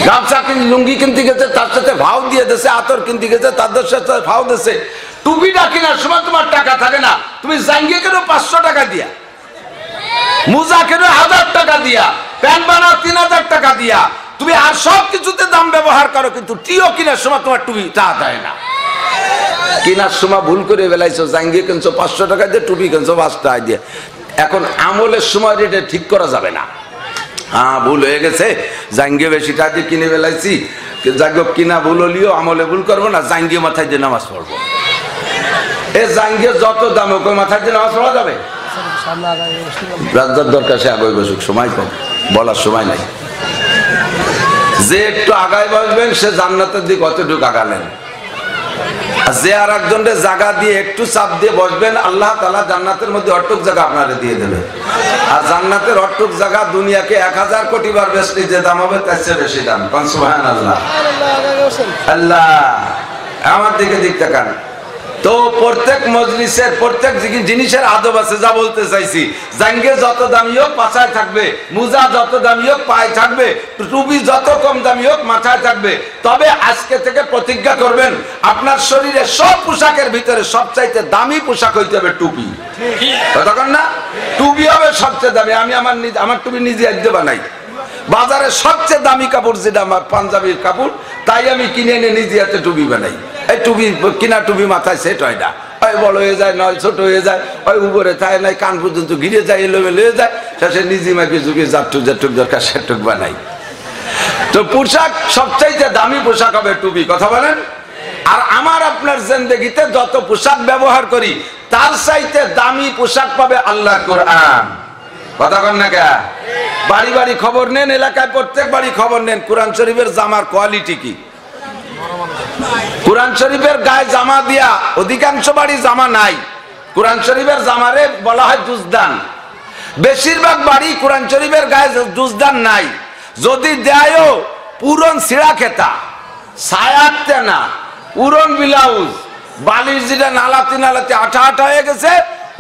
গামছা লুঙ্গি কিনতে গেছে তার সাথে ভাও দিয়ে দিয়েছে, আতর কিনতে গেছে তাদের সাথে ভাও দিয়েছে। টুপিটা কেনার সময় তোমার টাকা থাকে না, তুমি জাঙ্গিয়ে কেন 500 টাকা দিয়া, মোজা কেন 1000 টাকা দিয়া, প্যান্ট বানাও 3000 টাকা দিয়া, তুমি আর সব কিছুতে দাম ব্যবহার করো, কিন্তু টিও কেনার সময় তোমার টুপি টা দেয় না। কেনার সময় ভুল করে বেলাইছো, জাঙ্গিয়ে কিনছো 500 টাকা দিয়ে, টুপি কিনছো 5 টাকা দিয়ে। এখন আমলের সময় এটা ঠিক করা যাবে না। হ্যাঁ, ভুল হয়ে গেছে, জাঙ্গিয়ে বেশি টাকা দিয়ে কিনে বেলাইছি, জাঙ্গিয়ে কিনা ভুল হলিও আমলে ভুল করবো না, জাঙ্গিয়ে মাথায় দিয়ে নামাজ পড়বো। এ জাঙ্গিয়ে যত দাম হোক মাথায় দিয়ে নামাজ পড়া যাবে? রাজ্জার দরকার সে আগে বসুক, সময় কম, বলার সময় নাই। যে একটু আগায় বসবেন সে জান্নাতের দিক অতটুকু আগালেন, যে আর একজনের জায়গা দিয়ে একটু চাপ দিয়ে বসবেন, আল্লাহ তাআলা জান্নাতের মধ্যে অটুক জায়গা আপনারে দিয়ে দেবে। আর জান্নাতের অটুক জায়গা দুনিয়াকে 1000 কোটি বার বেশি যে দাম হবে তার চেয়ে বেশি দাম। সুবহানাল্লাহ। আল্লাহ আমার দিকে দিক তাকান তো। প্রত্যেক মজলিসের প্রত্যেক জিনিসের আদব আছে। যা বলতে চাইছি, জাঙ্গে যত দামি হোক পাছায় থাকবে, মুজা যত দামি হোক পায়ে থাকবে, টুপি যত কম দামি হোক মাথায় থাকবে। তবে আজকে থেকে প্রতিজ্ঞা করবেন, আপনার শরীরে সব পোশাকের ভিতরে সবচাইতে দামি পোশাক হইতে হবে টুপি। ততক্ষণ না টুপি হবে সবচেয়ে দামি। আমি আমার টুপি নিজে একদম বানাই। বাজারে সবচেয়ে দামি কাপড় যেটা আমার পাঞ্জাবির কাপড়, তাই আমি কিনে এনে নিজে হাতে টুপি বানাই। এই টুপি কিনা টুপি মাথায় সেট হয় না, ওই বড় হয়ে যায়, নয় ছোট হয়ে যায়, ওই উপরে থাকে নাই, কান পর্যন্ত ঘিরে যায়, এলোমেলো হয়ে যায়, শেষে নিজে মাকে ঝুঁকে যেটুক দরকার সেটুক বানাই। তো পোশাক সবচাইতে দামি পোশাক হবে টুপি। কথা বলেন? আর আমার আপনার জিন্দেগিতে যত পোশাক ব্যবহার করি তার চাইতে দামি পোশাক পাবে আল্লাহর কোরআন। কথা কন না কে? বাড়ি বাড়ি খবর নেন, এলাকায় প্রত্যেক বাড়ি খবর নেন, কোরআন শরীফের জামার কোয়ালিটি কি। কোরআন শরীফের গায়ে জামা দিয়া অধিকাংশ বাড়ি জামা নাই। কোরআন শরীফের জামারে বলা হয় জুজদান। বেশিরভাগ বাড়ি কোরআন শরীফের গায়ে জুজদান নাই। যদি দেয়ও পুরন ছিঁড়া খেতা, ছায়াতে না, পুরন ব্লাউজ, বালিশ যেটা নালাতে নালাতে আঠা আঠা হয়ে গেছে,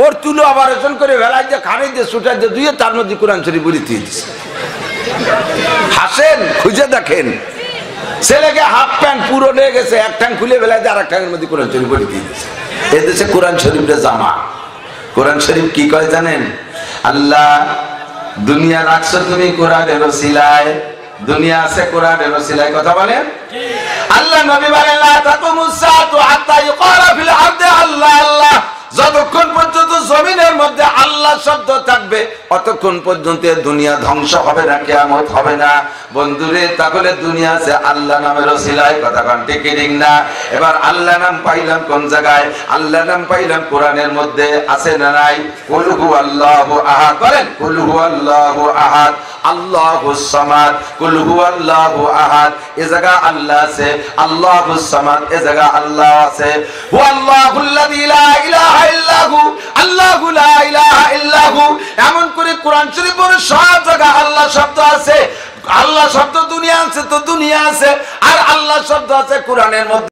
ওর তুলো অপারেশন করে ভেলাই দিয়ে খাড়ি দিয়ে সুটাই দিয়ে ধুয়ে তার মধ্যে কোরআন শরীফ বুড়ি দিয়েছে। হাসেন, খুঁজে দেখেন। ছেলেকে হাফ প্যান্ট পুরো নিয়ে গেছে, এক ঠ্যাং খুলে বেলায় দিয়ে আর এক ঠ্যাংয়ের মধ্যে কোরআন শরীফ বুড়ি দিয়ে দিয়েছে। এদেশে কোরআন শরীফের জামা। কোরআন শরীফ কি কয় জানেন? আল্লাহ দুনিয়া রাখছো তুমি কোরআনের ওসিলায়, দুনিয়া আছে কোরআনের ওসিলায়। কথা বলেন? আল্লাহ নবী বলেন লা তাকুমুস সাআতু হাত্তা ইউকালা ফিল আরদি আল্লাহ আল্লাহ। যতক্ষণ পর্যন্ত জমিনের মধ্যে আল্লাহ শব্দ থাকবে অতক্ষণ পর্যন্ত দুনিয়া ধ্বংস হবে না, কিয়ামত হবে না। বন্ধুরে, তাহলে দুনিয়া আছে আল্লাহ নামের ওসিলায়। কথা কোন ঠিক ঠিক না? এবার আল্লাহ নাম পাইলাম কোন জায়গায়? আল্লাহ নাম পাইলাম কোরআনের মধ্যে, আছে না নাই? কুল হুয়াল্লাহু আহাদ। বলেন কুল হুয়াল্লাহু আহাদ, আল্লাহুস সামাদ। কুল হুয়াল্লাহু আহাদ এ জায়গা আল্লাহ আছে, আল্লাহুস সামাদ এ জায়গা আল্লাহ আছে। হুয়াল্লাহুল্লাযী লা ইলাহা ইল্লাহু, আল্লাহু লা ইলাহা ইল্লাহু। এমন করে কোরআন শরীফের সব জায়গা আল্লাহ শব্দ আছে। আল্লাহ শব্দ দুনিয়া আছে তো দুনিয়া আছে, আর আল্লাহ শব্দ আছে কোরআনের মধ্যে।